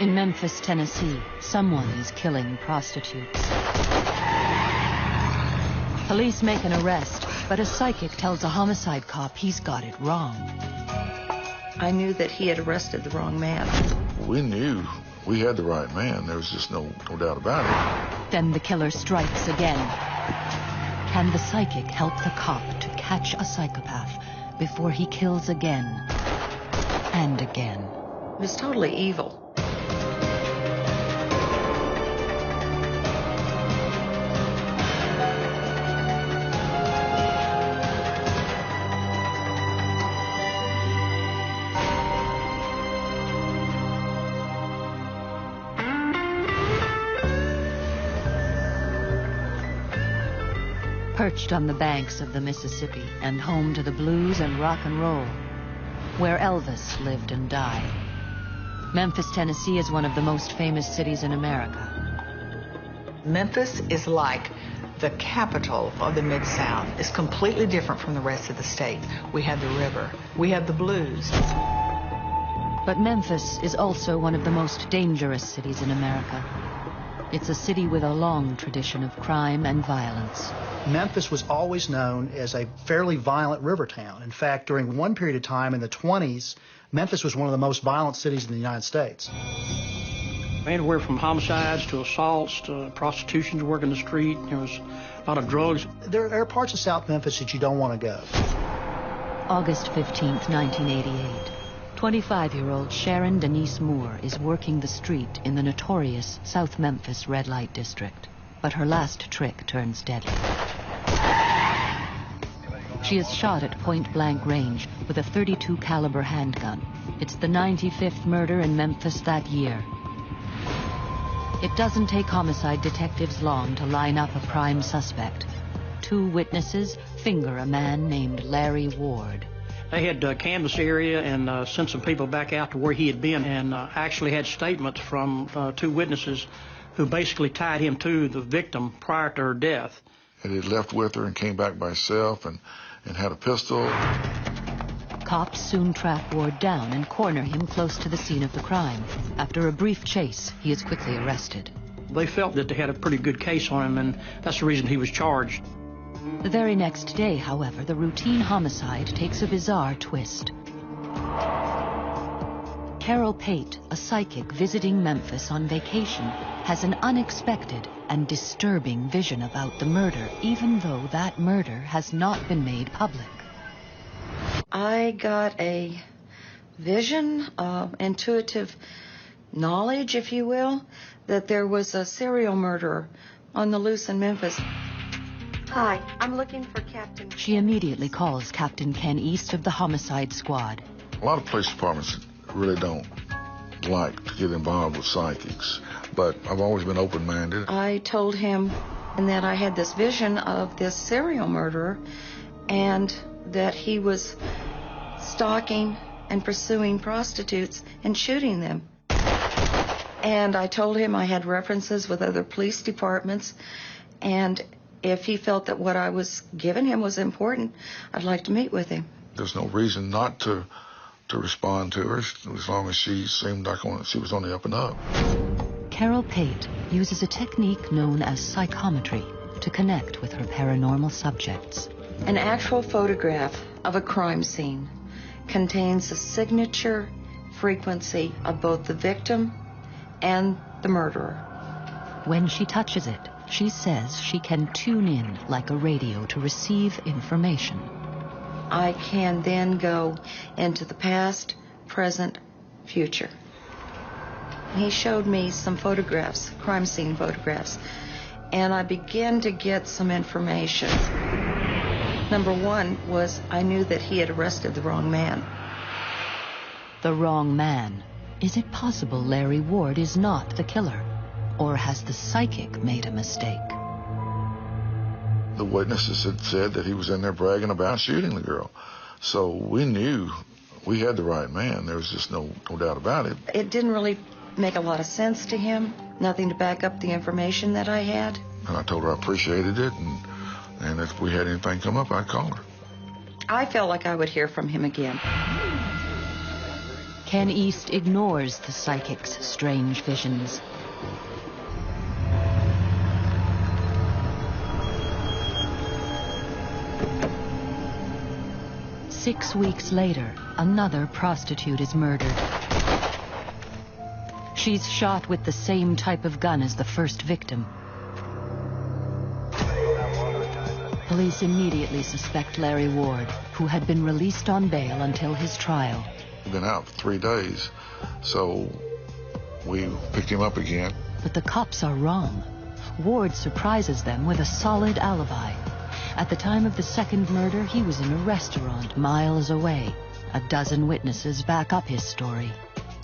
In Memphis, Tennessee, someone is killing prostitutes. Police make an arrest, but a psychic tells a homicide cop he's got it wrong. I knew that he had arrested the wrong man. We knew we had the right man. There was just no doubt about it. Then the killer strikes again. Can the psychic help the cop to catch a psychopath before he kills again and again? It was totally evil. Perched on the banks of the Mississippi and home to the blues and rock and roll, where Elvis lived and died. Memphis, Tennessee is one of the most famous cities in America. Memphis is like the capital of the Mid-South. It's completely different from the rest of the state. We have the river. We have the blues. But Memphis is also one of the most dangerous cities in America. It's a city with a long tradition of crime and violence. Memphis was always known as a fairly violent river town. In fact, during one period of time in the 20s, Memphis was one of the most violent cities in the United States. Anywhere from homicides to assaults to prostitution to work in the street. There was a lot of drugs. There are parts of South Memphis that you don't want to go. August 15th, 1988. 25-year-old Sharon Denise Moore is working the street in the notorious South Memphis red light district. But her last trick turns deadly. She is shot at point-blank range with a .32 caliber handgun. It's the 95th murder in Memphis that year. It doesn't take homicide detectives long to line up a prime suspect. Two witnesses finger a man named Larry Ward. They had canvassed the area and sent some people back out to where he had been and actually had statements from two witnesses who basically tied him to the victim prior to her death. And he left with her and came back by himself and had a pistol. Cops soon track Ward down and corner him close to the scene of the crime. After a brief chase, he is quickly arrested. They felt that they had a pretty good case on him, and that's the reason he was charged. The very next day, however, the routine homicide takes a bizarre twist. Carol Pate, a psychic visiting Memphis on vacation, has an unexpected and disturbing vision about the murder, even though that murder has not been made public. I got a vision, intuitive knowledge, if you will, that there was a serial murderer on the loose in Memphis. Hi, I'm looking for Captain. She immediately calls Captain Ken East of the homicide squad. A lot of police departments really don't like to get involved with psychics, but I've always been open-minded. I told him that I had this vision of this serial murderer and that he was stalking and pursuing prostitutes and shooting them. And I told him I had references with other police departments, and if he felt that what I was giving him was important, I'd like to meet with him. There's no reason not to respond to her as long as she seemed like she was on the up and up. Carol Pate uses a technique known as psychometry to connect with her paranormal subjects. An actual photograph of a crime scene contains the signature frequency of both the victim and the murderer. When she touches it, she says she can tune in like a radio to receive information. I can then go into the past, present, future. He showed me some photographs, crime scene photographs, and I began to get some information. Number one was I knew that he had arrested the wrong man. The wrong man. Is it possible Larry Ward is not the killer? Or has the psychic made a mistake? The witnesses had said that he was in there bragging about shooting the girl. So we knew we had the right man. There was just no doubt about it. It didn't really make a lot of sense to him. Nothing to back up the information that I had. And I told her I appreciated it, and if we had anything come up, I'd call her. I felt like I would hear from him again. Ken East ignores the psychic's strange visions. Six weeks later, another prostitute is murdered. She's shot with the same type of gun as the first victim. Police immediately suspect Larry Ward, who had been released on bail until his trial. He'd been out for 3 days, so we picked him up again. But the cops are wrong. Ward surprises them with a solid alibi. At the time of the second murder, he was in a restaurant miles away. A dozen witnesses back up his story.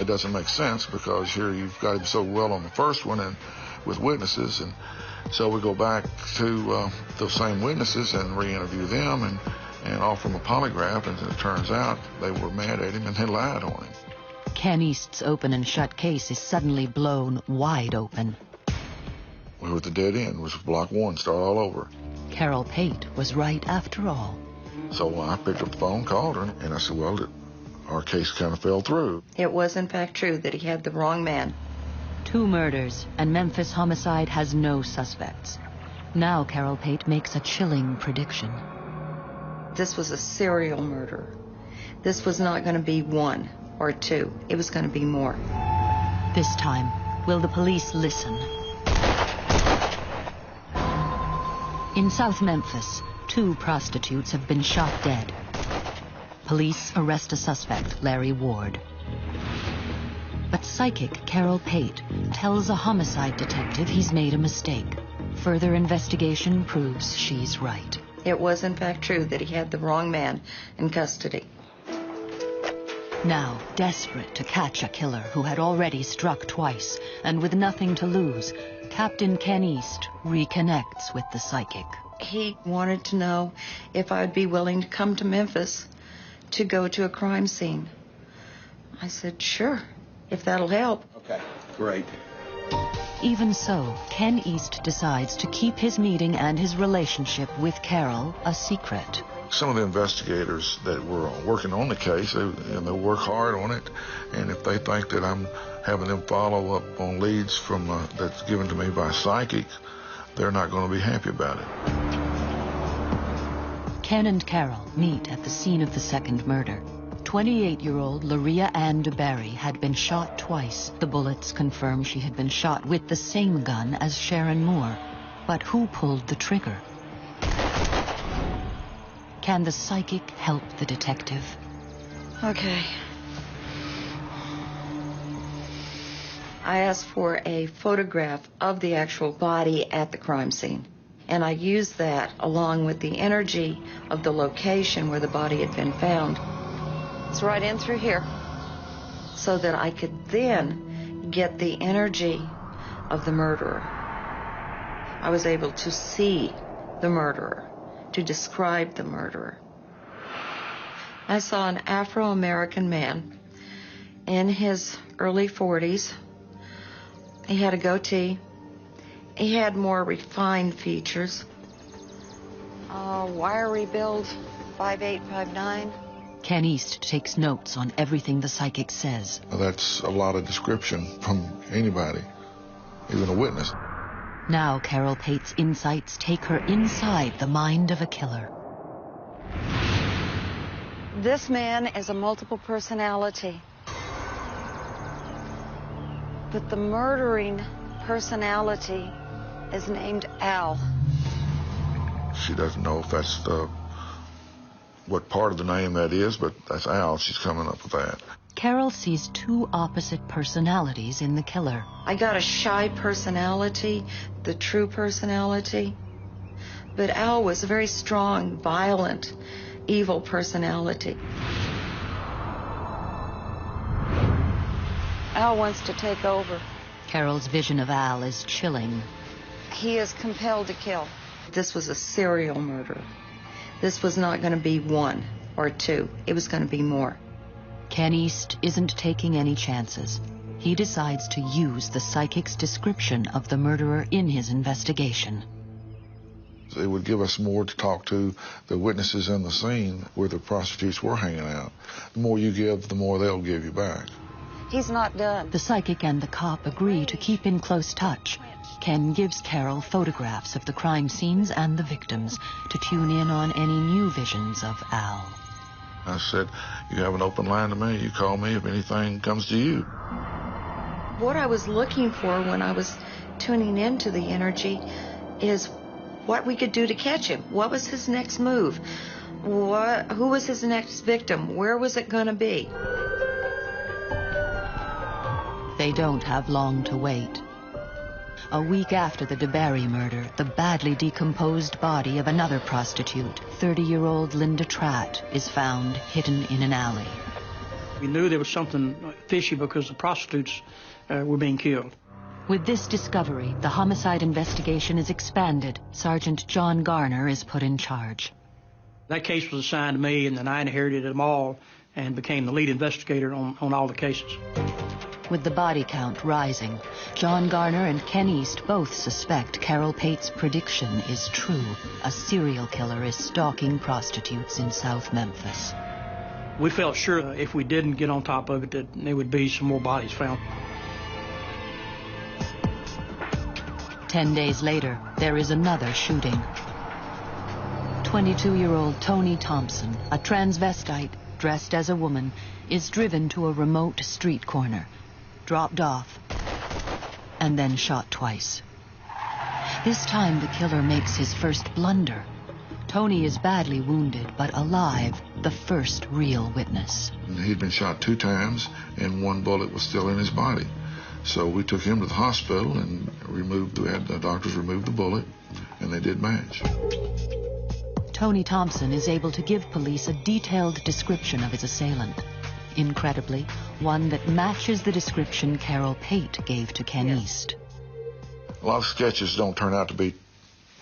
It doesn't make sense because here you've got him so well on the first one and with witnesses, and so we go back to those same witnesses and re-interview them and offer them a polygraph, and it turns out they were mad at him and they lied on him. Ken East's open and shut case is suddenly blown wide open. We were at the dead end. It was block 1, start all over. Carol Pate was right after all. So I picked up the phone, called her, and I said, well, our case kind of fell through. It was in fact true that he had the wrong man. 2 murders, and Memphis homicide has no suspects. Now Carol Pate makes a chilling prediction. This was a serial murder. This was not going to be 1 or 2. It was going to be more. This time, will the police listen? In South Memphis, 2 prostitutes have been shot dead. Police arrest a suspect, Larry Ward. But psychic Carol Pate tells a homicide detective he's made a mistake. Further investigation proves she's right. It was in fact true that he had the wrong man in custody. Now, desperate to catch a killer who had already struck twice, and with nothing to lose, Captain Ken East reconnects with the psychic. He wanted to know if I'd be willing to come to Memphis to go to a crime scene. I said, sure, if that'll help. Okay, great. Even so, Ken East decides to keep his meeting and his relationship with Carol a secret. Some of the investigators that were working on the case, they work hard on it, and if they think that I'm having them follow up on leads from that's given to me by psychics, they're not going to be happy about it. Ken and Carol meet at the scene of the second murder. 28-year-old Laria Ann DeBerry had been shot twice. The bullets confirm she had been shot with the same gun as Sharon Moore. But who pulled the trigger? Can the psychic help the detective? Okay. I asked for a photograph of the actual body at the crime scene. And I used that along with the energy of the location where the body had been found. It's right in through here. So that I could then get the energy of the murderer. I was able to see the murderer, to describe the murderer. I saw an Afro-American man in his early 40s. He had a goatee. He had more refined features. Wiry build, 5'8", 5'9". Ken East takes notes on everything the psychic says. That's a lot of description from anybody, even a witness. Now Carol Pate's insights take her inside the mind of a killer. This man is a multiple personality. But the murdering personality is named Al. She doesn't know if that's what part of the name that is, but that's Al. She's coming up with that. Carol sees 2 opposite personalities in the killer. I got a shy personality, the true personality. But Al was a very strong, violent, evil personality. Al wants to take over. Carol's vision of Al is chilling. He is compelled to kill. This was a serial murder. This was not going to be 1 or 2. It was going to be more. Ken East isn't taking any chances. He decides to use the psychic's description of the murderer in his investigation. it would give us more to talk to the witnesses in the scene where the prostitutes were hanging out. The more you give, the more they'll give you back. He's not done. The psychic and the cop agree to keep in close touch. Ken gives Carol photographs of the crime scenes and the victims to tune in on any new visions of Al. I said, you have an open line to me. You call me if anything comes to you. What I was looking for when I was tuning into the energy is what we could do to catch him. What was his next move? Who was his next victim? Where was it going to be? They don't have long to wait. A week after the DeBerry murder, the badly decomposed body of another prostitute, 30-year-old Linda Tratt, is found hidden in an alley. We knew there was something fishy because the prostitutes were being killed. With this discovery, the homicide investigation is expanded. Sergeant John Garner is put in charge. That case was assigned to me, and then I inherited them all and became the lead investigator on all the cases. With the body count rising, John Garner and Ken East both suspect Carol Pate's prediction is true. A serial killer is stalking prostitutes in South Memphis. We felt sure if we didn't get on top of it that there would be some more bodies found. 10 days later, there is another shooting. 22-year-old Tony Thompson, a transvestite dressed as a woman, is driven to a remote street corner, dropped off, and then shot twice. This time the killer makes his first blunder. Tony is badly wounded, but alive, the first real witness. He'd been shot 2 times, and 1 bullet was still in his body. So we took him to the hospital and had the doctors remove the bullet, and they did match. Tony Thompson is able to give police a detailed description of his assailant. Incredibly, one that matches the description Carol Pate gave to Ken East. A lot of sketches don't turn out to be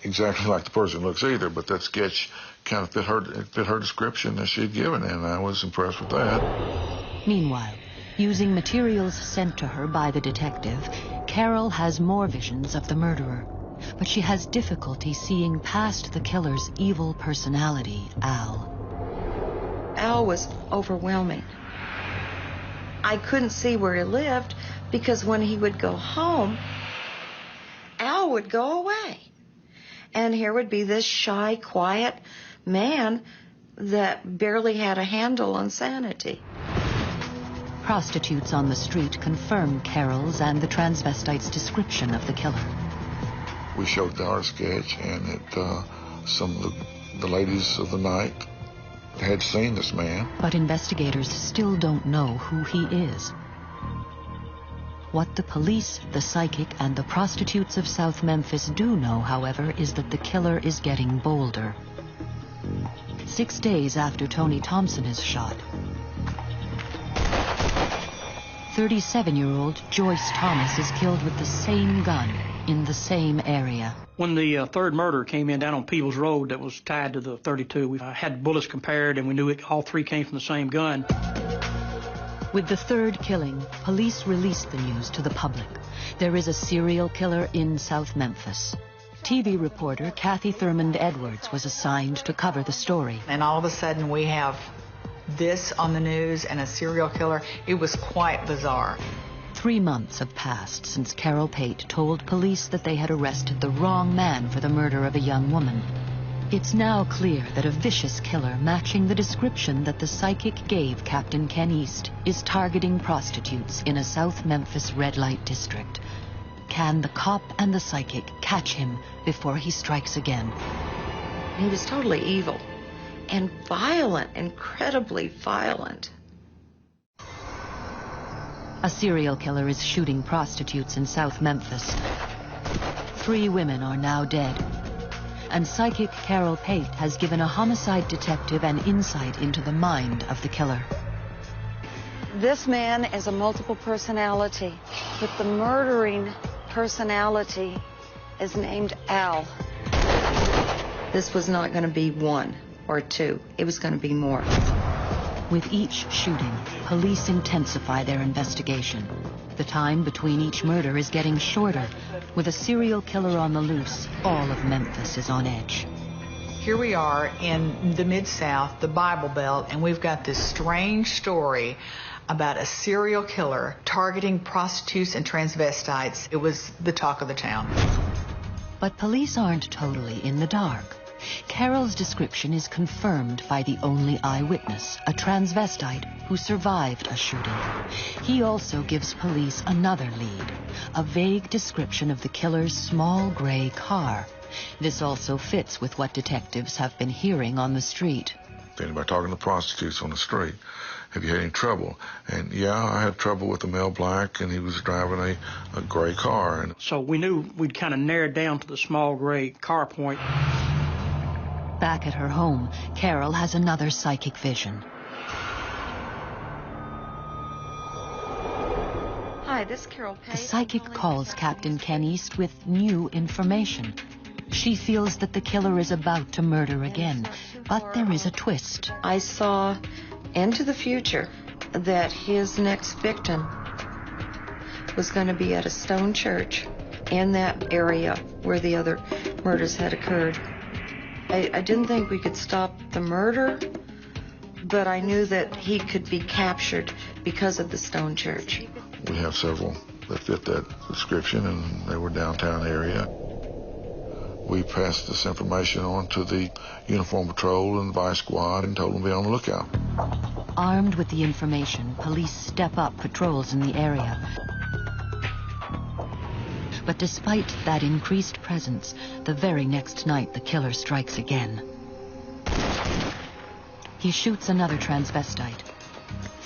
exactly like the person looks either, but that sketch kind of fit her description that she'd given, and I was impressed with that. Meanwhile, using materials sent to her by the detective, Carol has more visions of the murderer, but she has difficulty seeing past the killer's evil personality, Al. Al was overwhelming. I couldn't see where he lived because when he would go home, Al would go away. And here would be this shy, quiet man that barely had a handle on sanity. Prostitutes on the street confirm Carol's and the transvestite's description of the killer. We showed our sketch, and some of the ladies of the night had seen this man. But investigators still don't know who he is. What the police, the psychic, and the prostitutes of South Memphis do know, however, is that the killer is getting bolder. 6 days after Tony Thompson is shot, 37-year-old Joyce Thomas is killed with the same gun in the same area. When the third murder came in down on Peebles Road that was tied to the 32, we had bullets compared, and we knew all 3 came from the same gun. With the third killing, police released the news to the public. There is a serial killer in South Memphis. TV reporter Kathy Thurmond Edwards was assigned to cover the story. And all of a sudden we have this on the news and a serial killer. It was quite bizarre. 3 months have passed since Carol Pate told police that they had arrested the wrong man for the murder of a young woman. It's now clear that a vicious killer matching the description that the psychic gave Captain Ken East is targeting prostitutes in a South Memphis red light district. Can the cop and the psychic catch him before he strikes again? He was totally evil and violent, incredibly violent. A serial killer is shooting prostitutes in South Memphis. 3 women are now dead. And psychic Carol Pate has given a homicide detective an insight into the mind of the killer. This man is a multiple personality, but the murdering personality is named Al. This was not going to be 1 or 2. It was going to be more. With each shooting, police intensify their investigation. The time between each murder is getting shorter. With a serial killer on the loose, all of Memphis is on edge. Here we are in the Mid-South, the Bible Belt, and we've got this strange story about a serial killer targeting prostitutes and transvestites. It was the talk of the town. But police aren't totally in the dark. Carol's description is confirmed by the only eyewitness, a transvestite who survived a shooting. He also gives police another lead, a vague description of the killer's small gray car. This also fits with what detectives have been hearing on the street. Anybody talking to prostitutes on the street? Have you had any trouble? And yeah, I had trouble with a male black, and he was driving a gray car. And so we knew we'd kind of narrowed down to the small gray car point. Back at her home, Carol has another psychic vision. Hi, this is Carol Page. The psychic calls Captain Ken East with new information. She feels that the killer is about to murder again, but there is a twist. I saw into the future that his next victim was going to be at a stone church in that area where the other murders had occurred. I didn't think we could stop the murder, but I knew that he could be captured because of the stone church. We have several that fit that description, and they were downtown area. We passed this information on to the Uniform Patrol and Vice Squad and told them to be on the lookout. Armed with the information, police step up patrols in the area. But despite that increased presence, the very next night the killer strikes again. He shoots another transvestite,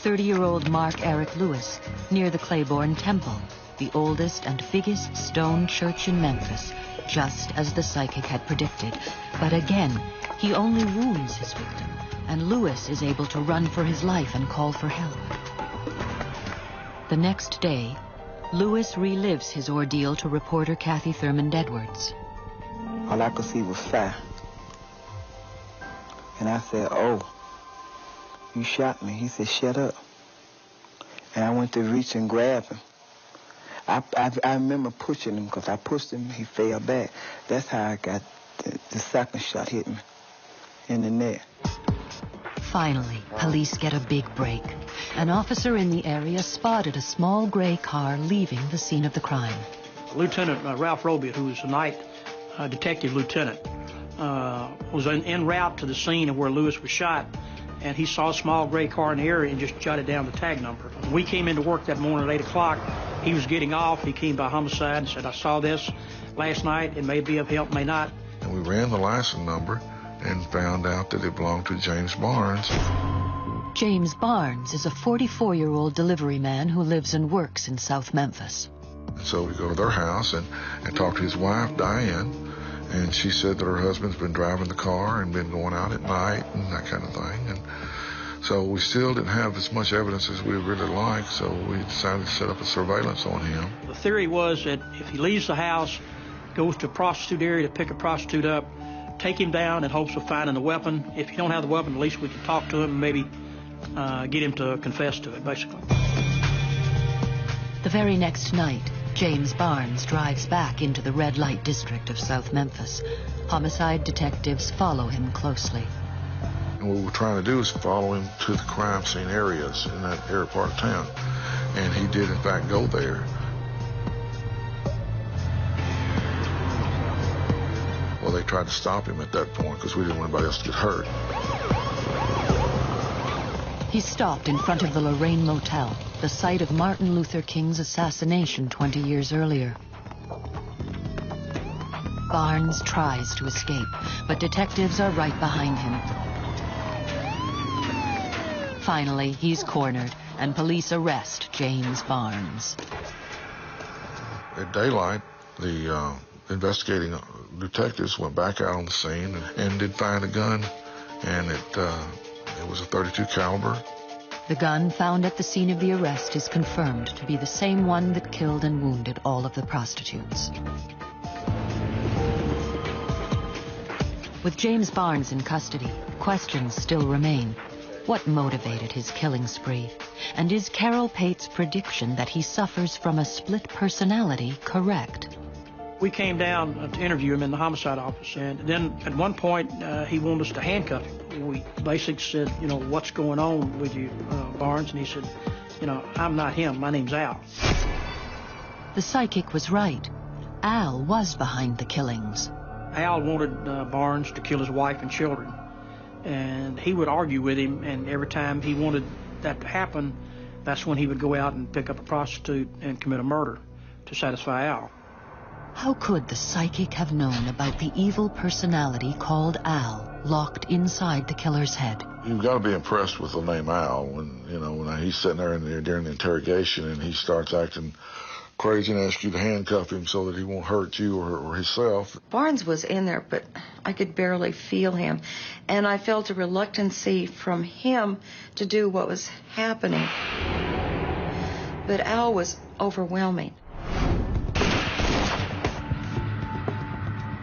30-year-old Mark Eric Lewis, near the Claiborne Temple, the oldest and biggest stone church in Memphis, just as the psychic had predicted. But again, he only wounds his victim, and Lewis is able to run for his life and call for help. The next day, Lewis relives his ordeal to reporter Kathy Thurmond Edwards. All I could see was fire. And I said, "Oh, you shot me." He said, "Shut up." And I went to reach and grab him. I remember pushing him, because I pushed him, he fell back. That's how I got the second shot hit me in the neck. Finally, police get a big break. An officer in the area spotted a small gray car leaving the scene of the crime. Lieutenant Ralph Roby, who was a night detective lieutenant, was en route to the scene of where Lewis was shot, and he saw a small gray car in the area and just jotted down the tag number. We came into work that morning at 8 o'clock. He was getting off. He came by homicide and said, "I saw this last night. It may be of help, may not." And we ran the license number and found out that it belonged to James Barnes. James Barnes is a 44-year-old delivery man who lives and works in South Memphis. And so we go to their house and talk to his wife, Diane, and she said that her husband's been driving the car and been going out at night and that kind of thing. And so we still didn't have as much evidence as we really liked, so we decided to set up a surveillance on him. The theory was that if he leaves the house, goes to a prostitute area to pick a prostitute up, take him down in hopes of finding the weapon. If you don't have the weapon, at least we can talk to him and maybe get him to confess to it, basically. The very next night, James Barnes drives back into the red light district of South Memphis. Homicide detectives follow him closely. And what we're trying to do is follow him to the crime scene areas in that area part of town. And he did, in fact, go there. Well, they tried to stop him at that point because we didn't want anybody else to get hurt. He stopped in front of the Lorraine Motel, the site of Martin Luther King's assassination 20 years earlier. Barnes tries to escape, but detectives are right behind him. Finally, he's cornered, and police arrest James Barnes. At daylight, the investigating detectives went back out on the scene and did find a gun, and it was a .32 caliber. The gun found at the scene of the arrest is confirmed to be the same one that killed and wounded all of the prostitutes. With James Barnes in custody, questions still remain. What motivated his killing spree? And is Carol Pate's prediction that he suffers from a split personality correct? We came down to interview him in the homicide office, and then at one point he wanted us to handcuff him. We basically said, you know, what's going on with you, Barnes? And he said, you know, I'm not him, my name's Al. The psychic was right. Al was behind the killings. Al wanted Barnes to kill his wife and children, and he would argue with him, and every time he wanted that to happen, that's when he would go out and pick up a prostitute and commit a murder to satisfy Al. How could the psychic have known about the evil personality called Al locked inside the killer's head? You've got to be impressed with the name Al when he's sitting there during the interrogation and he starts acting crazy and asks you to handcuff him so that he won't hurt you or himself. Barnes was in there, but I could barely feel him, and I felt a reluctancy from him to do what was happening. But Al was overwhelming.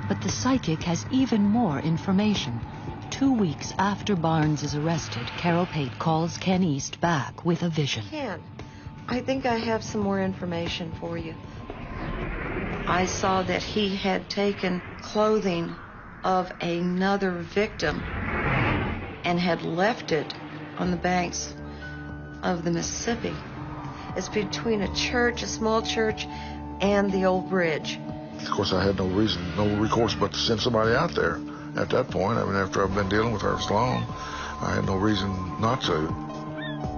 But the psychic has even more information. 2 weeks after Barnes is arrested, Carol Pate calls Ken East back with a vision. Ken, I think I have some more information for you. I saw that he had taken clothing of another victim and had left it on the banks of the Mississippi. It's between a church, a small church, and the old bridge. Of course, I had no recourse but to send somebody out there at that point. I mean, after I've been dealing with her so long, I had no reason not to.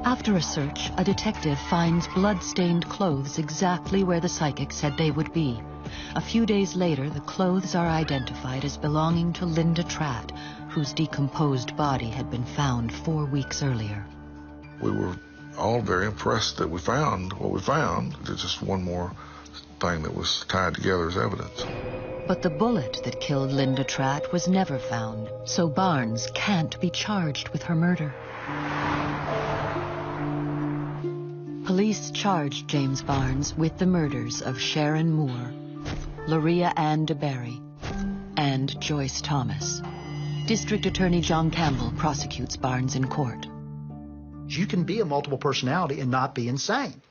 After a search, a detective finds blood-stained clothes exactly where the psychic said they would be. A few days later, the clothes are identified as belonging to Linda Tratt, whose decomposed body had been found 4 weeks earlier. We were all very impressed that we found what we found. There's just one more thing that was tied together as evidence. But the bullet that killed Linda Tratt was never found, so Barnes can't be charged with her murder. Police charged James Barnes with the murders of Sharon Moore, Loria Ann DeBerry, and Joyce Thomas. District Attorney John Campbell prosecutes Barnes in court. You can be a multiple personality and not be insane.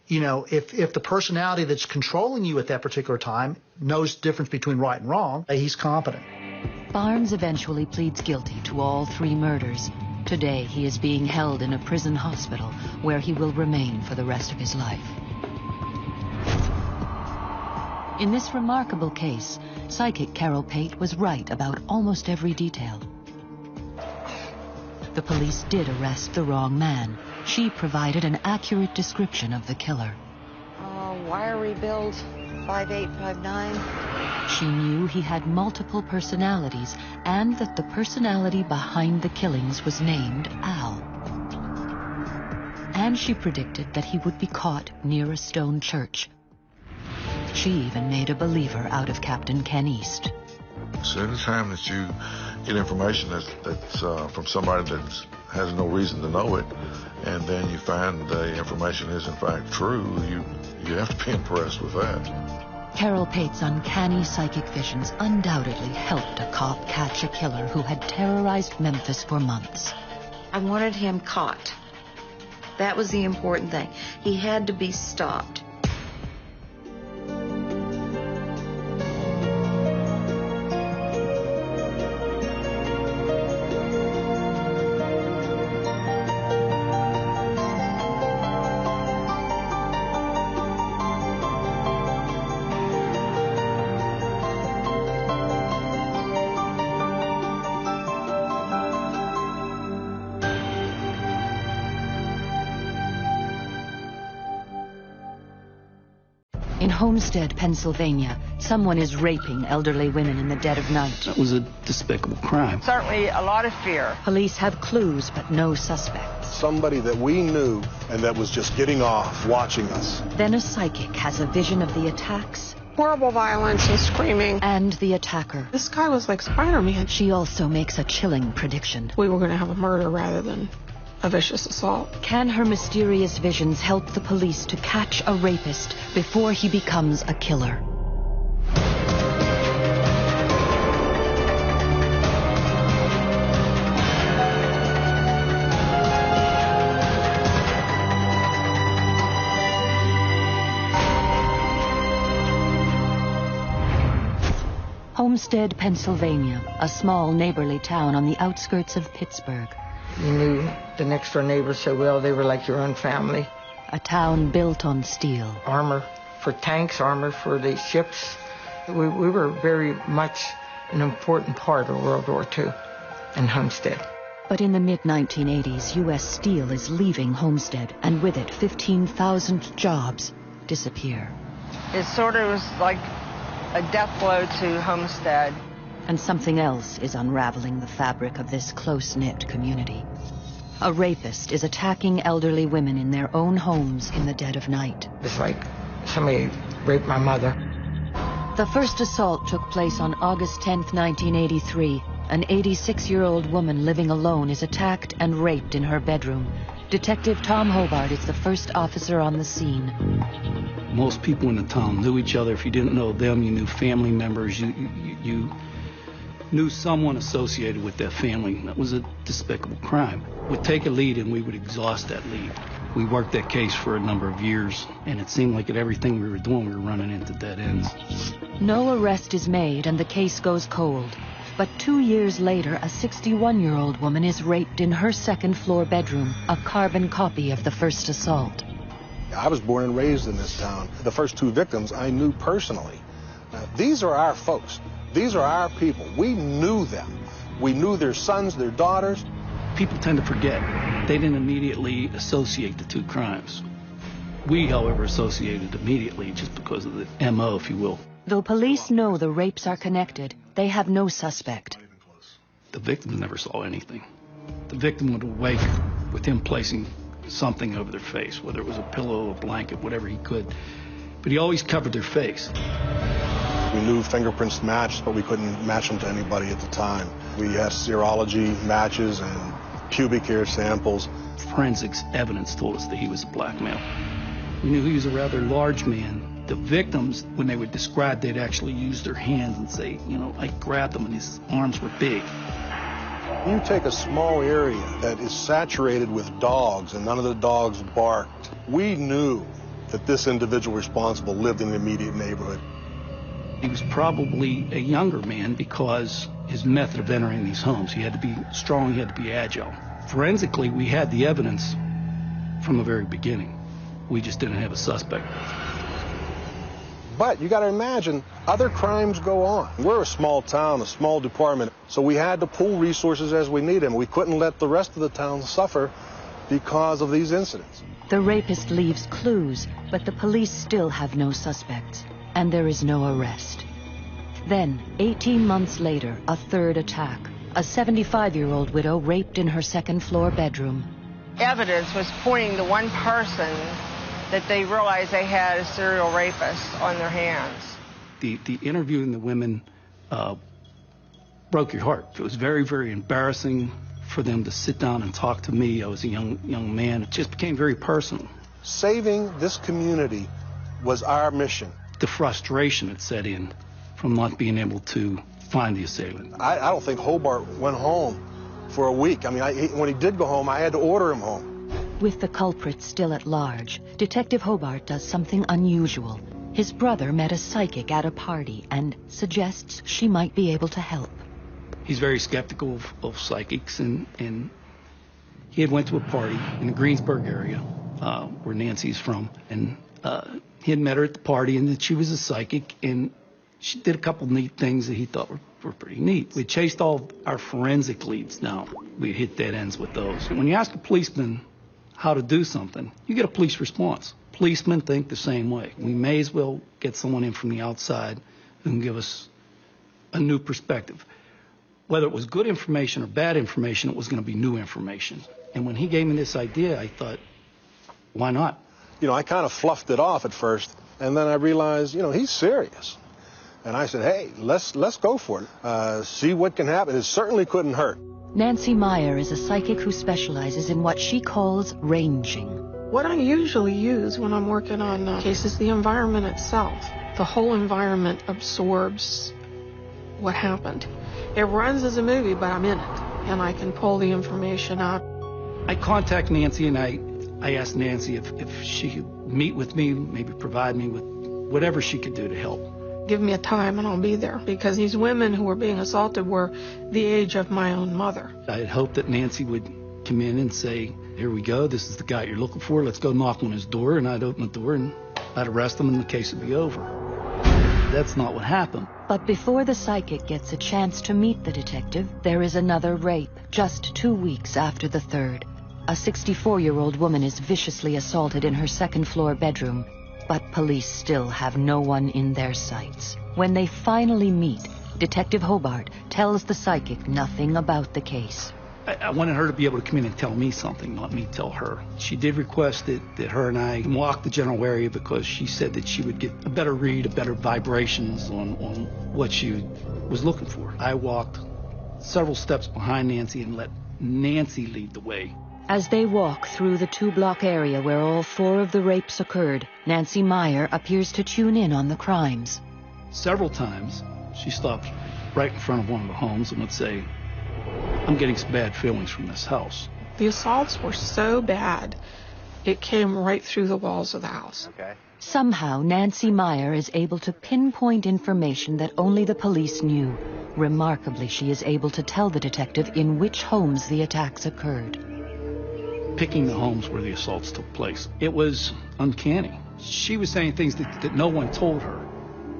You know, if the personality that's controlling you at that particular time knows the difference between right and wrong, he's competent. Barnes eventually pleads guilty to all 3 murders. Today, he is being held in a prison hospital where he will remain for the rest of his life. In this remarkable case, psychic Carol Pate was right about almost every detail. The police did arrest the wrong man. She provided an accurate description of the killer. Wiry build, 5'8", 5'9". She knew he had multiple personalities and that the personality behind the killings was named Al. And she predicted that he would be caught near a stone church. She even made a believer out of Captain Ken East. So any time that you get information that's from somebody that has no reason to know it, and then you find the information is in fact true, you have to be impressed with that. Carol Pate's uncanny psychic visions undoubtedly helped a cop catch a killer who had terrorized Memphis for months. I wanted him caught. That was the important thing. He had to be stopped. In Homestead, Pennsylvania, someone is raping elderly women in the dead of night. That was a despicable crime. Certainly a lot of fear. Police have clues, but no suspects. Somebody that we knew and that was just getting off, watching us. Then a psychic has a vision of the attacks. Horrible violence and screaming. And the attacker. This guy was like Spider-Man. She also makes a chilling prediction. We were going to have a murder rather than a vicious assault. Can her mysterious visions help the police to catch a rapist before he becomes a killer? Homestead, Pennsylvania, a small neighborly town on the outskirts of Pittsburgh. You knew the next door neighbors so well, they were like your own family. A town built on steel. Armor for tanks, armor for the ships. We were very much an important part of World War II in Homestead. But in the mid-1980s, U.S. Steel is leaving Homestead, and with it, 15,000 jobs disappear. It sort of was like a death blow to Homestead. And something else is unraveling the fabric of this close-knit community. A rapist is attacking elderly women in their own homes in the dead of night. It's like somebody raped my mother. The first assault took place on August 10th, 1983. An 86-year-old woman living alone is attacked and raped in her bedroom. Detective Tom Hobart is the first officer on the scene. Most people in the town knew each other. If you didn't know them, you knew family members. You knew someone associated with that family. That was a despicable crime. We'd take a lead and we would exhaust that lead. We worked that case for a number of years, and it seemed like at everything we were doing, we were running into dead ends. No arrest is made and the case goes cold. But 2 years later, a 61-year-old woman is raped in her second-floor bedroom, a carbon copy of the first assault. I was born and raised in this town. The first two victims I knew personally. These are our folks. These are our people. We knew them. We knew their sons, their daughters. People tend to forget. They didn't immediately associate the two crimes. We, however, associated immediately just because of the MO, if you will. Though police know the rapes are connected, they have no suspect. The victim never saw anything. The victim would awake with him placing something over their face, whether it was a pillow, a blanket, whatever he could. But he always covered their face. We knew fingerprints matched, but we couldn't match them to anybody at the time. We had serology matches and pubic hair samples. Forensics evidence told us that he was a black male. We knew he was a rather large man. The victims, when they would describe, they'd actually use their hands and say, you know, I grabbed him and his arms were big. You take a small area that is saturated with dogs and none of the dogs barked. We knew that this individual responsible lived in the immediate neighborhood. He was probably a younger man because his method of entering these homes, he had to be strong, he had to be agile. Forensically, we had the evidence from the very beginning. We just didn't have a suspect. But you got to imagine, other crimes go on. We're a small town, a small department, so we had to pool resources as we need them. We couldn't let the rest of the town suffer because of these incidents. The rapist leaves clues, but the police still have no suspects, and there is no arrest. Then, 18 months later, a third attack. A 75-year-old widow raped in her second-floor bedroom. Evidence was pointing to one person that they realized they had a serial rapist on their hands. The interviewing the women broke your heart. It was very, very embarrassing for them to sit down and talk to me. I was a young man. It just became very personal. Saving this community was our mission. The frustration that set in from not being able to find the assailant. I don't think Hobart went home for a week. I mean, when he did go home, I had to order him home. With the culprit still at large, Detective Hobart does something unusual. His brother met a psychic at a party and suggests she might be able to help. He's very skeptical of psychics, and he had went to a party in the Greensburg area, where Nancy's from, and he had met her at the party, and that she was a psychic, and she did a couple neat things that he thought were pretty neat. We chased all our forensic leads down. We hit dead ends with those. And when you ask a policeman how to do something, you get a police response. Policemen think the same way. We may as well get someone in from the outside who can give us a new perspective. Whether it was good information or bad information, it was going to be new information. And when he gave me this idea, I thought, why not? You know, I kind of fluffed it off at first, and then I realized, you know, he's serious. And I said, hey, let's go for it. See what can happen. It certainly couldn't hurt. Nancy Meyer is a psychic who specializes in what she calls ranging. What I usually use when I'm working on cases, the environment itself. The whole environment absorbs what happened. It runs as a movie, but I'm in it, and I can pull the information out. I contact Nancy, and I asked Nancy if she could meet with me, maybe provide me with whatever she could do to help. Give me a time and I'll be there, because these women who were being assaulted were the age of my own mother. I had hoped that Nancy would come in and say, here we go, this is the guy you're looking for, let's go knock on his door, and I'd open the door and I'd arrest him and the case would be over. That's not what happened. But before the psychic gets a chance to meet the detective, there is another rape, just 2 weeks after the third. A 64-year-old woman is viciously assaulted in her second-floor bedroom, but police still have no one in their sights. When they finally meet, Detective Hobart tells the psychic nothing about the case. I wanted her to be able to come in and tell me something, not me tell her. She did request that her and I walk the general area because she said that she would get a better read, a better vibrations on what she was looking for. I walked several steps behind Nancy and let Nancy lead the way. As they walk through the 2-block area where all 4 of the rapes occurred, Nancy Meyer appears to tune in on the crimes. Several times, she stopped right in front of one of the homes and would say, I'm getting some bad feelings from this house. The assaults were so bad, it came right through the walls of the house. Okay. Somehow, Nancy Meyer is able to pinpoint information that only the police knew. Remarkably, she is able to tell the detective in which homes the attacks occurred. Picking the homes where the assaults took place, it was uncanny. She was saying things that no one told her,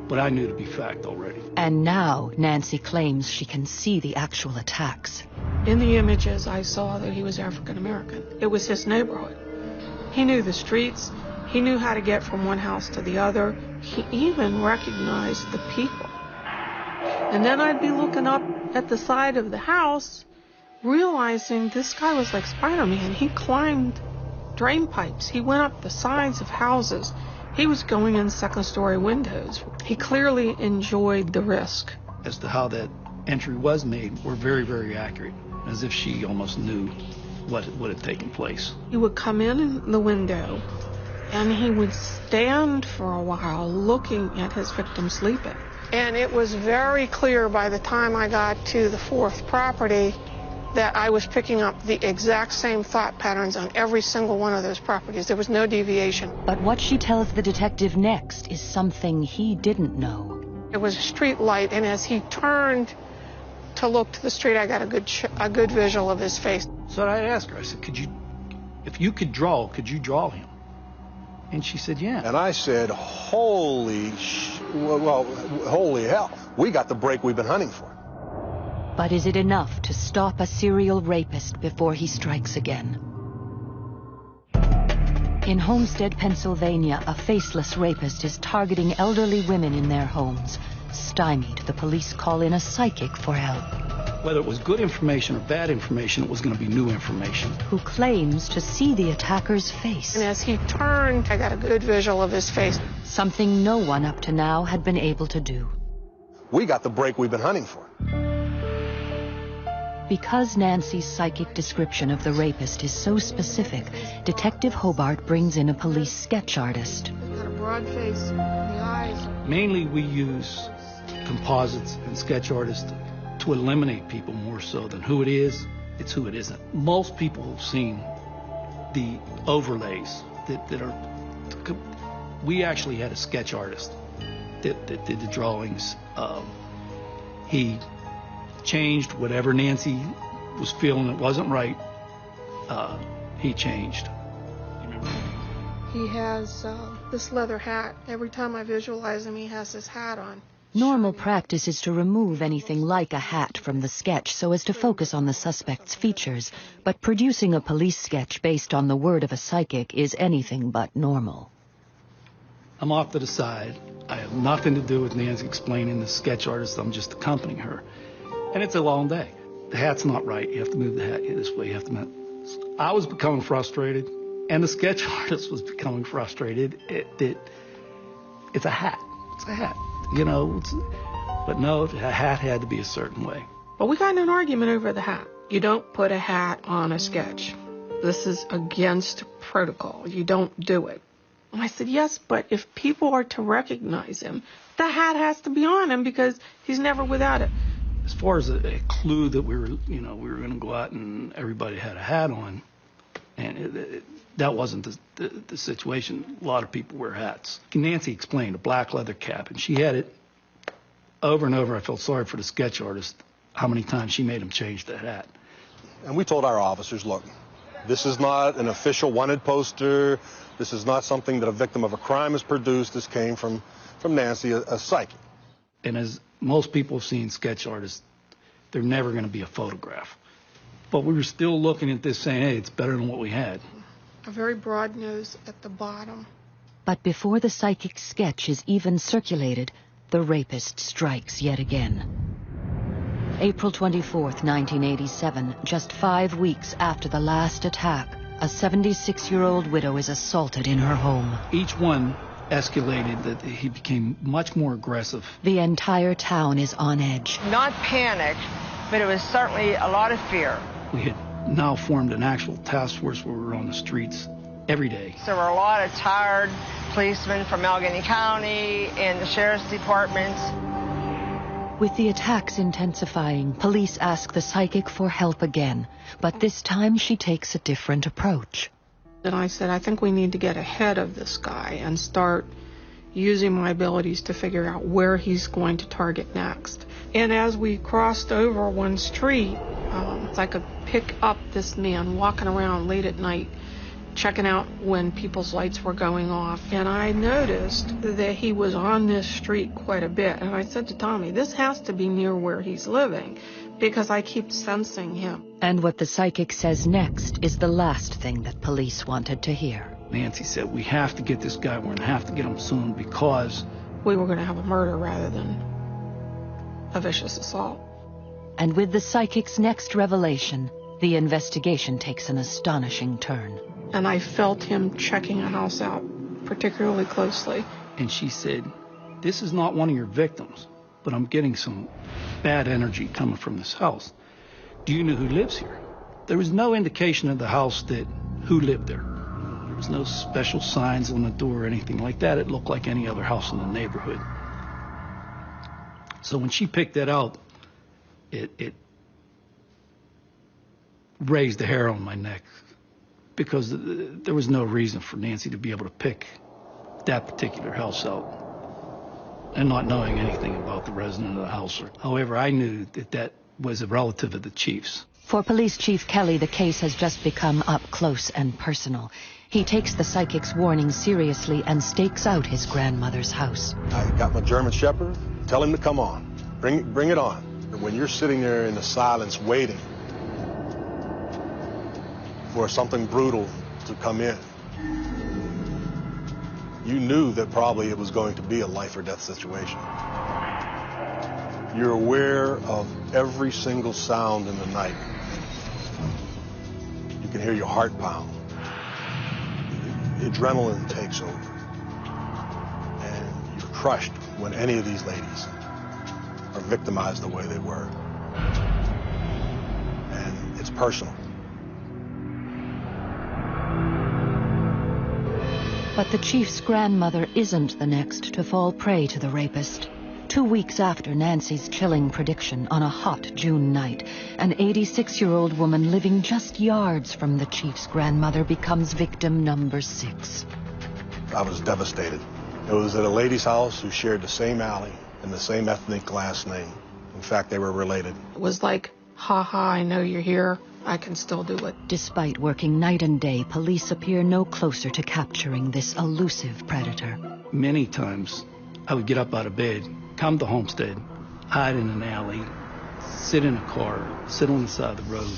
but I knew to be fact already. And now, Nancy claims she can see the actual attacks. In the images, I saw that he was African American. It was his neighborhood. He knew the streets. He knew how to get from one house to the other. He even recognized the people. And then I'd be looking up at the side of the house, realizing this guy was like Spider-Man. He climbed drain pipes. He went up the sides of houses. He was going in second-story windows. He clearly enjoyed the risk. As to how that entry was made were very, very accurate, as if she almost knew what had taken place. He would come in the window, and he would stand for a while looking at his victim sleeping. And it was very clear by the time I got to the 4th property that I was picking up the exact same thought patterns on every single one of those properties. There was no deviation. But what she tells the detective next is something he didn't know. It was a street light, and as he turned to look to the street, I got a good visual of his face. So I asked her, I said, if you could draw, could you draw him? And she said, yeah. And I said, holy hell, we got the break we've been hunting for. But is it enough to stop a serial rapist before he strikes again? In Homestead, Pennsylvania, a faceless rapist is targeting elderly women in their homes. Stymied, the police call in a psychic for help. Whether it was good information or bad information, it was going to be new information. Who claims to see the attacker's face. And as he turned, I got a good visual of his face. Something no one up to now had been able to do. We got the break we've been hunting for. Because Nancy's psychic description of the rapist is so specific, Detective Hobart brings in a police sketch artist. He's got a broad face, the eyes. Mainly we use composites and sketch artists to eliminate people more so than who it is, it's who it isn't. Most people have seen the overlays that are... We actually had a sketch artist that did the drawings. He changed whatever Nancy was feeling that wasn't right. He changed. He has this leather hat. Every time I visualize him, he has this hat on. Normal practice is to remove anything like a hat from the sketch so as to focus on the suspect's features, but producing a police sketch based on the word of a psychic is anything but normal. I'm off to the side. I have nothing to do with Nancy explaining the sketch artist. I'm just accompanying her. And it's a long day. The hat's not right. You have to move the hat this way. You have to move. I was becoming frustrated, and the sketch artist was becoming frustrated. It's a hat. It's a hat. You know, but no, a hat had to be a certain way. Well, we got in an argument over the hat. You don't put a hat on a sketch. This is against protocol. You don't do it. And I said, yes, but if people are to recognize him, the hat has to be on him because he's never without it. As far as a clue that we were going to go out and everybody had a hat on, and that wasn't the situation. A lot of people wear hats. Nancy explained a black leather cap, and she had it Over and over, I felt sorry for the sketch artist, how many times she made him change the hat. And we told our officers, look, this is not an official wanted poster. This is not something that a victim of a crime has produced. This came from Nancy, a psychic. And as most people have seen sketch artists, they're never going to be a photograph. But we were still looking at this saying, hey, it's better than what we had. A very broad nose at the bottom. But before the psychic sketch is even circulated, the rapist strikes yet again. April 24th, 1987, just 5 weeks after the last attack, a 76-year-old widow is assaulted in her home. Each one escalated that he became much more aggressive. The entire town is on edge. Not panic, but it was certainly a lot of fear. We had now formed an actual task force where we were on the streets every day. There were a lot of tired policemen from Allegheny County and the sheriff's departments. With the attacks intensifying, police ask the psychic for help again, but this time she takes a different approach. And I said, I think we need to get ahead of this guy and start using my abilities to figure out where he's going to target next. And as we crossed over one street, I could pick up this man walking around late at night, checking out when people's lights were going off. And I noticed that he was on this street quite a bit. And I said to Tommy, this has to be near where he's living, because I keep sensing him. And what the psychic says next is the last thing that police wanted to hear. Nancy said, we have to get this guy. We're going to have to get him soon because we were going to have a murder rather than a vicious assault. And with the psychic's next revelation, the investigation takes an astonishing turn. And I felt him checking a house out particularly closely. And she said, this is not one of your victims, but I'm getting some bad energy coming from this house. Do you know who lives here? There was no indication of the house that who lived there. There was no special signs on the door or anything like that. It looked like any other house in the neighborhood. So when she picked that out, it raised the hair on my neck, because there was no reason for Nancy to be able to pick that particular house out and not knowing anything about the resident of the house. However, I knew that that was a relative of the chief's. For Police Chief Kelly, the case has just become up close and personal. He takes the psychic's warning seriously and stakes out his grandmother's house. I got my German Shepherd. Tell him to come on. Bring it on. And when you're sitting there in the silence waiting for something brutal to come in, you knew that probably it was going to be a life or death situation. You're aware of every single sound in the night. You can hear your heart pound. The adrenaline takes over. And you're crushed when any of these ladies are victimized the way they were. And it's personal. But the chief's grandmother isn't the next to fall prey to the rapist. 2 weeks after Nancy's chilling prediction, on a hot June night, an 86-year-old woman living just yards from the chief's grandmother becomes victim number 6. I was devastated. It was at a lady's house who shared the same alley and the same ethnic last name. In fact, they were related. It was like, ha ha, I know you're here. I can still do it. Despite working night and day, police appear no closer to capturing this elusive predator. Many times, I would get up out of bed, come to Homestead, hide in an alley, sit in a car, sit on the side of the road,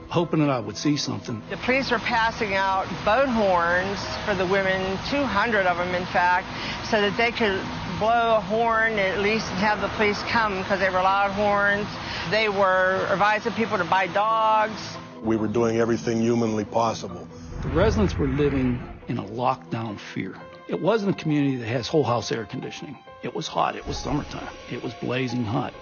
hoping that I would see something. The police were passing out boat horns for the women, 200 of them in fact, so that they could blow a horn and at least have the police come, because they were loud horns. They were advising people to buy dogs. We were doing everything humanly possible. The residents were living in a lockdown fear. It wasn't a community that has whole house air conditioning. It was hot. It was summertime. It was blazing hot.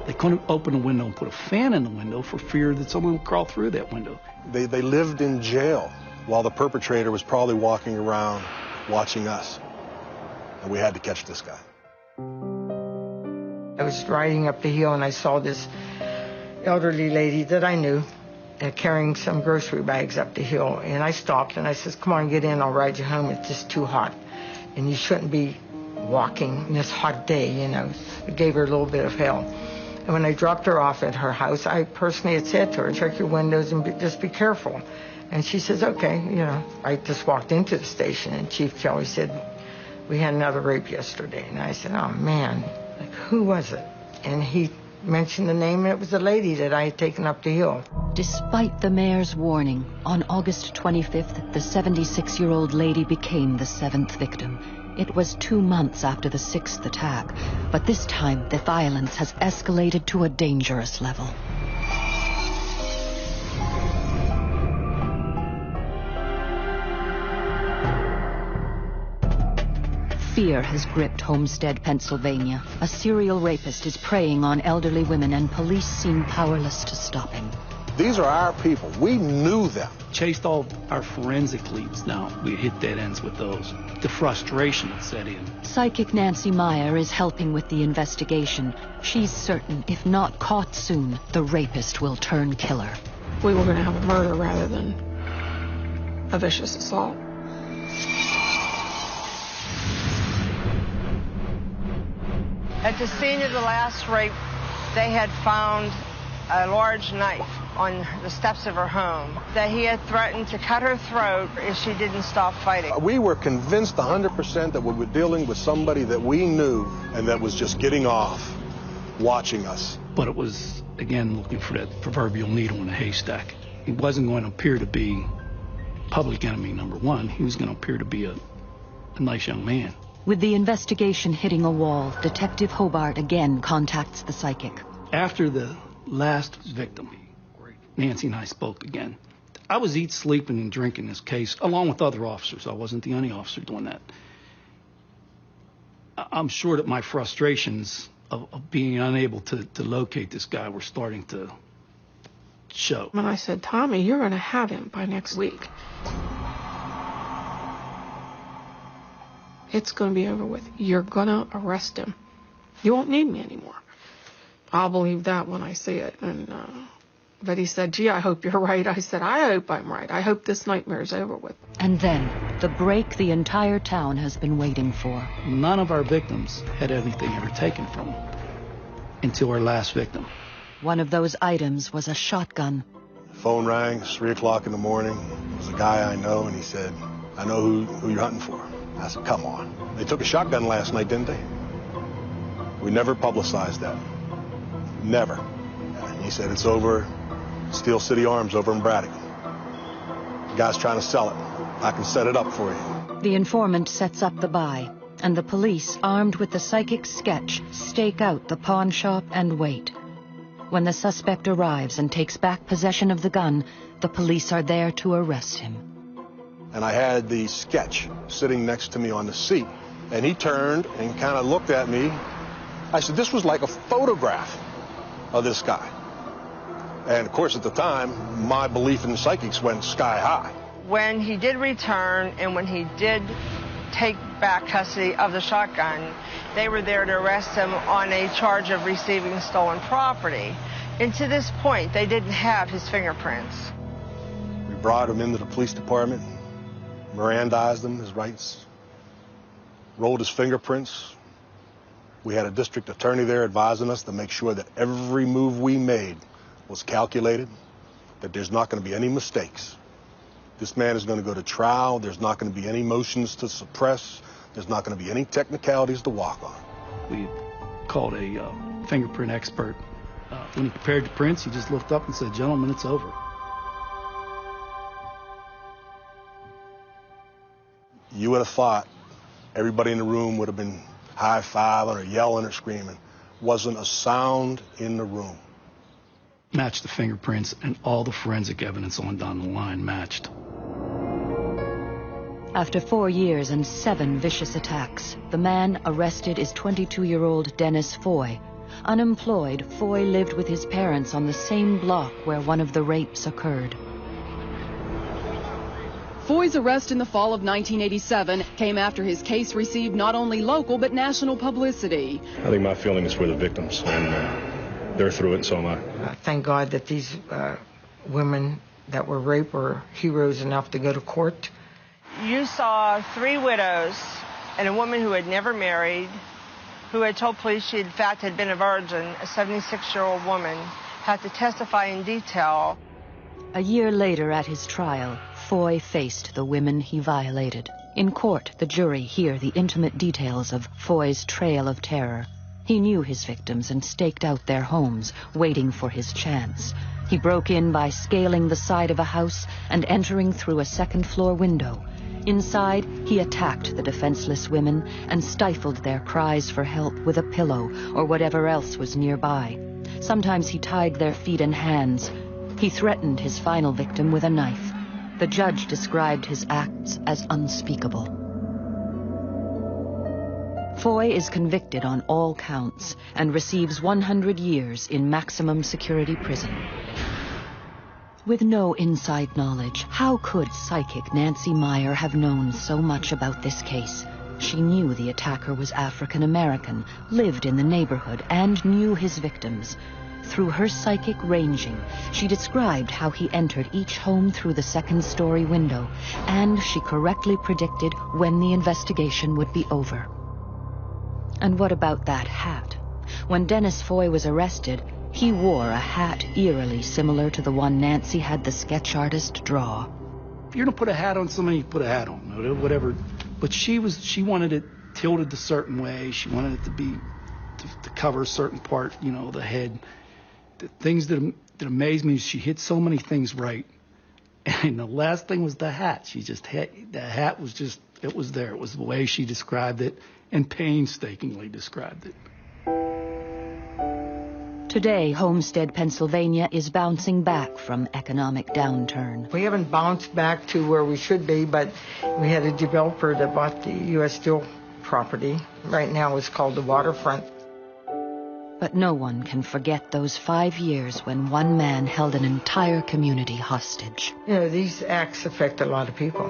They couldn't open a window and put a fan in the window for fear that someone would crawl through that window. They lived in jail while the perpetrator was probably walking around watching us. And we had to catch this guy. I was riding up the hill and I saw this elderly lady that I knew carrying some grocery bags up the hill. And I stopped and I said, come on, get in, I'll ride you home. It's just too hot. And you shouldn't be walking this hot day, you know. It gave her a little bit of hell. And when I dropped her off at her house, I personally had said to her, check your windows and just be careful. And she says, okay, you know. I just walked into the station, and Chief Kelly said, we had another rape yesterday. And I said, oh, man, like, who was it? And he mentioned the name, and it was a lady that I had taken up the hill. Despite the mayor's warning, on August 25th, the 76-year-old lady became the 7th victim. It was 2 months after the 6th attack, but this time the violence has escalated to a dangerous level. Fear has gripped Homestead, Pennsylvania. A serial rapist is preying on elderly women, and police seem powerless to stop him. These are our people. We knew them. Chased all our forensic leads down. We hit dead ends with those. The frustration that set in. Psychic Nancy Meyer is helping with the investigation. She's certain, if not caught soon, the rapist will turn killer. We were going to have a murder rather than a vicious assault. At the scene of the last rape, they had found a large knife on the steps of her home that he had threatened to cut her throat if she didn't stop fighting. We were convinced 100% that we were dealing with somebody that we knew and that was just getting off, watching us. But it was, again, looking for that proverbial needle in a haystack. He wasn't going to appear to be public enemy number one. He was going to appear to be a nice young man. With the investigation hitting a wall, Detective Hobart again contacts the psychic. After the last victim, Nancy and I spoke again. I was eating, sleeping, and drinking this case, along with other officers. I wasn't the only officer doing that. I'm sure that my frustrations of being unable to locate this guy were starting to show. When I said, Tommy, you're going to have him by next week. It's going to be over with. You're going to arrest him. You won't need me anymore. I'll believe that when I see it. And but he said, gee, I hope you're right. I said, I hope I'm right. I hope this nightmare's over with. And then, the break the entire town has been waiting for. None of our victims had anything ever taken from them until our last victim. One of those items was a shotgun. The phone rang, 3 o'clock in the morning. It was a guy I know, and he said, I know who you're hunting for. I said, come on. They took a shotgun last night, didn't they? We never publicized that. Never. And he said, it's over Steel City Arms over in Braddock. The guy's trying to sell it. I can set it up for you. The informant sets up the buy, and the police, armed with the psychic's sketch, stake out the pawn shop and wait. When the suspect arrives and takes back possession of the gun, the police are there to arrest him. And I had the sketch sitting next to me on the seat. And he turned and kind of looked at me. I said, this was like a photograph of this guy. And of course, at the time, my belief in psychics went sky high. When he did return and when he did take back custody of the shotgun, they were there to arrest him on a charge of receiving stolen property. And to this point, they didn't have his fingerprints. We brought him into the police department, Mirandized him, his rights, rolled his fingerprints. We had a district attorney there advising us to make sure that every move we made was calculated, that there's not going to be any mistakes. This man is going to go to trial. There's not going to be any motions to suppress. There's not going to be any technicalities to walk on. We called a fingerprint expert. When he compared the prints, he just looked up and said, gentlemen, it's over. You would have thought everybody in the room would have been high-fiving or yelling or screaming. Wasn't a sound in the room. Matched the fingerprints, and all the forensic evidence on down the line matched. After 4 years and 7 vicious attacks, the man arrested is 22-year-old Dennis Foy. Unemployed, Foy lived with his parents on the same block where one of the rapes occurred. Foy's arrest in the fall of 1987 came after his case received not only local but national publicity. I think my feeling is for the victims, and they're through it, so am I. Thank God that these women that were raped were heroes enough to go to court. You saw 3 widows and a woman who had never married, who had told police she in fact had been a virgin, a 76-year-old woman, had to testify in detail. A year later at his trial, Foy faced the women he violated. In court, the jury hear the intimate details of Foy's trail of terror. He knew his victims and staked out their homes, waiting for his chance. He broke in by scaling the side of a house and entering through a second-floor window. Inside, he attacked the defenseless women and stifled their cries for help with a pillow or whatever else was nearby. Sometimes he tied their feet and hands. He threatened his final victim with a knife. The judge described his acts as unspeakable. Foy is convicted on all counts and receives 100 years in maximum security prison. With no inside knowledge, how could psychic Nancy Meyer have known so much about this case? She knew the attacker was African American, lived in the neighborhood, and knew his victims. Through her psychic ranging, she described how he entered each home through the second-story window, and she correctly predicted when the investigation would be over. And what about that hat? When Dennis Foy was arrested, he wore a hat eerily similar to the one Nancy had the sketch artist draw. If you're gonna put a hat on somebody, you put a hat on, whatever. But she wanted it tilted a certain way. She wanted it to be to cover a certain part, the head. The things that amazed me is she hit so many things right. And the last thing was the hat. The hat was just, it was there. It was the way she described it and painstakingly described it. Today, Homestead, Pennsylvania is bouncing back from economic downturn. We haven't bounced back to where we should be, but we had a developer that bought the U.S. Steel property. Right now it's called the Waterfront. But no one can forget those 5 years when one man held an entire community hostage. These acts affect a lot of people.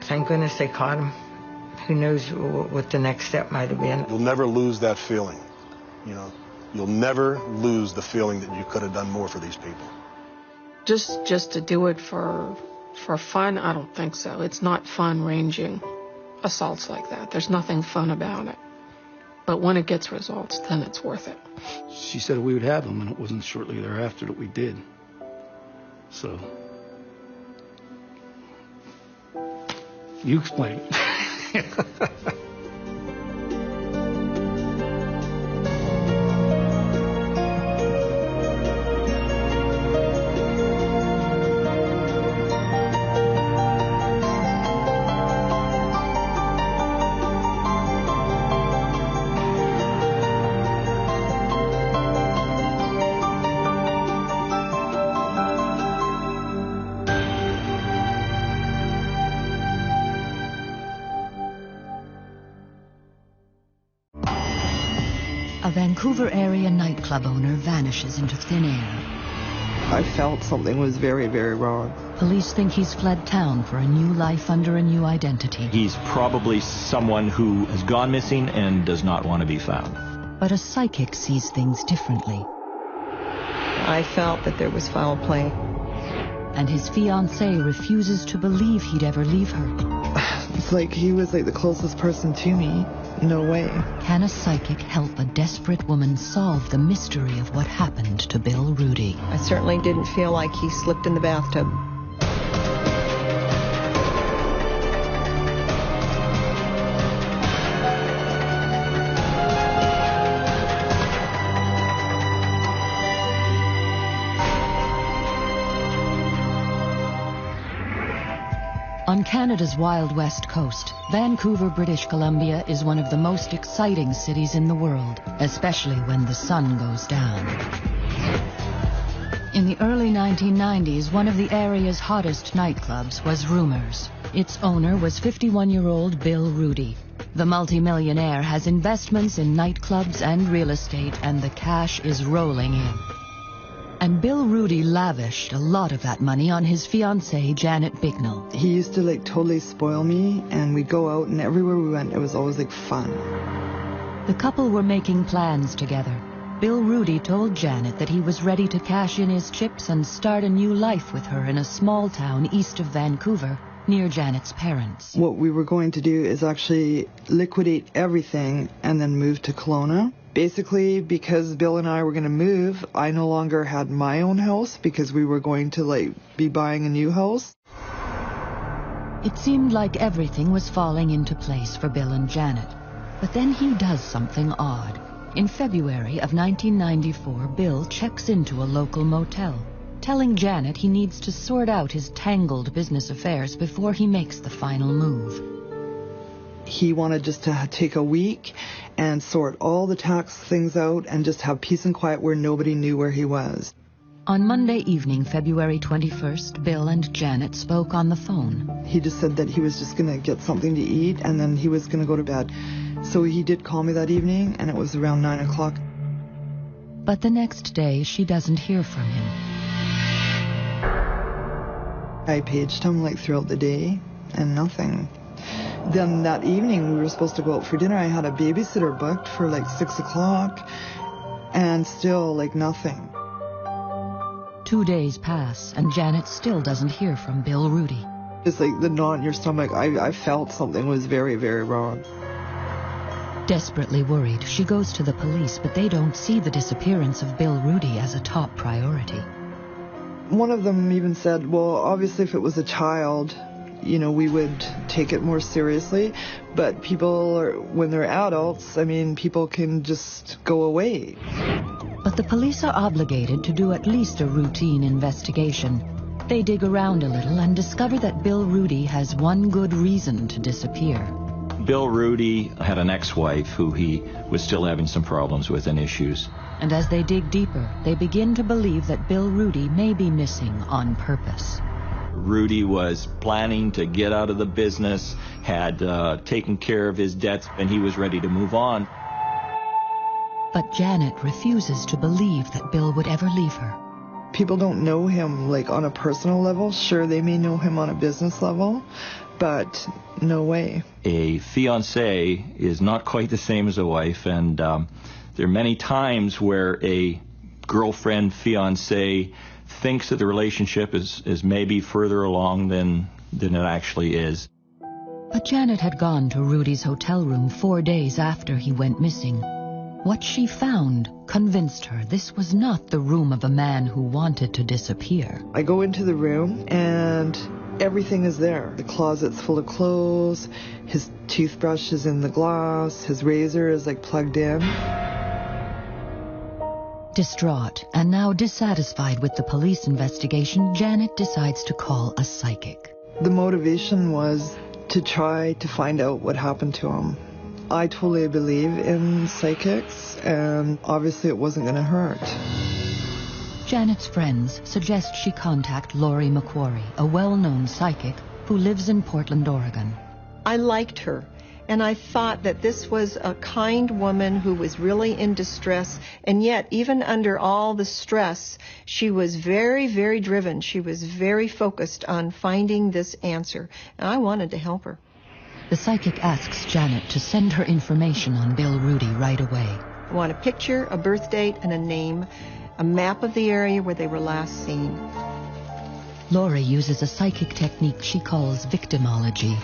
Thank goodness they caught him. Who knows what the next step might have been. You'll never lose that feeling, You'll never lose the feeling that you could have done more for these people. Just to do it for fun, I don't think so. It's not fun ranging assaults like that. There's nothing fun about it. But when it gets results, then it's worth it. She said we would have them, and it wasn't shortly thereafter that we did. So, you explain it. A Vancouver area nightclub owner vanishes into thin air. I felt something was very, very wrong. Police think he's fled town for a new life under a new identity. He's probably someone who has gone missing and does not want to be found. But a psychic sees things differently. I felt that there was foul play. And his fiancée refuses to believe he'd ever leave her. It's like he was like the closest person to me. No way. Can a psychic help a desperate woman solve the mystery of what happened to Bill Rudy? I certainly didn't feel like he slipped in the bathtub. On Canada's Wild West coast, Vancouver, British Columbia is one of the most exciting cities in the world, especially when the sun goes down. In the early 1990s, one of the area's hottest nightclubs was Rumors. Its owner was 51-year-old Bill Rudy. The multimillionaire has investments in nightclubs and real estate, and the cash is rolling in. And Bill Rudy lavished a lot of that money on his fiancée, Janet Bignell. He used to totally spoil me, and we'd go out, and everywhere we went, it was always fun. The couple were making plans together. Bill Rudy told Janet that he was ready to cash in his chips and start a new life with her in a small town east of Vancouver, near Janet's parents. What we were going to do is actually liquidate everything and then move to Kelowna. Basically, because Bill and I were going to move, I no longer had my own house because we were going to be buying a new house. It seemed like everything was falling into place for Bill and Janet. But then he does something odd. In February of 1994, Bill checks into a local motel, telling Janet he needs to sort out his tangled business affairs before he makes the final move. He wanted just to take a week and sort all the tax things out and just have peace and quiet where nobody knew where he was. On Monday evening, February 21st, Bill and Janet spoke on the phone. He just said that he was just going to get something to eat and then he was going to go to bed. So he did call me that evening, and it was around 9 o'clock. But the next day, she doesn't hear from him. I paged him throughout the day, and nothing. Then that evening, we were supposed to go out for dinner. I had a babysitter booked for 6 o'clock, and still nothing. 2 days pass, and Janet still doesn't hear from Bill Rudy. Just the knot in your stomach, I felt something was very, very wrong. Desperately worried, she goes to the police, but they don't see the disappearance of Bill Rudy as a top priority. One of them even said, well, obviously if it was a child, we would take it more seriously. But when they're adults, people can just go away. But the police are obligated to do at least a routine investigation. They dig around a little and discover that Bill Rudy has one good reason to disappear. Bill Rudy had an ex-wife who he was still having some problems with and issues. And as they dig deeper, they begin to believe that Bill Rudy may be missing on purpose. Rudy was planning to get out of the business, had taken care of his debts, and he was ready to move on. But Janet refuses to believe that Bill would ever leave her. People don't know him on a personal level. Sure, they may know him on a business level, but no way. A fiancé is not quite the same as a wife, and there are many times where a girlfriend fiancé thinks that the relationship is maybe further along than it actually is. But Janet had gone to Rudy's hotel room 4 days after he went missing. What she found convinced her this was not the room of a man who wanted to disappear. I go into the room and everything is there. The closet's full of clothes, his toothbrush is in the glass, his razor is plugged in. Distraught and now dissatisfied with the police investigation, Janet decides to call a psychic. The motivation was to try to find out what happened to him. I totally believe in psychics, and obviously it wasn't going to hurt. Janet's friends suggest she contact Lori McQuarrie, a well-known psychic who lives in Portland, Oregon. I liked her, and I thought that this was a kind woman who was really in distress, and yet even under all the stress, she was very, very driven. She was very focused on finding this answer, and I wanted to help her. The psychic asks Janet to send her information on Bill Rudy right away. I want a picture, a birth date, and a name, a map of the area where they were last seen. Lori uses a psychic technique she calls victimology.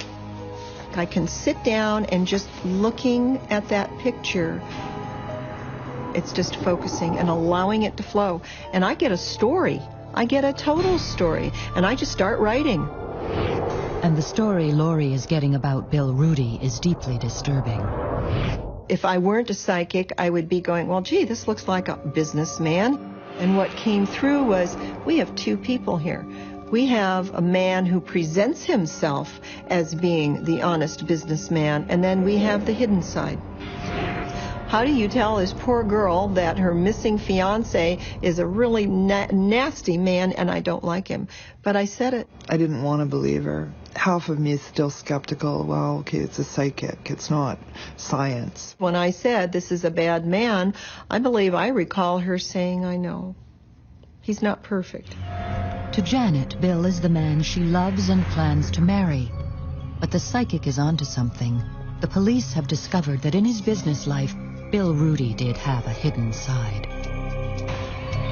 I can sit down and just looking at that picture, it's just focusing and allowing it to flow. And I get a story. I get a total story. And I just start writing. And the story Lori is getting about Bill Rudy is deeply disturbing. If I weren't a psychic, I would be going, well, gee, this looks like a businessman. And what came through was, we have two people here. We have a man who presents himself as being the honest businessman, and then we have the hidden side. How do you tell this poor girl that her missing fiancé is a really nasty man and I don't like him? But I said it. I didn't want to believe her. Half of me is still skeptical. Well, okay, it's a psychic. It's not science. When I said this is a bad man, I believe I recall her saying, I know. He's not perfect. To Janet, Bill is the man she loves and plans to marry. But the psychic is onto something. The police have discovered that in his business life, Bill Rudy did have a hidden side.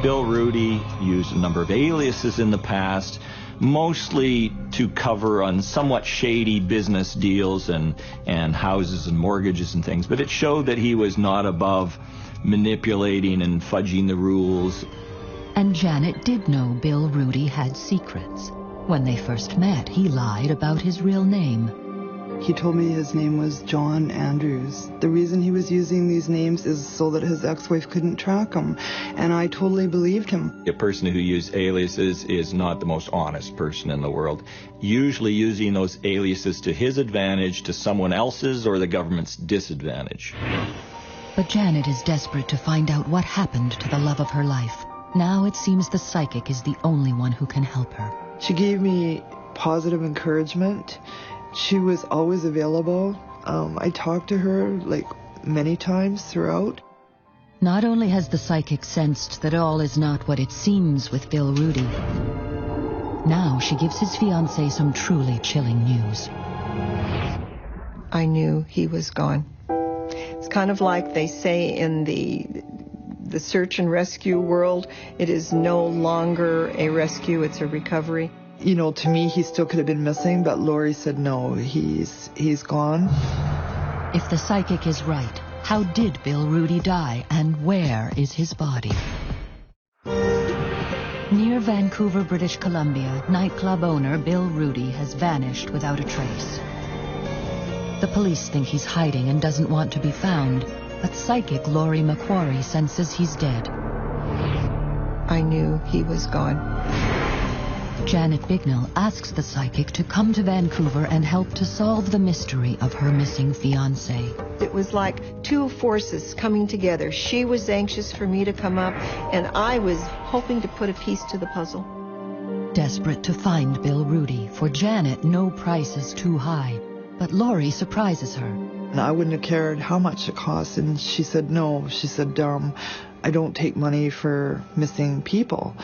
Bill Rudy used a number of aliases in the past, mostly to cover on somewhat shady business deals and houses and mortgages and things. But it showed that he was not above manipulating and fudging the rules. And Janet did know Bill Rudy had secrets. When they first met, he lied about his real name. He told me his name was John Andrews. The reason he was using these names is so that his ex-wife couldn't track him, and I totally believed him. A person who uses aliases is not the most honest person in the world, usually using those aliases to his advantage, to someone else's or the government's disadvantage. But Janet is desperate to find out what happened to the love of her life. Now it seems the psychic is the only one who can help her. She gave me positive encouragement. She was always available. I talked to her like many times throughout. Not only has the psychic sensed that all is not what it seems with Bill Rudy, now she gives his fiancée some truly chilling news. I knew he was gone. It's kind of like they say in the search and rescue world, it is no longer a rescue, it's a recovery. You know, to me, he still could have been missing, but Lori said no, he's gone. If the psychic is right, how did Bill Rudy die, and where is his body? Near Vancouver, British Columbia, nightclub owner Bill Rudy has vanished without a trace. The police think he's hiding and doesn't want to be found, but psychic Lori McQuarrie senses he's dead. I knew he was gone. Janet Bignell asks the psychic to come to Vancouver and help to solve the mystery of her missing fiancé. It was like two forces coming together. She was anxious for me to come up, and I was hoping to put a piece to the puzzle. Desperate to find Bill Rudy, for Janet, no price is too high. But Lori surprises her. And I wouldn't have cared how much it cost, and she said no. She said, I don't take money for missing people.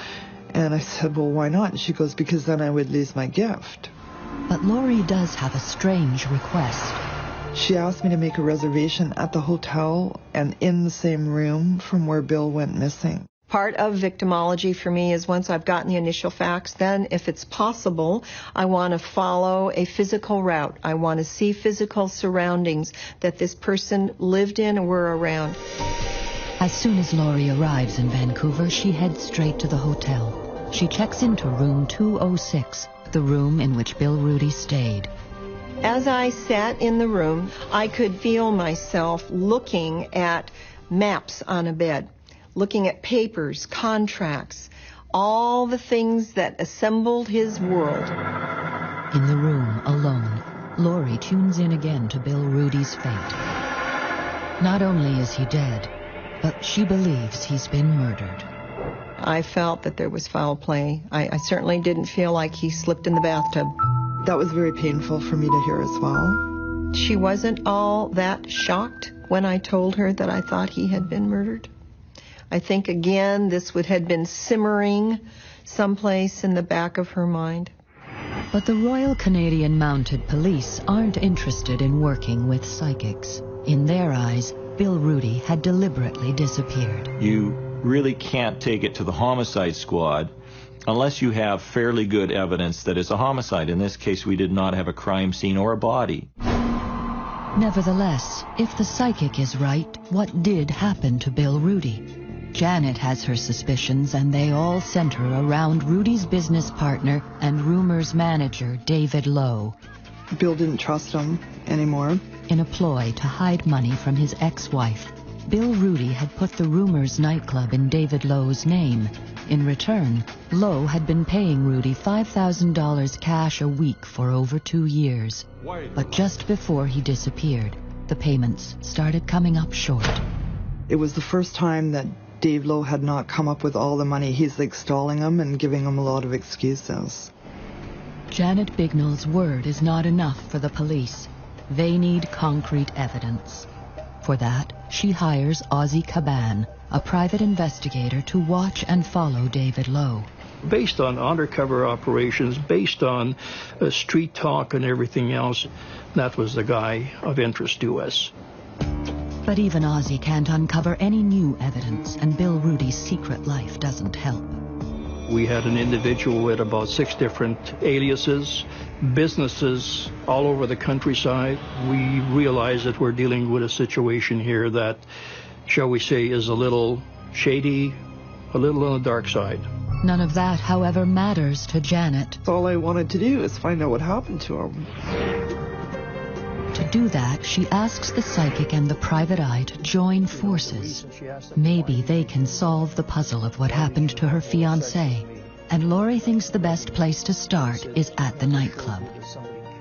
And I said, well, why not? And she goes, because then I would lose my gift. But Lori does have a strange request. She asked me to make a reservation at the hotel and in the same room from where Bill went missing. Part of victimology for me is once I've gotten the initial facts, then if it's possible, I want to follow a physical route. I want to see physical surroundings that this person lived in or were around. As soon as Lori arrives in Vancouver, she heads straight to the hotel. She checks into room 206, the room in which Bill Rudy stayed. As I sat in the room, I could feel myself looking at maps on a bed, looking at papers, contracts, all the things that assembled his world. In the room, alone, Lori tunes in again to Bill Rudy's fate. Not only is he dead, but she believes he's been murdered. I felt that there was foul play. I certainly didn't feel like he slipped in the bathtub. That was very painful for me to hear as well. She wasn't all that shocked when I told her that I thought he had been murdered. I think, again, this had been simmering someplace in the back of her mind. But the Royal Canadian Mounted Police aren't interested in working with psychics. In their eyes, Bill Rudy had deliberately disappeared. You really can't take it to the homicide squad unless you have fairly good evidence that it's a homicide. In this case, we did not have a crime scene or a body. Nevertheless, if the psychic is right, what did happen to Bill Rudy? Janet has her suspicions, and they all center around Rudy's business partner and Rumor's manager, David Lowe. Bill didn't trust him anymore. In a ploy to hide money from his ex-wife, Bill Rudy had put the Rumors nightclub in David Lowe's name. In return, Lowe had been paying Rudy $5,000 cash a week for over 2 years. But just before he disappeared, the payments started coming up short. It was the first time that Dave Lowe had not come up with all the money. He's like stalling him and giving him a lot of excuses. Janet Bignell's word is not enough for the police. They need concrete evidence. For that, she hires Ozzie Caban, a private investigator, to watch and follow David Lowe. Based on undercover operations, based on street talk and everything else, that was the guy of interest to us. But even Ozzie can't uncover any new evidence, and Bill Rudy's secret life doesn't help. We had an individual with about 6 different aliases, businesses all over the countryside. We realize that we're dealing with a situation here that, shall we say, is a little shady, a little on the dark side. None of that, however, matters to Janet. All I wanted to do is find out what happened to him. To do that, she asks the psychic and the private eye to join forces. Maybe they can solve the puzzle of what happened to her fiancé. And Lori thinks the best place to start is at the nightclub.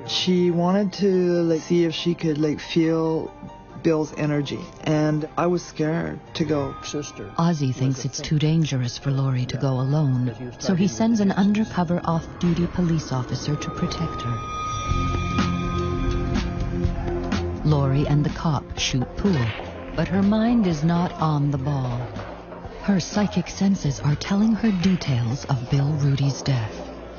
She wanted to see if she could feel Bill's energy, and I was scared to go. Ozzy thinks it's too dangerous for Lori to go alone, so he sends an undercover off-duty police officer to protect her. Lori and the cop shoot pool, but her mind is not on the ball. Her psychic senses are telling her details of Bill Rudy's death.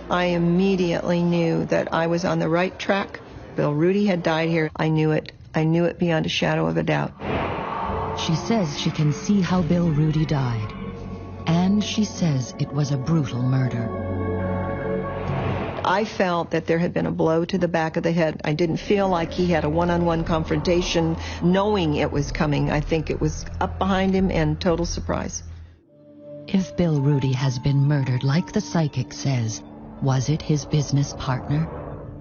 I immediately knew that I was on the right track. Bill Rudy had died here. I knew it. I knew it beyond a shadow of a doubt. She says she can see how Bill Rudy died. And she says it was a brutal murder. I felt that there had been a blow to the back of the head. I didn't feel like he had a one-on-one confrontation knowing it was coming. I think it was up behind him and total surprise. If Bill Rudy has been murdered like the psychic says, was it his business partner?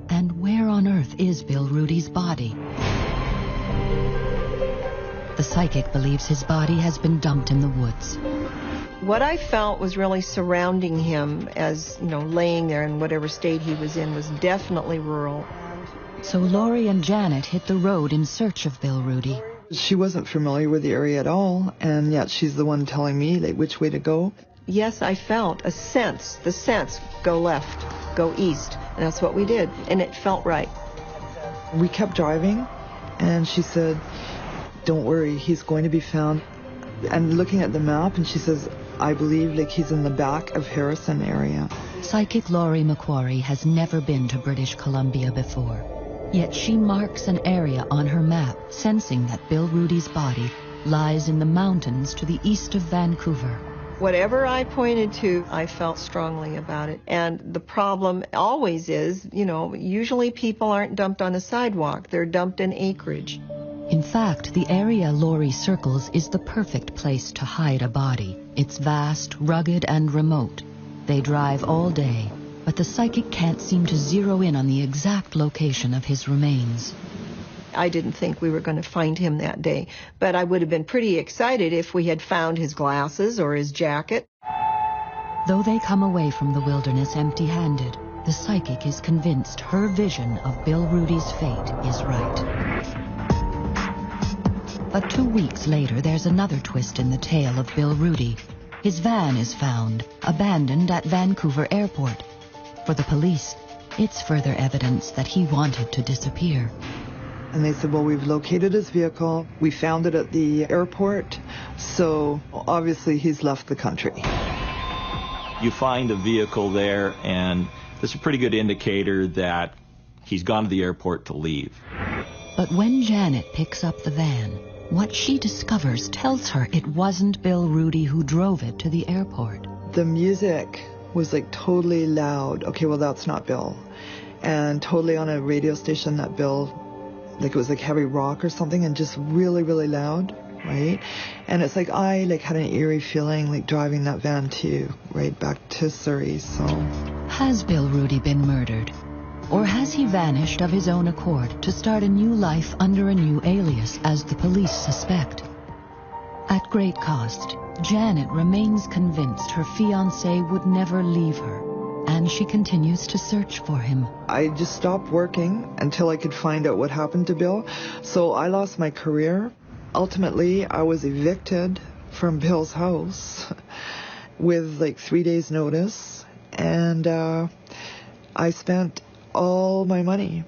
And where on earth is Bill Rudy's body? The psychic believes his body has been dumped in the woods. What I felt was really surrounding him as, laying there in whatever state he was in was definitely rural. So Lori and Janet hit the road in search of Bill Rudy. She wasn't familiar with the area at all, and yet she's the one telling me which way to go. Yes, I felt the sense, go left, go east, and that's what we did, and it felt right. We kept driving, and she said, "Don't worry, he's going to be found." And looking at the map, and she says, "I believe he's in the back of Harrison area." Psychic Lori McQuarrie has never been to British Columbia before. Yet she marks an area on her map, sensing that Bill Rudy's body lies in the mountains to the east of Vancouver. Whatever I pointed to, I felt strongly about it. And the problem always is, usually people aren't dumped on a sidewalk. They're dumped in acreage. In fact, the area Lori circles is the perfect place to hide a body. It's vast, rugged, and remote. They drive all day, but the psychic can't seem to zero in on the exact location of his remains. I didn't think we were going to find him that day, but I would have been pretty excited if we had found his glasses or his jacket. Though they come away from the wilderness empty-handed, the psychic is convinced her vision of Bill Rudy's fate is right. But 2 weeks later, there's another twist in the tale of Bill Rudy. His van is found, abandoned at Vancouver Airport. For the police, it's further evidence that he wanted to disappear. And they said, well, we've located his vehicle. We found it at the airport. So obviously he's left the country. You find a vehicle there, and that's a pretty good indicator that he's gone to the airport to leave. But when Janet picks up the van, what she discovers tells her it wasn't Bill Rudy who drove it to the airport. The music was totally loud. Okay, well, that's not Bill. And totally on a radio station that Bill, it was heavy rock or something, and just really, really loud, right? And it's I had an eerie feeling driving that van too, right back to Surrey, so. Has Bill Rudy been murdered? Or has he vanished of his own accord to start a new life under a new alias, as the police suspect? At great cost, Janet remains convinced her fiancé would never leave her, and she continues to search for him. I just stopped working until I could find out what happened to Bill. So I lost my career. Ultimately, I was evicted from Bill's house with 3 days notice, and I spent all my money.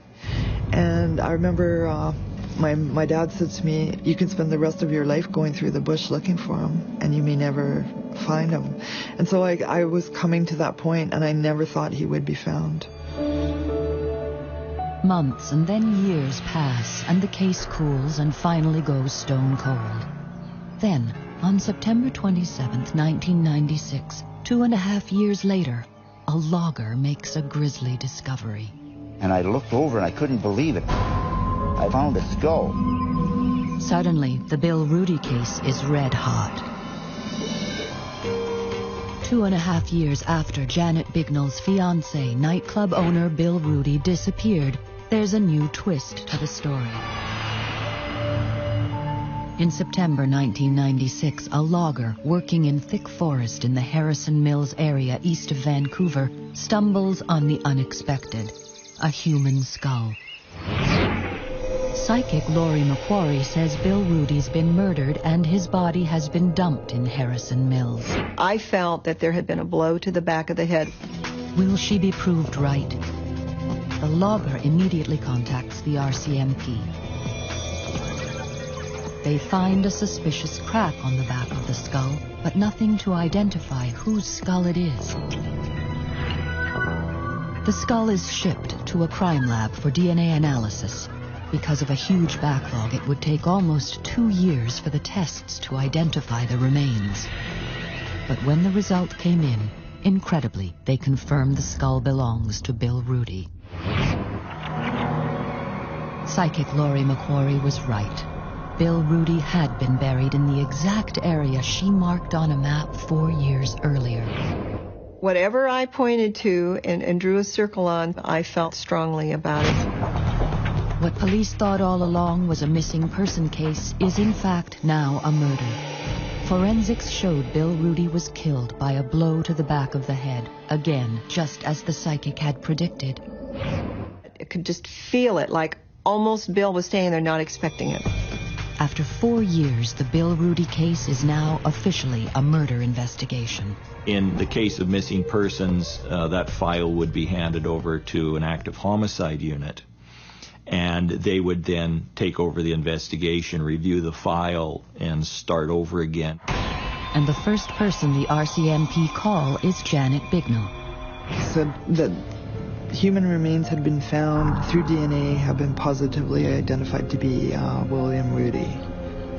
And I remember my dad said to me, you can spend the rest of your life going through the bush looking for him, and you may never find him. And so I was coming to that point, and I never thought he would be found. Months and then years pass, and the case cools and finally goes stone cold. Then, On September 27, 1996, 2.5 years later, a logger makes a grisly discovery. And I looked over and I couldn't believe it. I found a skull. Suddenly, the Bill Rudy case is red hot. 2.5 years after Janet Bignell's fiancé, nightclub owner Bill Rudy, disappeared, there's a new twist to the story. In September 1996, a logger working in thick forest in the Harrison Mills area east of Vancouver stumbles on the unexpected, a human skull. Psychic Laurie McQuarrie says Bill Rudy's been murdered and his body has been dumped in Harrison Mills. I felt that there had been a blow to the back of the head. Will she be proved right? The logger immediately contacts the RCMP. They find a suspicious crack on the back of the skull, but nothing to identify whose skull it is. The skull is shipped to a crime lab for DNA analysis. Because of a huge backlog, it would take almost 2 years for the tests to identify the remains. But when the result came in, incredibly, they confirmed the skull belongs to Bill Rudy. Psychic Laurie McQuarrie was right. Bill Rudy had been buried in the exact area she marked on a map 4 years earlier. Whatever I pointed to and drew a circle on, I felt strongly about it. What police thought all along was a missing person case is in fact now a murder. Forensics showed Bill Rudy was killed by a blow to the back of the head, again, just as the psychic had predicted. I could just feel it, like almost Bill was staying there not expecting it. After 4 years, the Bill Rudy case is now officially a murder investigation. In the case of missing persons, that file would be handed over to an active homicide unit. And they would then take over the investigation, review the file, and start over again. And the first person the RCMP call is Janet Bignell. Said that human remains had been found through DNA, have been positively identified to be William Rudy.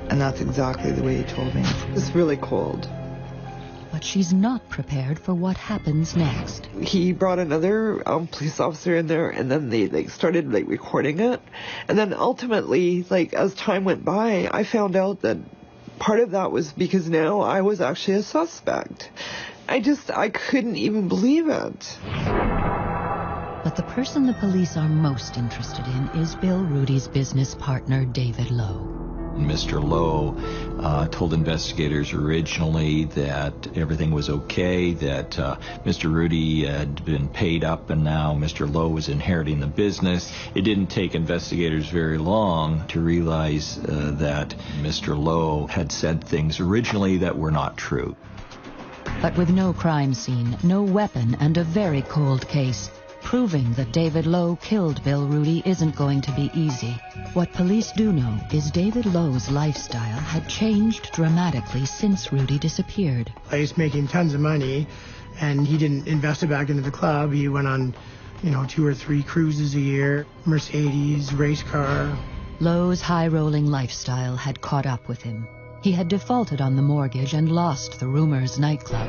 And that's exactly the way he told me. It's really cold. But she's not prepared for what happens next. He brought another police officer in there, and then they started recording it. And then ultimately, as time went by, I found out that part of that was because now I was actually a suspect. I couldn't even believe it. But the person the police are most interested in is Bill Rudy's business partner, David Lowe. Mr. Lowe told investigators originally that everything was okay, that Mr. Rudy had been paid up and now Mr. Lowe was inheriting the business. It didn't take investigators very long to realize that Mr. Lowe had said things originally that were not true. But with no crime scene, no weapon, and a very cold case, proving that David Lowe killed Bill Rudy isn't going to be easy. What police do know is David Lowe's lifestyle had changed dramatically since Rudy disappeared. He was making tons of money, and he didn't invest it back into the club. He went on, 2 or 3 cruises a year, Mercedes, race car. Lowe's high-rolling lifestyle had caught up with him. He had defaulted on the mortgage and lost the Rumors nightclub.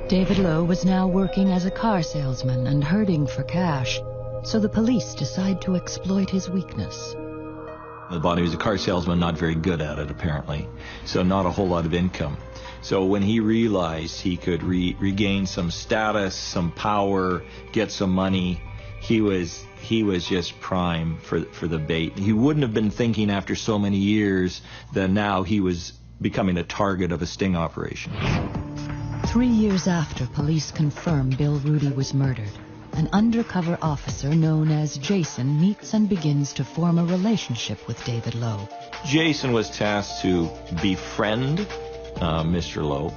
David Lowe was now working as a car salesman and herding for cash, so the police decide to exploit his weakness. The body was a car salesman, not very good at it, apparently, so not a whole lot of income. So when he realized he could regain some status, some power, get some money, he was just prime for the bait. He wouldn't have been thinking after so many years that now he was becoming a target of a sting operation. 3 years after police confirm Bill Rudy was murdered, an undercover officer known as Jason meets and begins to form a relationship with David Lowe. Jason was tasked to befriend Mr. Lowe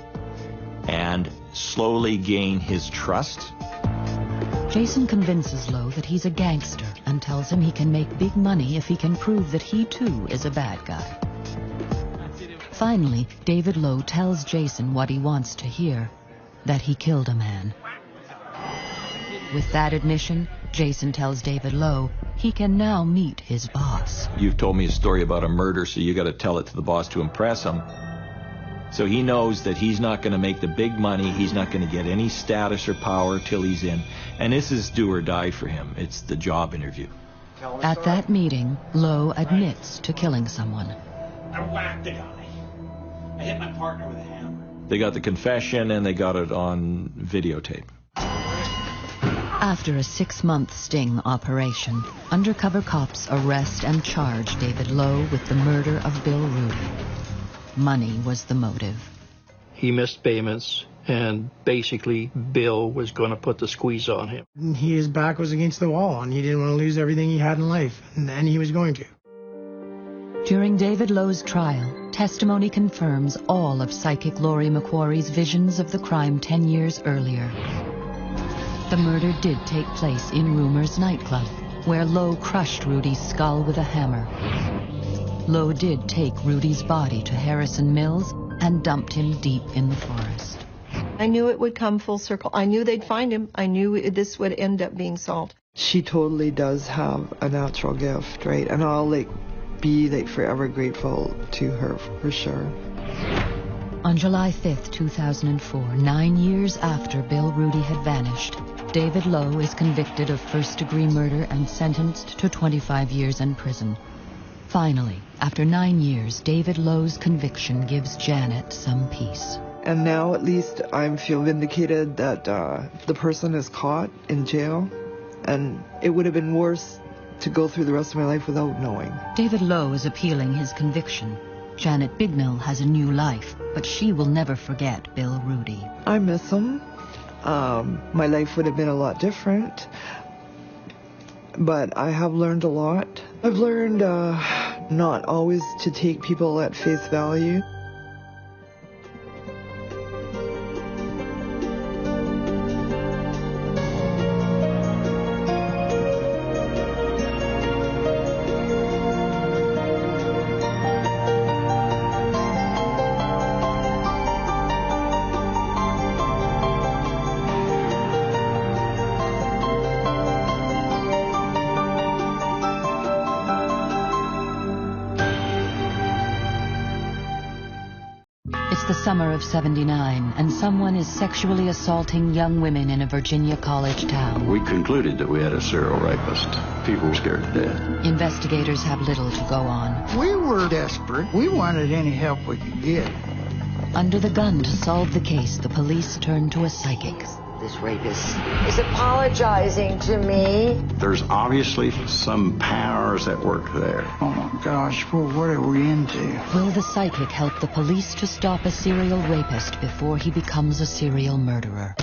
and slowly gain his trust. Jason convinces Lowe that he's a gangster and tells him he can make big money if he can prove that he too is a bad guy. Finally, David Lowe tells Jason what he wants to hear, that he killed a man. With that admission, Jason tells David Lowe he can now meet his boss. You've told me a story about a murder, so you got to tell it to the boss to impress him. So he knows that he's not going to make the big money, he's not going to get any status or power till he's in. And this is do or die for him. It's the job interview. At that meeting, Lowe admits to killing someone. I whacked the guy. I hit my partner with a hammer. They got the confession and they got it on videotape. After a 6-month sting operation, undercover cops arrest and charge David Lowe with the murder of Bill Rudy. Money was the motive. He missed payments, and basically Bill was going to put the squeeze on him. His back was against the wall, and he didn't want to lose everything he had in life, and he was going to. During David Lowe's trial, testimony confirms all of psychic Laurie McQuarrie's visions of the crime 10 years earlier. The murder did take place in Rumor's nightclub, where Lowe crushed Rudy's skull with a hammer. Lowe did take Rudy's body to Harrison Mills and dumped him deep in the forest. I knew it would come full circle. I knew they'd find him. I knew this would end up being solved. She totally does have a natural gift, right? And I'll be forever grateful to her for sure. On July 5th, 2004, 9 years after Bill Rudy had vanished, David Lowe is convicted of first-degree murder and sentenced to 25 years in prison. Finally, after 9 years, David Lowe's conviction gives Janet some peace. And now at least I feel vindicated that the person is caught in jail, and it would have been worse to go through the rest of my life without knowing. David Lowe is appealing his conviction. Janet Bignell has a new life, but she will never forget Bill Rudy. I miss him. My life would have been a lot different, but I have learned a lot. I've learned not always to take people at face value. It's the summer of '79, and someone is sexually assaulting young women in a Virginia college town. We concluded that we had a serial rapist. People were scared to death. Investigators have little to go on. We were desperate. We wanted any help we could get. Under the gun to solve the case, the police turn to a psychic. This rapist is apologizing to me. There's obviously some powers at work there. Oh my gosh, well, what are we into? Will the psychic help the police to stop a serial rapist before he becomes a serial murderer?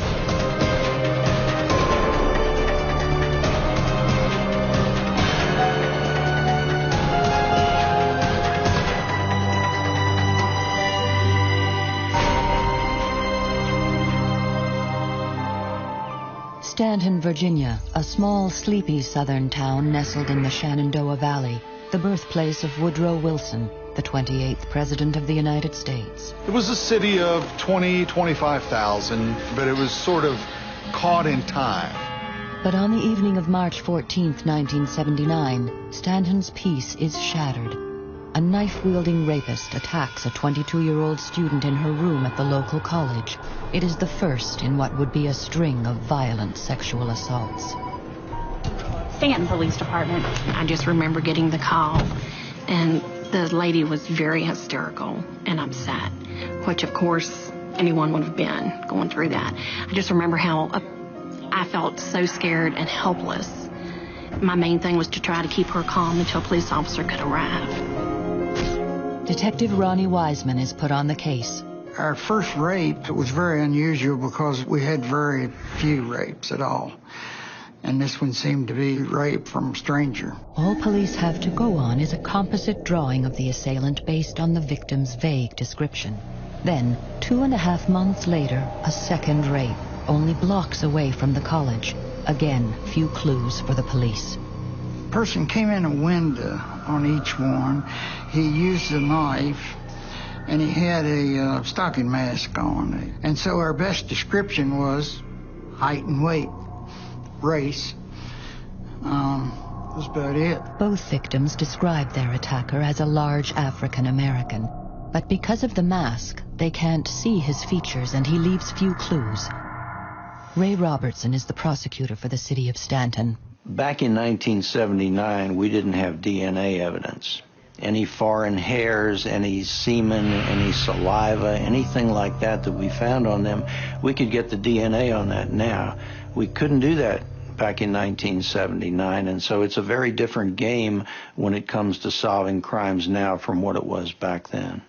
Stanton, Virginia, a small, sleepy southern town nestled in the Shenandoah Valley, the birthplace of Woodrow Wilson, the 28th President of the United States. It was a city of 25,000, but it was sort of caught in time. But on the evening of March 14th, 1979, Stanton's peace is shattered. A knife-wielding rapist attacks a 22-year-old student in her room at the local college. It is the first in what would be a string of violent sexual assaults. Stanton Police Department. I just remember getting the call, and the lady was very hysterical and upset, which, of course, anyone would have been going through that. I just remember how I felt so scared and helpless. My main thing was to try to keep her calm until a police officer could arrive. Detective Ronnie Wiseman is put on the case. Our first rape was very unusual because we had very few rapes at all. And this one seemed to be rape from a stranger. All police have to go on is a composite drawing of the assailant based on the victim's vague description. Then, 2.5 months later, a second rape, only blocks away from the college. Again, few clues for the police. Person came in a window on each one. He used a knife, and he had a stocking mask on. And so our best description was height and weight, race. Was about it. Both victims described their attacker as a large African American. But because of the mask, they can't see his features and he leaves few clues. Ray Robertson is the prosecutor for the city of Stanton. Back in 1979, we didn't have DNA evidence. Any foreign hairs, any semen, any saliva, anything like that we found on them, we could get the DNA on that now. We couldn't do that back in 1979, and so it's a very different game when it comes to solving crimes now from what it was back then.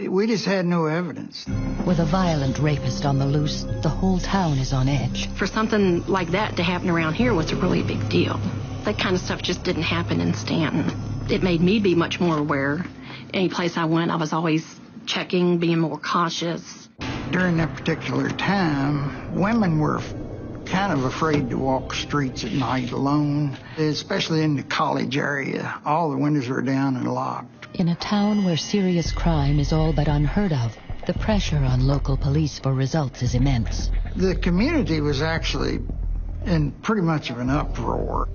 We just had no evidence. With a violent rapist on the loose, the whole town is on edge. For something like that to happen around here was a really big deal. That kind of stuff just didn't happen in Stanton. It made me be much more aware. Any place I went, I was always checking, being more cautious. During that particular time, women were kind of afraid to walk streets at night alone, especially in the college area. All the windows were down and locked. In a town where serious crime is all but unheard of, the pressure on local police for results is immense. The community was actually in pretty much of an uproar.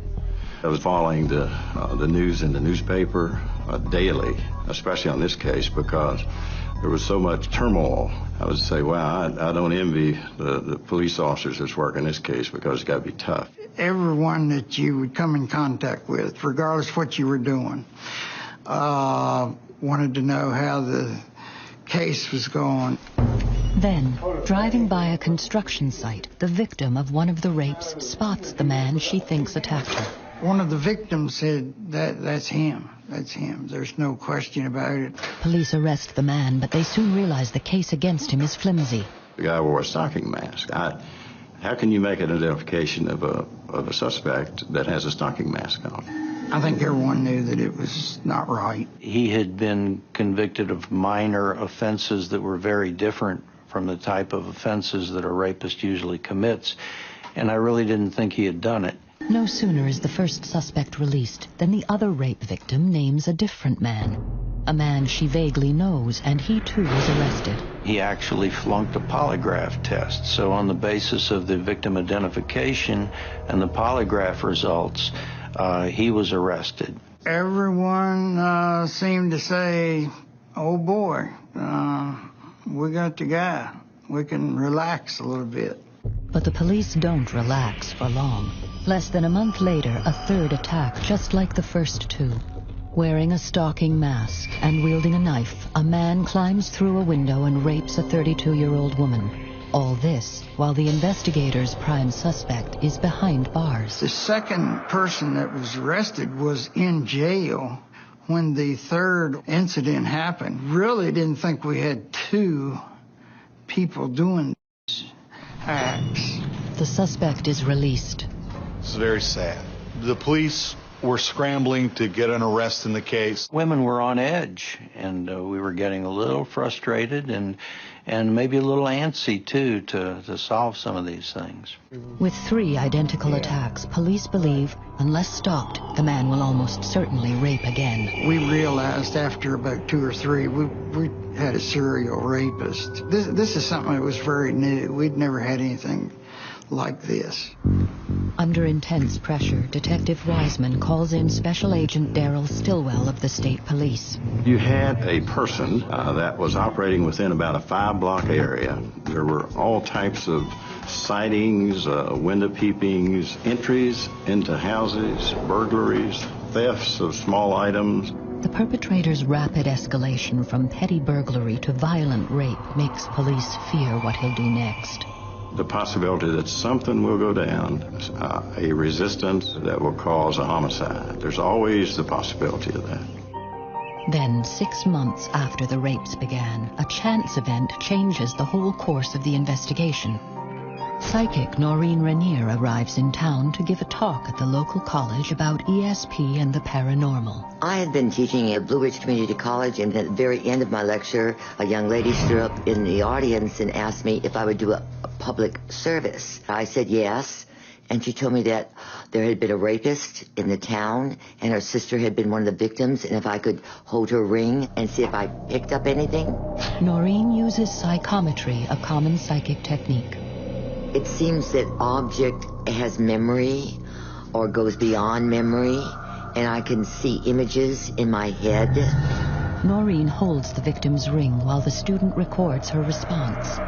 I was following the news in the newspaper daily, especially on this case, because there was so much turmoil. I would say, wow, I don't envy the police officers that's working this case, because it's got to be tough. Everyone that you would come in contact with, regardless of what you were doing, wanted to know how the case was going. Then, driving by a construction site, the victim of one of the rapes spots the man she thinks attacked her. One of the victims said, that's him. That's him. There's no question about it. Police arrest the man, but they soon realize the case against him is flimsy. The guy wore a stocking mask. How can you make an identification of a suspect that has a stocking mask on? I think everyone knew that it was not right. He had been convicted of minor offenses that were very different from the type of offenses that a rapist usually commits, and I really didn't think he had done it. No sooner is the first suspect released than the other rape victim names a different man. A man she vaguely knows, and he too is arrested. He actually flunked a polygraph test, so on the basis of the victim identification and the polygraph results, he was arrested. Everyone seemed to say, oh boy, we got the guy. We can relax a little bit. But the police don't relax for long. Less than a month later, a third attack, just like the first two. Wearing a stocking mask and wielding a knife, a man climbs through a window and rapes a 32-year-old woman. All this while the investigators' prime suspect is behind bars. The second person that was arrested was in jail when the third incident happened. Really didn't think we had two people doing these acts. The suspect is released. It's very sad. The police were scrambling to get an arrest in the case. Women were on edge, and we were getting a little frustrated and maybe a little antsy, too, to solve some of these things. With 3 identical attacks, police believe, unless stopped, the man will almost certainly rape again. We realized after about 2 or 3, we had a serial rapist. This is something that was very new. We'd never had anything like this. Under intense pressure, Detective Wiseman calls in Special Agent Darrell Stillwell of the State Police. You had a person that was operating within about a 5-block area. There were all types of sightings, window peepings, entries into houses, burglaries, thefts of small items. The perpetrator's rapid escalation from petty burglary to violent rape makes police fear what he'll do next. The possibility that something will go down, a resistance that will cause a homicide. There's always the possibility of that. Then, 6 months after the rapes began, a chance event changes the whole course of the investigation. Psychic Noreen Rainier arrives in town to give a talk at the local college about ESP and the paranormal. I had been teaching at Blue Ridge Community College, and at the very end of my lecture, a young lady stood up in the audience and asked me if I would do a public service. I said yes, and she told me that there had been a rapist in the town, and her sister had been one of the victims, and if I could hold her ring and see if I picked up anything. Noreen uses psychometry, a common psychic technique. It seems that object has memory or goes beyond memory, and I can see images in my head. Noreen holds the victim's ring while the student records her response.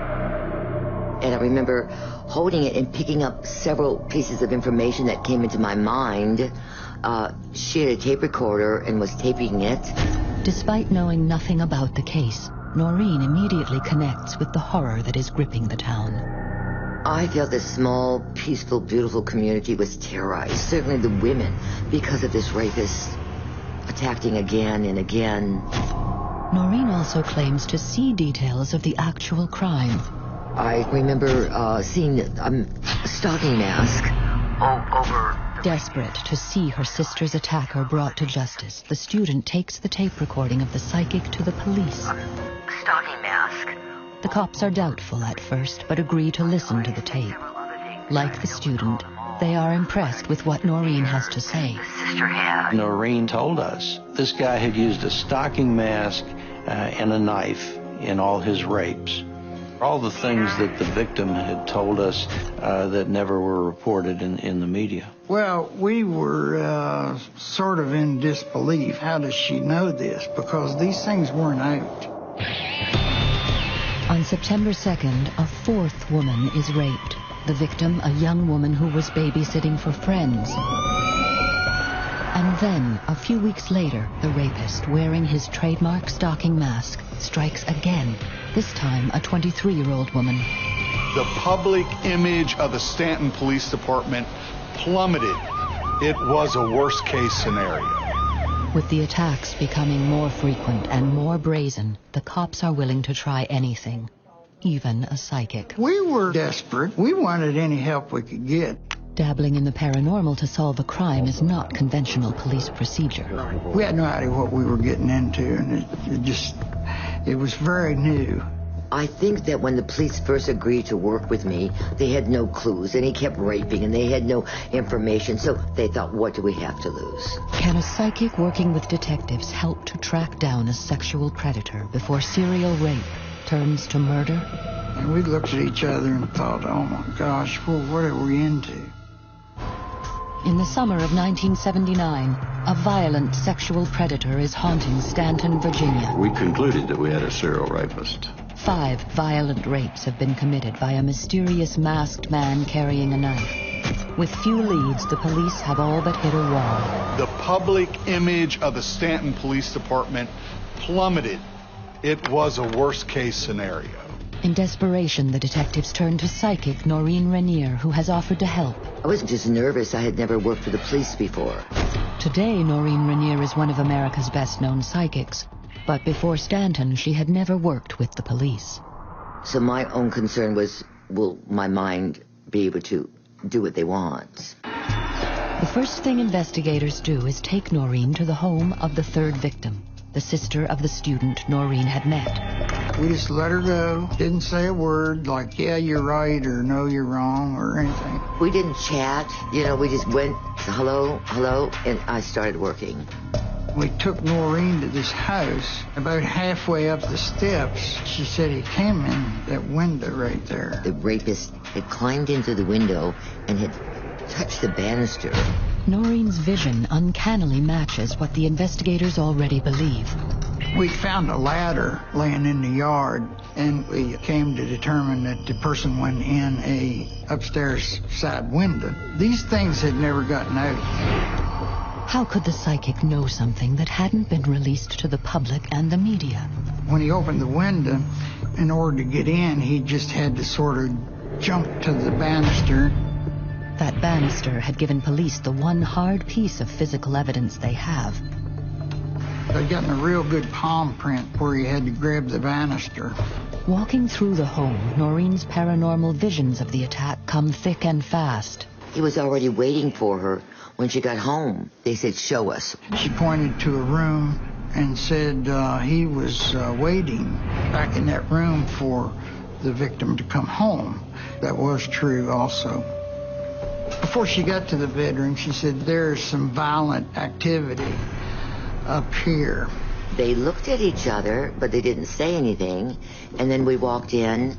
And I remember holding it and picking up several pieces of information that came into my mind. She had a tape recorder and was taping it. Despite knowing nothing about the case, Noreen immediately connects with the horror that is gripping the town. I felt this small, peaceful, beautiful community was terrorized, certainly the women, because of this rapist attacking again and again. Noreen also claims to see details of the actual crime. I remember seeing a stocking mask over. Desperate to see her sister's attacker brought to justice, the student takes the tape recording of the psychic to the police. Stocking mask. The cops are doubtful at first, but agree to listen to the tape. Like the student, they are impressed with what Noreen has to say. Noreen told us this guy had used a stocking mask and a knife in all his rapes. All the things that the victim had told us that never were reported in the media. Well, we were sort of in disbelief. How does she know this? Because these things weren't out. On September 2nd, a fourth woman is raped. The victim, a young woman who was babysitting for friends. And then, a few weeks later, the rapist, wearing his trademark stocking mask, strikes again, this time a 23-year-old woman. The public image of the Stanton Police Department plummeted. It was a worst-case scenario. With the attacks becoming more frequent and more brazen, the cops are willing to try anything, even a psychic. We were desperate. We wanted any help we could get. Dabbling in the paranormal to solve a crime is not conventional police procedure. We had no idea what we were getting into, and it was very new. I think that when the police first agreed to work with me, they had no clues, and he kept raping, and they had no information, so they thought, what do we have to lose? Can a psychic working with detectives help to track down a sexual predator before serial rape turns to murder? And we looked at each other and thought, oh my gosh, well, what are we into? In the summer of 1979, a violent sexual predator is haunting Stanton, Virginia. We concluded that we had a serial rapist. 5 violent rapes have been committed by a mysterious masked man carrying a knife. With few leads, the police have all but hit a wall. The public image of the Stanton Police Department plummeted. It was a worst-case scenario. In desperation, the detectives turn to psychic Noreen Rainier, who has offered to help. I was just nervous. I had never worked for the police before. Today, Noreen Rainier is one of America's best-known psychics. But before Stanton, she had never worked with the police. So my own concern was, will my mind be able to do what they want? The first thing investigators do is take Noreen to the home of the third victim, the sister of the student Noreen had met. We just let her go. Didn't say a word like, yeah, you're right, or no, you're wrong, or anything. We didn't chat. We just went, hello, hello, and I started working. We took Noreen to this house. About halfway up the steps, she said he came in that window right there. The rapist had climbed into the window and had touched the banister. Noreen's vision uncannily matches what the investigators already believe. We found a ladder laying in the yard, and we came to determine that the person went in a upstairs side window. These things had never gotten out. How could the psychic know something that hadn't been released to the public and the media? When he opened the window, in order to get in, he just had to sort of jump to the banister. That banister had given police the one hard piece of physical evidence they have. They'd gotten a real good palm print where he had to grab the banister. Walking through the home, Noreen's paranormal visions of the attack come thick and fast. He was already waiting for her when she got home. They said, show us. She pointed to a room and said he was waiting back in that room for the victim to come home. That was true also. Before she got to the bedroom, she said, there's some violent activity up here. They looked at each other, but they didn't say anything. And then we walked in.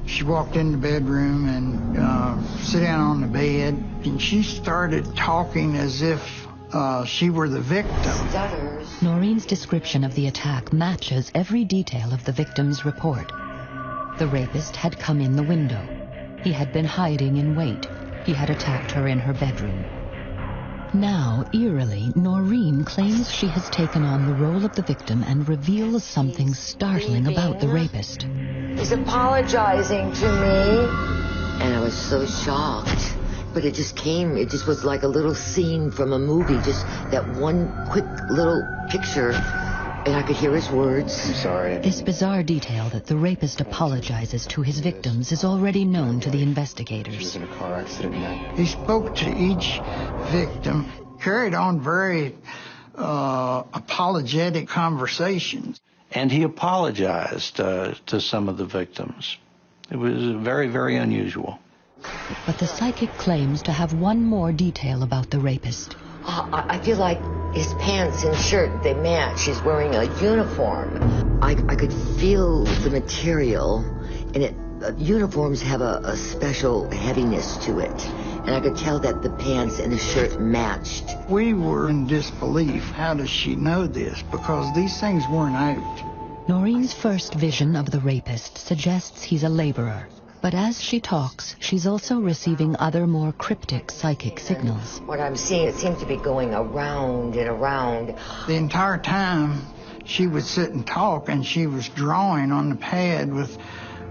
She walked in the bedroom and sat down on the bed, and she started talking as if she were the victim. Noreen's description of the attack matches every detail of the victim's report. The rapist had come in the window. He had been hiding in wait. He had attacked her in her bedroom. Now, eerily, Noreen claims she has taken on the role of the victim and reveals something startling about the rapist. He's apologizing to me. And I was so shocked. But it just was like a little scene from a movie, just that one quick little picture, and I could hear his words. I'm sorry. This bizarre detail that the rapist apologizes to his victims is already known to the investigators. She was in a car accident. He spoke to each victim, carried on very apologetic conversations. And he apologized to some of the victims. It was very, very unusual. But the psychic claims to have one more detail about the rapist. I feel like his pants and shirt, they match. He's wearing a uniform. I could feel the material, and uniforms have a special heaviness to it. And I could tell that the pants and the shirt matched. We were in disbelief. How does she know this? Because these things weren't out. Noreen's first vision of the rapist suggests he's a laborer. But as she talks, she's also receiving other more cryptic psychic signals. What I'm seeing, it seems to be going around and around. The entire time, she would sit and talk, and she was drawing on the pad with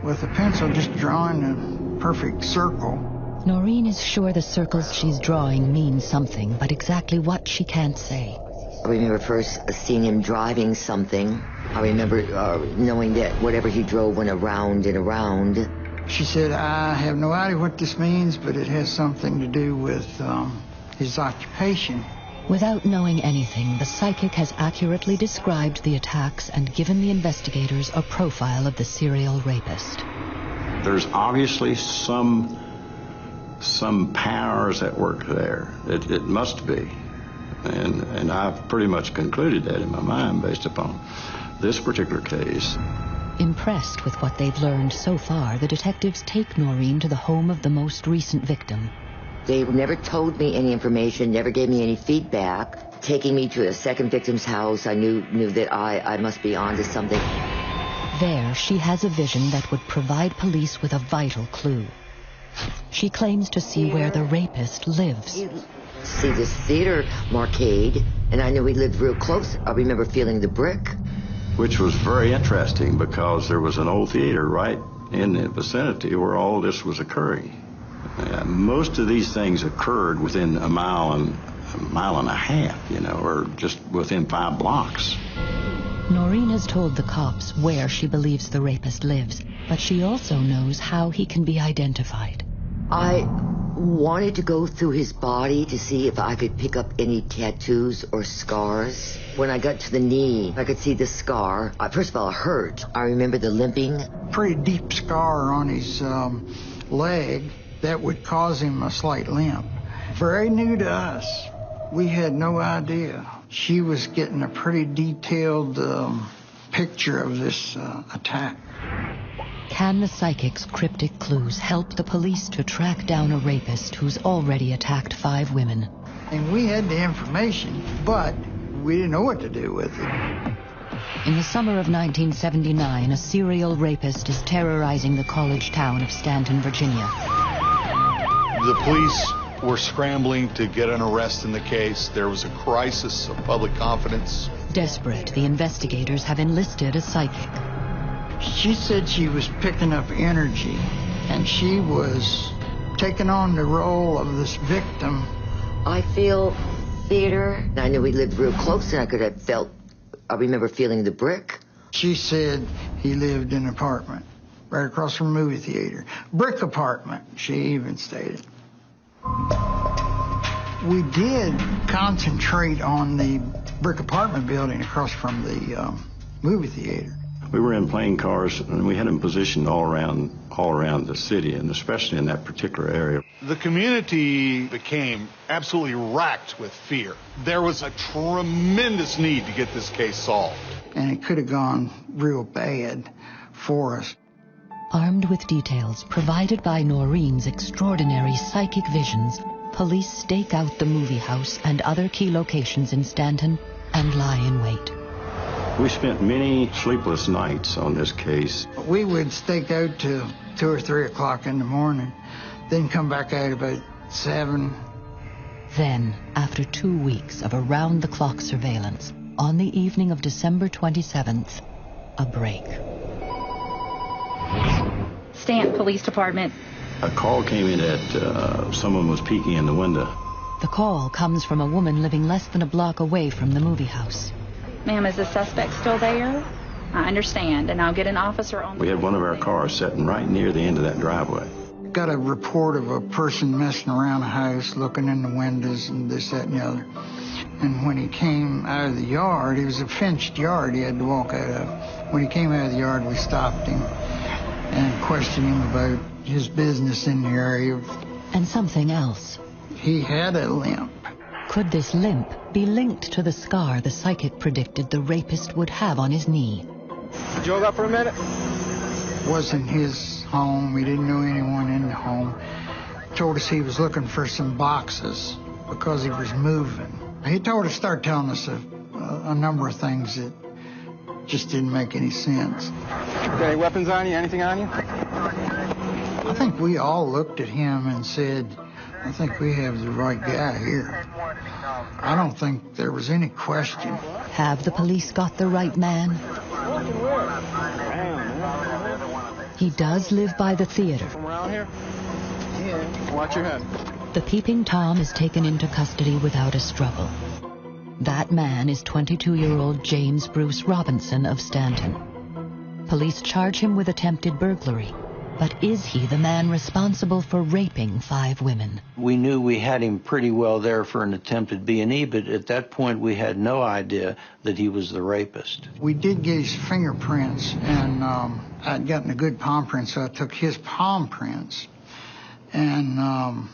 a pencil, just drawing a perfect circle. Noreen is sure the circles she's drawing mean something, but exactly what she can't say. I remember first seeing him driving something. I remember knowing that whatever he drove went around and around. She said, I have no idea what this means, but it has something to do with his occupation. Without knowing anything, the psychic has accurately described the attacks and given the investigators a profile of the serial rapist. There's obviously some powers at work there. It must be. And I've pretty much concluded that in my mind based upon this particular case. Impressed with what they've learned so far, the detectives take Noreen to the home of the most recent victim. They never told me any information, never gave me any feedback. Taking me to a second victim's house, I knew that I must be onto something. There, she has a vision that would provide police with a vital clue. She claims to see where the rapist lives. See this theater marquade, and I knew he lived real close. I remember feeling the brick. Which was very interesting because there was an old theater right in the vicinity where all this was occurring. Most of these things occurred within a mile and a half, or just within 5 blocks. Noreen has told the cops where she believes the rapist lives, but she also knows how he can be identified. I wanted to go through his body to see if I could pick up any tattoos or scars. When I got to the knee, I could see the scar. First of all, it hurt. I remember the limping. Pretty deep scar on his leg that would cause him a slight limp. Very new to us. We had no idea. She was getting a pretty detailed picture of this attack. Can the psychic's cryptic clues help the police to track down a rapist who's already attacked 5 women? And we had the information, but we didn't know what to do with it. In the summer of 1979, a serial rapist is terrorizing the college town of Stanton, Virginia. The police were scrambling to get an arrest in the case. There was a crisis of public confidence. Desperate, the investigators have enlisted a psychic. She said she was picking up energy, and she was taking on the role of this victim. I feel theater. I knew he lived real close, and I remember feeling the brick. She said he lived in an apartment right across from a movie theater. Brick apartment, she even stated. We did concentrate on the brick apartment building across from the movie theater. We were in plane cars, and we had them positioned all around the city, and especially in that particular area. The community became absolutely racked with fear. There was a tremendous need to get this case solved. And it could have gone real bad for us. Armed with details provided by Noreen's extraordinary psychic visions, police stake out the movie house and other key locations in Stanton and lie in wait. We spent many sleepless nights on this case. We would stake out till 2 or 3 o'clock in the morning, then come back out about 7. Then, after 2 weeks of around-the-clock surveillance, on the evening of December 27th, a break. Stanton Police Department. A call came in that someone was peeking in the window. The call comes from a woman living less than a block away from the movie house. Ma'am, is the suspect still there? I understand, and I'll get an officer on the... We had one of our cars sitting right near the end of that driveway. Got a report of a person messing around the house, looking in the windows and this, that, and the other. And when he came out of the yard, it was a fenced yard he had to walk out of. When he came out of the yard, we stopped him and questioned him about his business in the area. And something else. He had a limp. Could this limp be linked to the scar the psychic predicted the rapist would have on his knee? Could you hold up for a minute? Wasn't his home. We didn't know anyone in the home. Told us he was looking for some boxes because he was moving. He told us, start telling us a number of things that just didn't make any sense. Got any weapons on you? Anything on you? I think we all looked at him and said, I think we have the right guy here. I don't think there was any question. Have the police got the right man? He does live by the theater. From around here? Yeah. Watch your head. The Peeping Tom is taken into custody without a struggle. That man is 22-year-old James Bruce Robinson of Stanton. Police charge him with attempted burglary. But is he the man responsible for raping 5 women? We knew we had him pretty well there for an attempted B&E, but at that point we had no idea that he was the rapist. We did get his fingerprints, and I'd gotten a good palm print, so I took his palm prints, and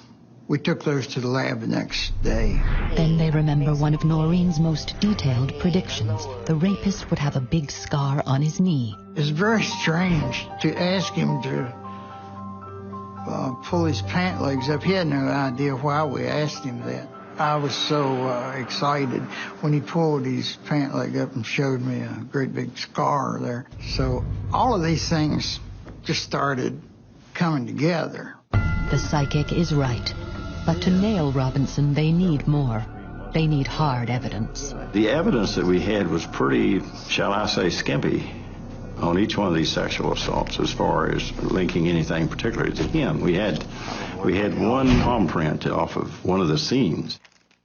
we took those to the lab the next day. Then they remember one of Noreen's most detailed predictions. The rapist would have a big scar on his knee. It's very strange to ask him to pull his pant legs up. He had no idea why we asked him that. I was so excited when he pulled his pant leg up and showed me a great big scar there. So all of these things just started coming together. The psychic is right. But to nail Robinson, they need more. They need hard evidence. The evidence that we had was pretty, shall I say, skimpy on each one of these sexual assaults as far as linking anything particularly to him. We had one palm print off of one of the scenes.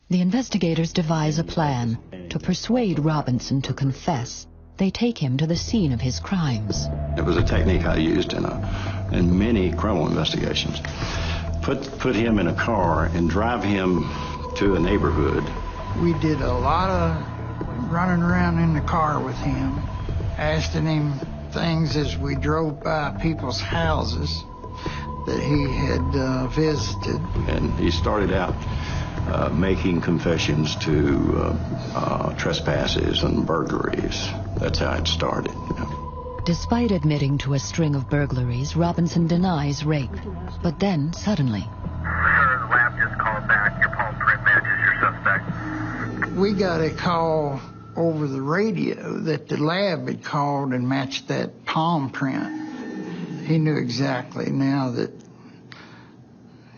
The investigators devise a plan. To persuade Robinson to confess, they take him to the scene of his crimes. It was a technique I used in many criminal investigations. Put him in a car and drive him to a neighborhood. We did a lot of running around in the car with him, asking him things as we drove by people's houses that he had visited. And he started out making confessions to trespasses and burglaries. That's how it started. Despite admitting to a string of burglaries, Robinson denies rape. But then, suddenly... Sir, the lab just called back. Your palm print matches your suspect. We got a call over the radio that the lab had called and matched that palm print. He knew exactly now that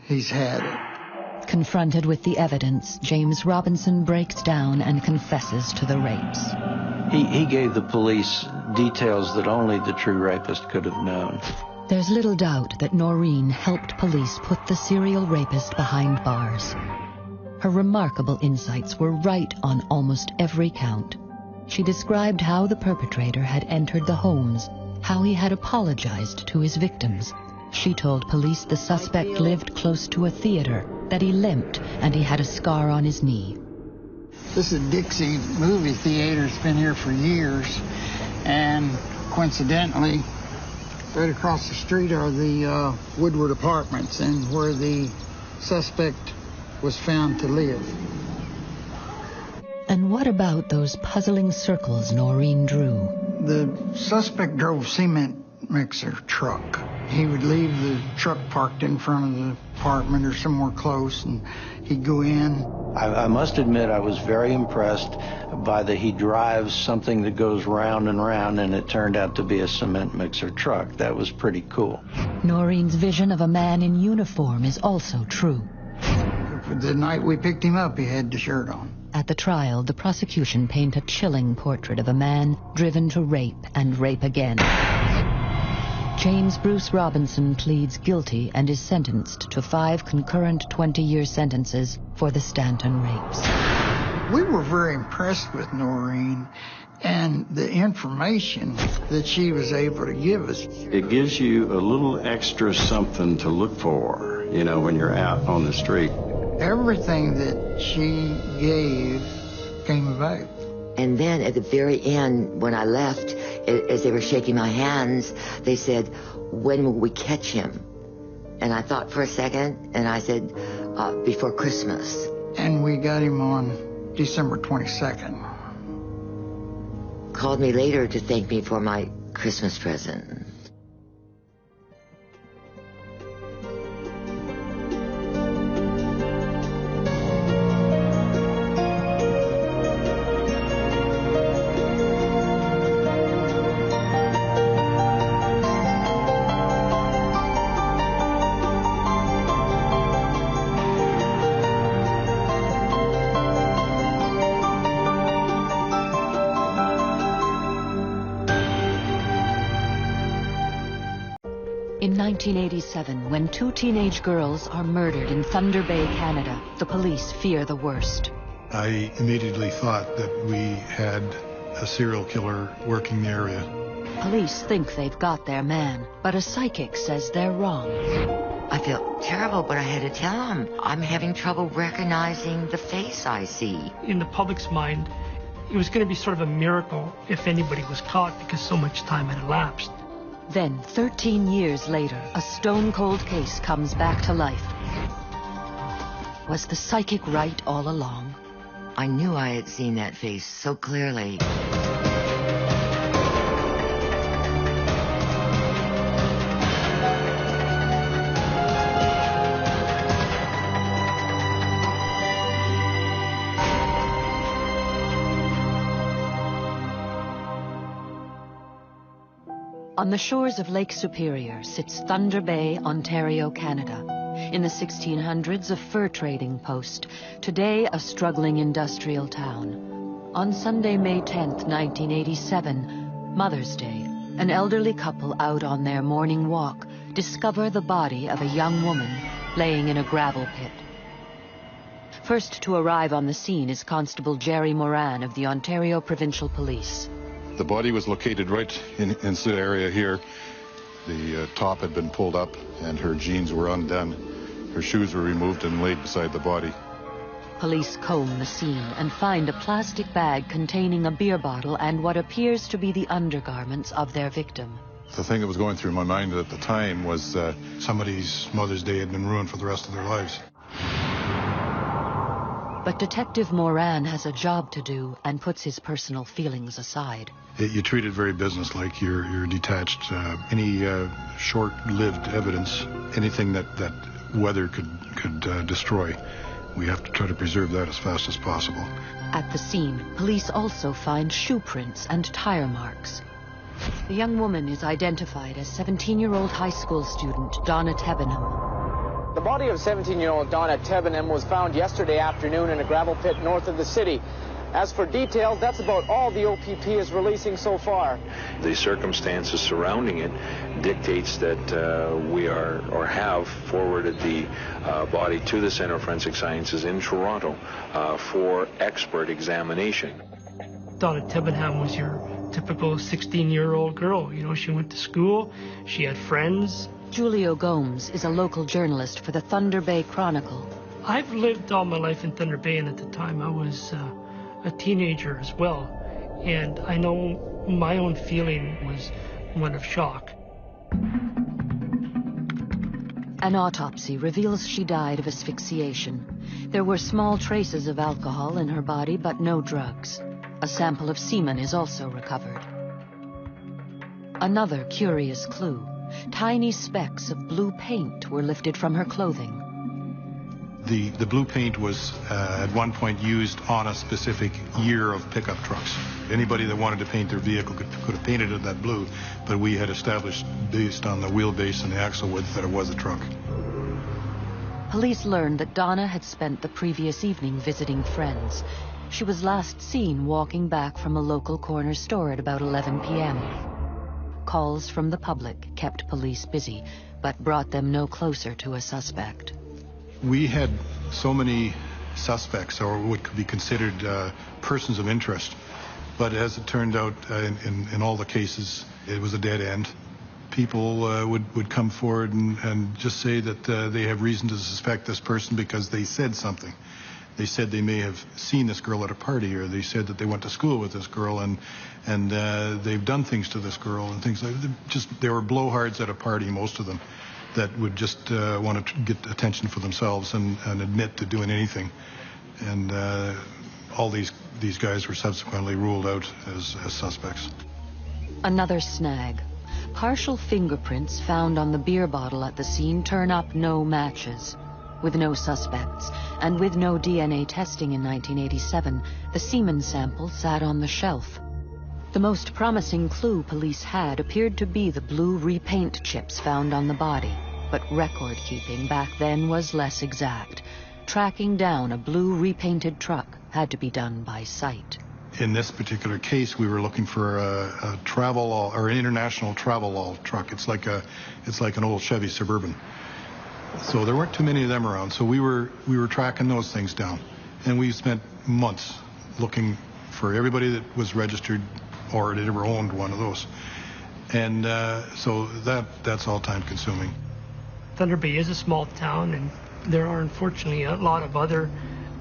he's had it. Confronted with the evidence, James Robinson breaks down and confesses to the rapes. He gave the police details that only the true rapist could have known. There's little doubt that Noreen helped police put the serial rapist behind bars. Her remarkable insights were right on almost every count. She described how the perpetrator had entered the homes, how he had apologized to his victims. She told police the suspect lived close to a theater, that he limped, and he had a scar on his knee. This is Dixie movie theater. It's been here for years. And coincidentally, right across the street are the Woodward Apartments, and where the suspect was found to live. And what about those puzzling circles Noreen drew? The suspect drove cement mixer truck. He would leave the truck parked in front of the apartment or somewhere close, and he'd go in. I must admit I was very impressed by that he drives something that goes round and round, and it turned out to be a cement mixer truck. That was pretty cool. Noreen's vision of a man in uniform is also true. The night we picked him up, he had the shirt on. At the trial, the prosecution paint a chilling portrait of a man driven to rape and rape again. James Bruce Robinson pleads guilty and is sentenced to 5 concurrent 20-year sentences for the Stanton rapes. We were very impressed with Noreen and the information that she was able to give us. It gives you a little extra something to look for, you know, when you're out on the street. Everything that she gave came about. And then at the very end, when I left, as they were shaking my hands, they said, "When will we catch him?" And I thought for a second, and I said, "Before Christmas." And we got him on December 22nd. Called me later to thank me for my Christmas present. In 1987, when 2 teenage girls are murdered in Thunder Bay, Canada, the police fear the worst. I immediately thought that we had a serial killer working the area. Police think they've got their man, but a psychic says they're wrong. I felt terrible, but I had to tell him I'm having trouble recognizing the face I see. In the public's mind, it was going to be sort of a miracle if anybody was caught because so much time had elapsed. Then, 13 years later, a stone-cold case comes back to life. Was the psychic right all along? I knew I had seen that face so clearly. On the shores of Lake Superior sits Thunder Bay, Ontario, Canada. In the 1600s, a fur trading post. Today, a struggling industrial town. On Sunday, May 10th, 1987, Mother's Day, an elderly couple out on their morning walk discover the body of a young woman laying in a gravel pit. First to arrive on the scene is Constable Jerry Moran of the Ontario Provincial Police. The body was located right in the area here. The top had been pulled up and her jeans were undone. Her shoes were removed and laid beside the body. Police comb the scene and find a plastic bag containing a beer bottle and what appears to be the undergarments of their victim. The thing that was going through my mind at the time was somebody's Mother's Day had been ruined for the rest of their lives. But Detective Moran has a job to do and puts his personal feelings aside. You treat it very businesslike. You're detached. Any short-lived evidence, anything that weather could destroy, we have to try to preserve that as fast as possible. At the scene, police also find shoe prints and tire marks. The young woman is identified as 17-year-old high school student Donna Tebenham. The body of 17-year-old Donna Tebenham was found yesterday afternoon in a gravel pit north of the city. As for details, that's about all the OPP is releasing so far. The circumstances surrounding it dictates that we are or have forwarded the body to the Center of Forensic Sciences in Toronto for expert examination. Donna Tebenham was your typical 16-year-old girl. You know, she went to school, she had friends. Julio Gomes is a local journalist for the Thunder Bay Chronicle. I've lived all my life in Thunder Bay, and at the time I was a teenager as well. And I know my own feeling was one of shock. An autopsy reveals she died of asphyxiation. There were small traces of alcohol in her body, but no drugs. A sample of semen is also recovered. Another curious clue. Tiny specks of blue paint were lifted from her clothing. The blue paint was at one point used on a specific year of pickup trucks. Anybody that wanted to paint their vehicle could have painted it that blue, but we had established based on the wheelbase and the axle width that it was a truck. Police learned that Donna had spent the previous evening visiting friends. She was last seen walking back from a local corner store at about 11 p.m. Calls from the public kept police busy, but brought them no closer to a suspect. We had so many suspects, or what could be considered persons of interest, but as it turned out, in all the cases, it was a dead end. People would come forward and just say that they have reason to suspect this person because they said something. They said they may have seen this girl at a party, or they said that they went to school with this girl and they've done things to this girl and things like that. They were blowhards at a party, most of them, that would just want to get attention for themselves and admit to doing anything. And all these guys were subsequently ruled out as suspects. Another snag. Partial fingerprints found on the beer bottle at the scene turn up no matches. With no suspects, and with no DNA testing in 1987, the semen sample sat on the shelf. The most promising clue police had appeared to be the blue repaint chips found on the body, but record-keeping back then was less exact. Tracking down a blue repainted truck had to be done by sight. In this particular case, we were looking for a travel or an international travel truck. It's like an old Chevy Suburban. So there weren't too many of them around. So we were tracking those things down, and we spent months looking for everybody that was registered or had ever owned one of those. And so that's all time consuming. Thunder Bay is a small town, and there are unfortunately a lot of other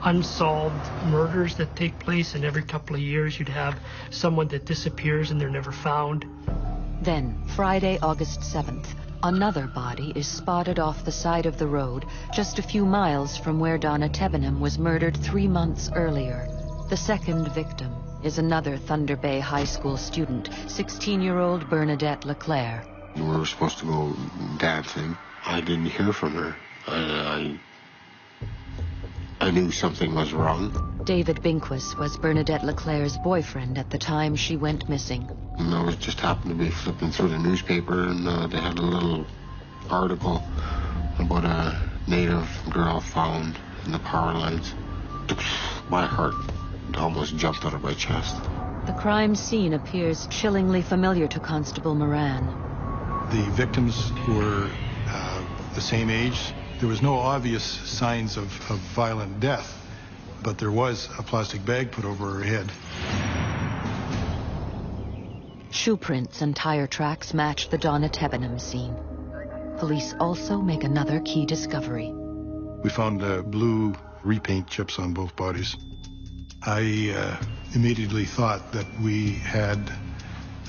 unsolved murders that take place, and every couple of years you'd have someone that disappears and they're never found. Then, Friday, August 7th, another body is spotted off the side of the road just a few miles from where Donna Tebenham was murdered 3 months earlier. The second victim is another Thunder Bay High School student, 16-year-old Bernadette LeClaire. We were supposed to go dancing. I didn't hear from her. I knew something was wrong. David Binquist was Bernadette LeClaire's boyfriend at the time she went missing. And I was just happened to be flipping through the newspaper, and they had a little article about a native girl found in the power lines. My heart almost jumped out of my chest. The crime scene appears chillingly familiar to Constable Moran. The victims were the same age. There was no obvious signs of violent death, but there was a plastic bag put over her head. Shoe prints and tire tracks match the Donna Tebenham scene. Police also make another key discovery. We found blue repaint chips on both bodies. I immediately thought that we had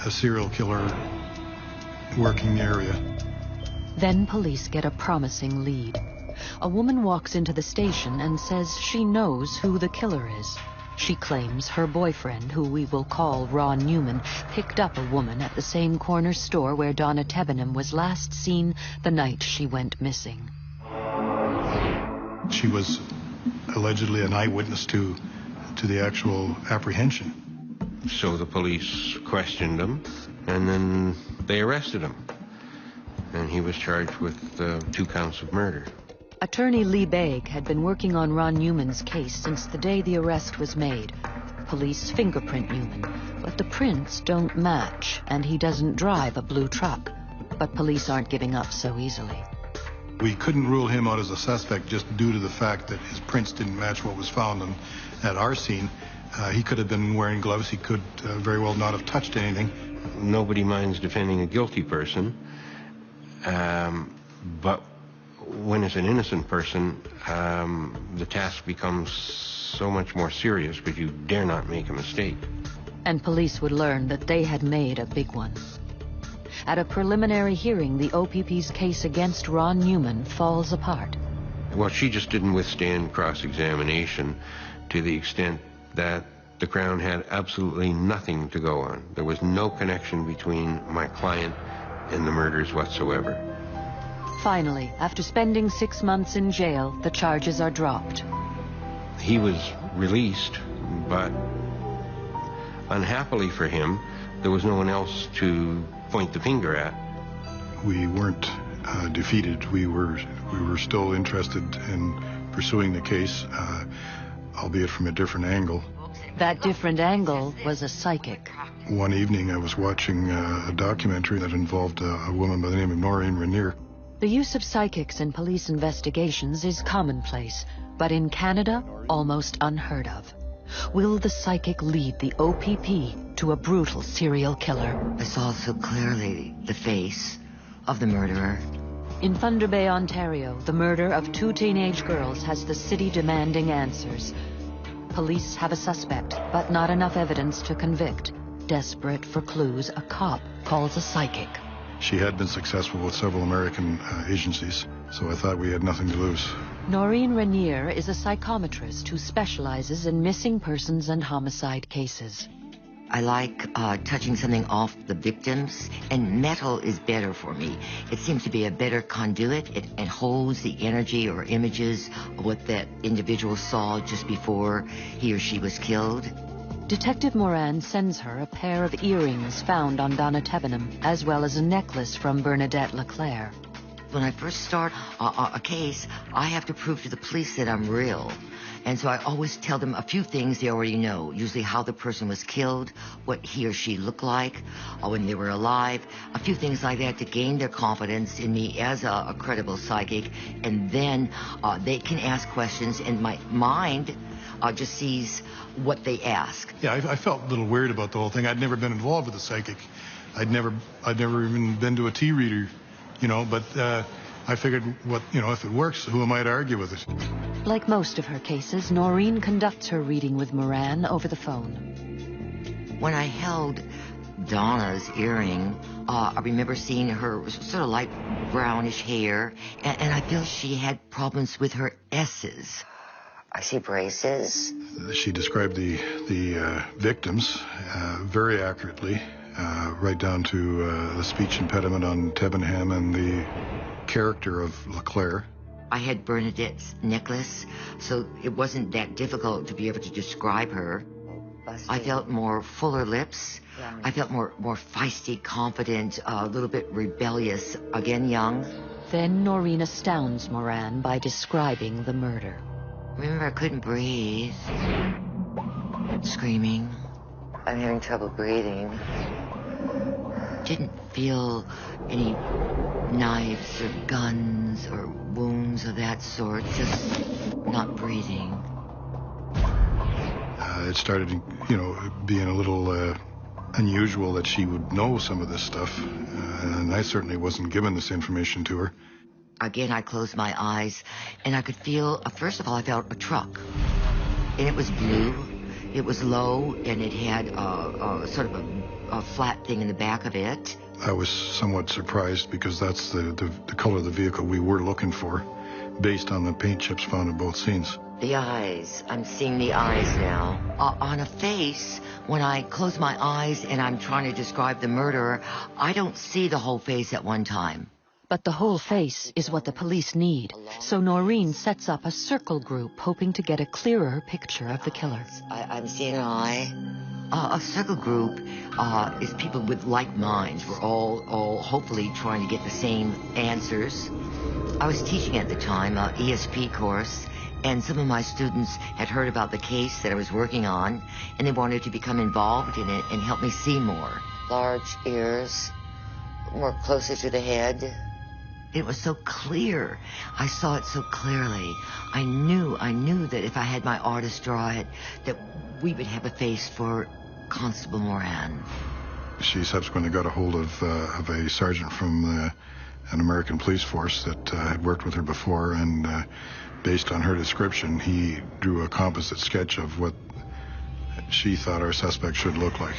a serial killer working the area. Then police get a promising lead. A woman walks into the station and says she knows who the killer is. She claims her boyfriend, who we will call Ron Newman, picked up a woman at the same corner store where Donna Tebenham was last seen the night she went missing. She was allegedly an eyewitness to the actual apprehension. So the police questioned him, and then they arrested him. And he was charged with 2 counts of murder. Attorney Lee Begg had been working on Ron Newman's case since the day the arrest was made. Police fingerprint Newman, but the prints don't match, and he doesn't drive a blue truck. But police aren't giving up so easily. We couldn't rule him out as a suspect just due to the fact that his prints didn't match what was found at our scene. He could have been wearing gloves. He could very well not have touched anything. Nobody minds defending a guilty person, but when it's an innocent person, the task becomes so much more serious because you dare not make a mistake. And police would learn that they had made a big one. At a preliminary hearing, the OPP's case against Ron Newman falls apart. Well, she just didn't withstand cross-examination to the extent that The Crown had absolutely nothing to go on. There was no connection between my client and the murders whatsoever. Finally, after spending 6 months in jail, the charges are dropped. He was released, but unhappily for him, there was no one else to point the finger at. We weren't defeated. We were still interested in pursuing the case, albeit from a different angle. That different angle was a psychic. One evening I was watching a documentary that involved a woman by the name of Noreen Rainier. The use of psychics in police investigations is commonplace, but in Canada, almost unheard of. Will the psychic lead the OPP to a brutal serial killer? I saw so clearly the face of the murderer. In Thunder Bay, Ontario, the murder of 2 teenage girls has the city demanding answers. Police have a suspect, but not enough evidence to convict. Desperate for clues, a cop calls a psychic. She had been successful with several American agencies, so I thought we had nothing to lose. Noreen Rainier is a psychometrist who specializes in missing persons and homicide cases. I like touching something off the victims, and metal is better for me. It seems to be a better conduit. It holds the energy or images of what that individual saw just before he or she was killed. Detective Moran sends her a pair of earrings found on Donna Tebenham, as well as a necklace from Bernadette Leclerc. When I first start a case, I have to prove to the police that I'm real. And so I always tell them a few things they already know, usually how the person was killed, what he or she looked like, or when they were alive, a few things like that to gain their confidence in me as a credible psychic. And then they can ask questions, and my mind just sees what they ask. Yeah, I felt a little weird about the whole thing. I'd never been involved with a psychic. I'd never even been to a tea reader, but I figured, if it works, who am I to argue with it? Like most of her cases, Noreen conducts her reading with Moran over the phone. When I held Donna's earring, I remember seeing her sort of light brownish hair, and I feel she had problems with her S's. I see braces. She described the victims very accurately, right down to the speech impediment on Tebenham and the character of Leclerc. I had Bernadette's necklace, so it wasn't that difficult to be able to describe her. I felt more fuller lips. I felt more feisty, confident, a little bit rebellious, again young. Then Noreen astounds Moran by describing the murder. Remember, I couldn't breathe. Screaming. I'm having trouble breathing. Didn't feel any knives or guns or wounds of that sort, just not breathing. It started, being a little unusual that she would know some of this stuff, and I certainly wasn't given this information to her. Again, I closed my eyes, and I could feel, first of all, I felt a truck. And it was blue, it was low, and it had sort of a flat thing in the back of it. I was somewhat surprised because that's the color of the vehicle we were looking for, based on the paint chips found in both scenes. The eyes. I'm seeing the eyes now. On a face, when I close my eyes and I'm trying to describe the murderer, I don't see the whole face at one time. But the whole face is what the police need, so Noreen sets up a circle group hoping to get a clearer picture of the killer. I'm seeing an eye. A circle group is people with like minds. We're all hopefully trying to get the same answers. I was teaching at the time an ESP course, and some of my students had heard about the case that I was working on, and they wanted to become involved in it and help me see more. Large ears, more closer to the head. It was so clear. I saw it so clearly. I knew that if I had my artist draw it, that we would have a face for Constable Moran. She subsequently got a hold of a sergeant from an American police force that had worked with her before, and based on her description, he drew a composite sketch of what she thought our suspect should look like.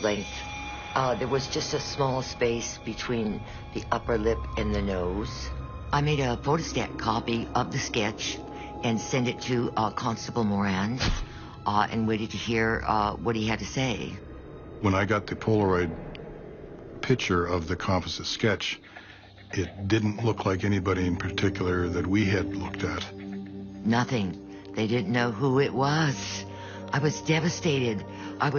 Length. There was just a small space between the upper lip and the nose. I made a photostat copy of the sketch and sent it to Constable Moran. and waited to hear what he had to say. When I got the Polaroid picture of the composite sketch, it didn't look like anybody in particular that we had looked at. Nothing. They didn't know who it was. I was devastated. I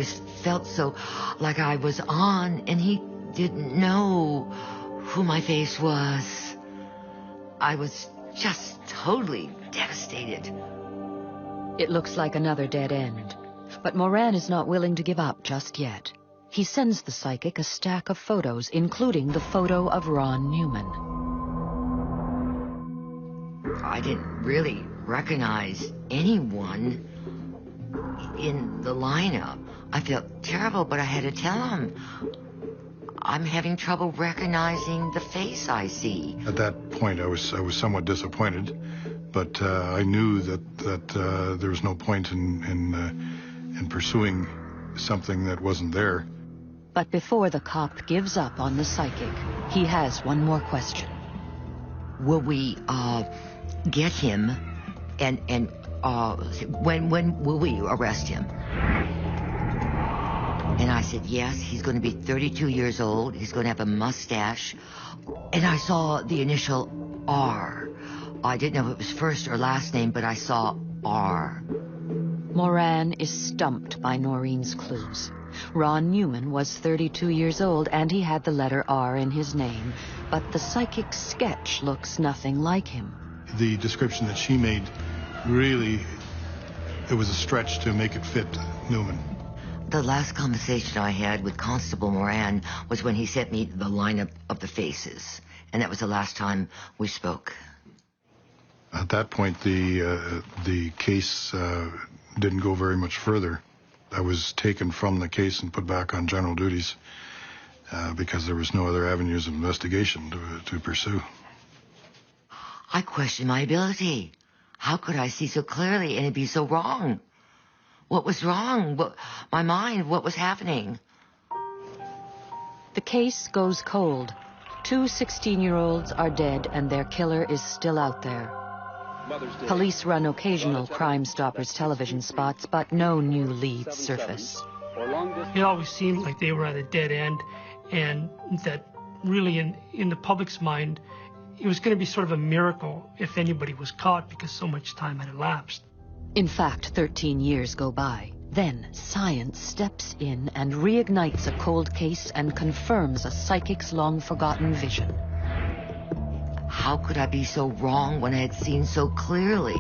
felt so like I was on, and he didn't know who my face was. I was just totally devastated. It looks like another dead end. But Moran is not willing to give up just yet. He sends the psychic a stack of photos, including the photo of Ron Newman. I didn't really recognize anyone in the lineup. I felt terrible, but I had to tell him, I'm having trouble recognizing the face I see. At that point, I was somewhat disappointed, but I knew that there was no point in pursuing something that wasn't there. But before the cop gives up on the psychic, he has one more question. Will we get him, and when will we arrest him? And I said, yes, he's going to be 32 years old. He's going to have a mustache. And I saw the initial R. I didn't know if it was first or last name, but I saw R. Moran is stumped by Noreen's clues. Ron Newman was 32 years old, and he had the letter R in his name. But the psychic sketch looks nothing like him. The description that she made, really, it was a stretch to make it fit Newman. The last conversation I had with Constable Moran was when he sent me the lineup of the faces. And that was the last time we spoke. At that point, the case didn't go very much further. I was taken from the case and put back on general duties because there was no other avenues of investigation to pursue. I questioned my ability. How could I see so clearly and it be so wrong? What was wrong? My mind, what was happening? The case goes cold. 2 16-year-olds are dead and their killer is still out there. Police run occasional Crime Stoppers television spots, but no new leads surface. It always seemed like they were at a dead end, and that really in the public's mind, it was going to be sort of a miracle if anybody was caught because so much time had elapsed. In fact, 13 years go by. Then science steps in and reignites a cold case and confirms a psychic's long-forgotten vision. How could I be so wrong when I had seen so clearly?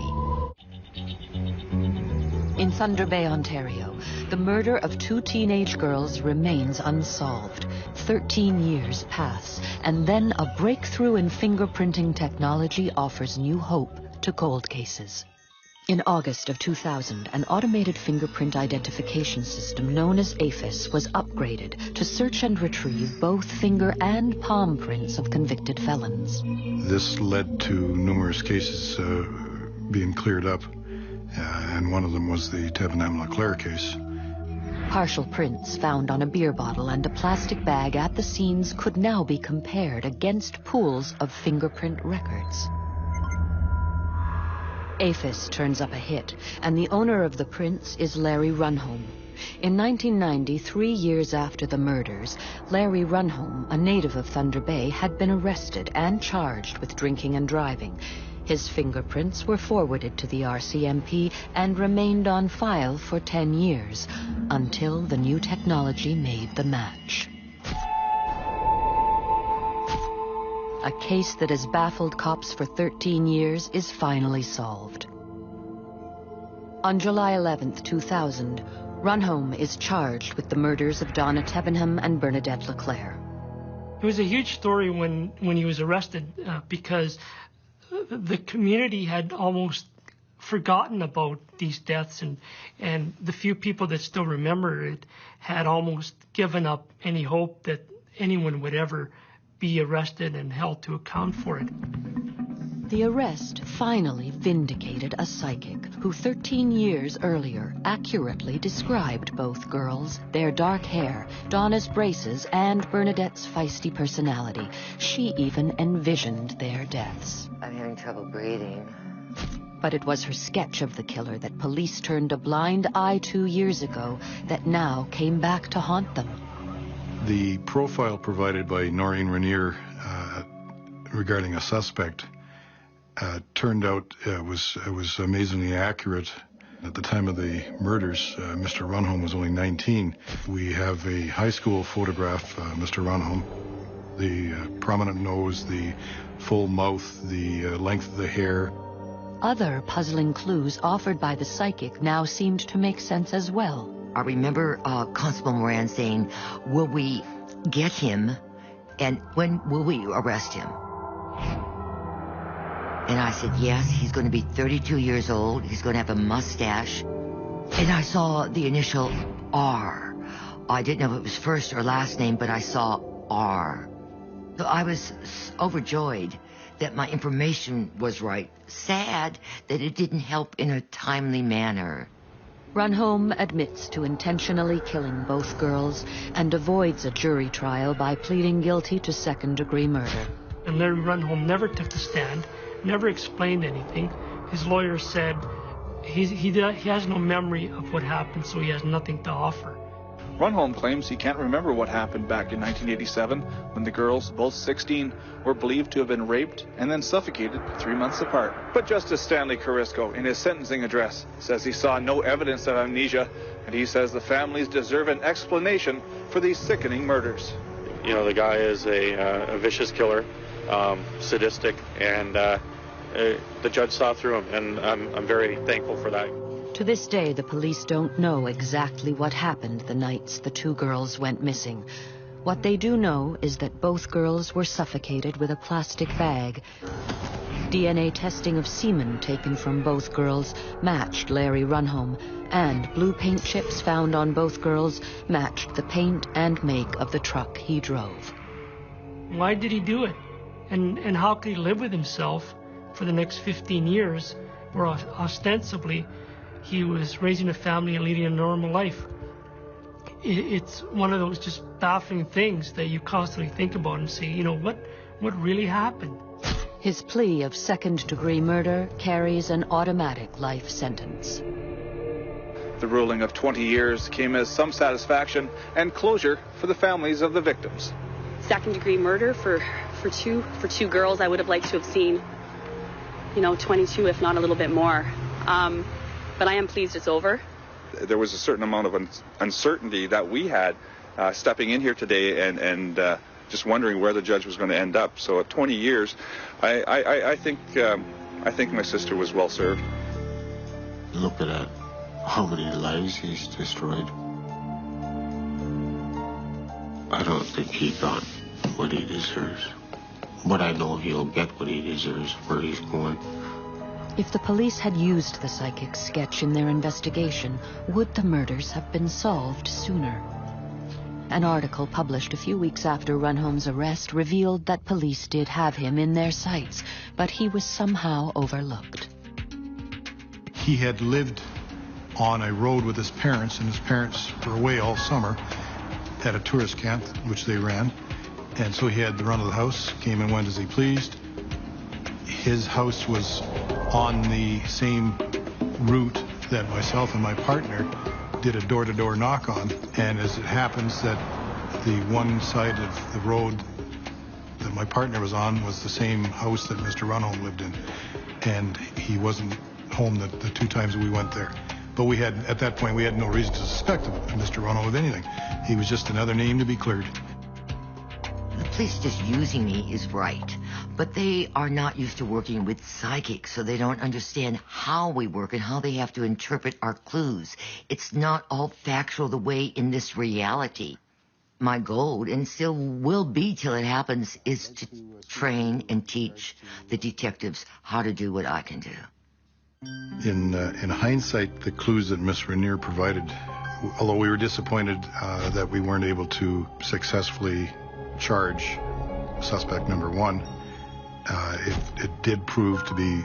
In Thunder Bay, Ontario, the murder of 2 teenage girls remains unsolved. 13 years pass, and then a breakthrough in fingerprinting technology offers new hope to cold cases. In August of 2000, an automated fingerprint identification system known as APHIS was upgraded to search and retrieve both finger and palm prints of convicted felons. This led to numerous cases being cleared up, and one of them was the Tevin M. LeClaire case. Partial prints found on a beer bottle and a plastic bag at the scenes could now be compared against pools of fingerprint records. APHIS turns up a hit, and the owner of the prints is Larry Runholm. In 1990, 3 years after the murders, Larry Runholm, a native of Thunder Bay, had been arrested and charged with drinking and driving. His fingerprints were forwarded to the RCMP and remained on file for 10 years, until the new technology made the match. A case that has baffled cops for 13 years is finally solved. On July 11th, 2000, Runholm is charged with the murders of Donna Tebenham and Bernadette LeClaire. It was a huge story when he was arrested because the community had almost forgotten about these deaths, and the few people that still remember it had almost given up any hope that anyone would ever be arrested and held to account for it. The arrest finally vindicated a psychic who 13 years earlier accurately described both girls, their dark hair, Donna's braces, and Bernadette's feisty personality. She even envisioned their deaths. I'm having trouble breathing. But it was her sketch of the killer that police turned a blind eye 2 years ago that now came back to haunt them. The profile provided by Noreen Rainier regarding a suspect turned out was amazingly accurate. At the time of the murders, Mr. Runholm was only 19. We have a high school photograph, Mr. Runholm. The prominent nose, the full mouth, the length of the hair. Other puzzling clues offered by the psychic now seemed to make sense as well. I remember Constable Moran saying, will we get him and when will we arrest him? And I said, yes, he's going to be 32 years old. He's going to have a mustache. And I saw the initial R. I didn't know if it was first or last name, but I saw R. So I was overjoyed that my information was right. Sad that it didn't help in a timely manner. Runholm admits to intentionally killing both girls and avoids a jury trial by pleading guilty to second-degree murder. And Larry Runholm never took the stand, never explained anything. His lawyer said he has no memory of what happened, so he has nothing to offer. Runholm claims he can't remember what happened back in 1987 when the girls, both 16, were believed to have been raped and then suffocated 3 months apart. But Justice Stanley Carisco, in his sentencing address, says he saw no evidence of amnesia, and he says the families deserve an explanation for these sickening murders. You know, the guy is a vicious killer, sadistic, and the judge saw through him, and I'm very thankful for that. To this day, the police don't know exactly what happened the nights the two girls went missing. What they do know is that both girls were suffocated with a plastic bag. DNA testing of semen taken from both girls matched Larry Runholm, and blue paint chips found on both girls matched the paint and make of the truck he drove. Why did he do it? And how could he live with himself for the next 15 years, where ostensibly he was raising a family and leading a normal life? It's one of those just baffling things that you constantly think about and say, you know, what really happened? His plea of second-degree murder carries an automatic life sentence. The ruling of 20 years came as some satisfaction and closure for the families of the victims. Second-degree murder for two girls, I would have liked to have seen, 22, if not a little bit more. But I am pleased it's over. There was a certain amount of uncertainty that we had stepping in here today and just wondering where the judge was going to end up. So at 20 years, I think my sister was well served. Look at how many lives he's destroyed. I don't think he got what he deserves. But I know he'll get what he deserves where he's going. If the police had used the psychic's sketch in their investigation, would the murders have been solved sooner? An article published a few weeks after Runholm's arrest revealed that police did have him in their sights, but he was somehow overlooked. He had lived on a road with his parents, and his parents were away all summer at a tourist camp, which they ran. And so he had the run of the house, came and went as he pleased. His house was on the same route that myself and my partner did a door-to-door knock on. And as it happens that the one side of the road that my partner was on was the same house that Mr. Runholm lived in. And he wasn't home the two times we went there. But at that point, we had no reason to suspect Mr. Runholm of anything. He was just another name to be cleared. The police just using me is right, but they are not used to working with psychics, so they don't understand how we work and how they have to interpret our clues. It's not all factual the way in this reality. My goal, and still will be till it happens, is to train and teach the detectives how to do what I can do. In hindsight, the clues that Miss Rainier provided, although we were disappointed that we weren't able to successfully charge suspect number one, it did prove to be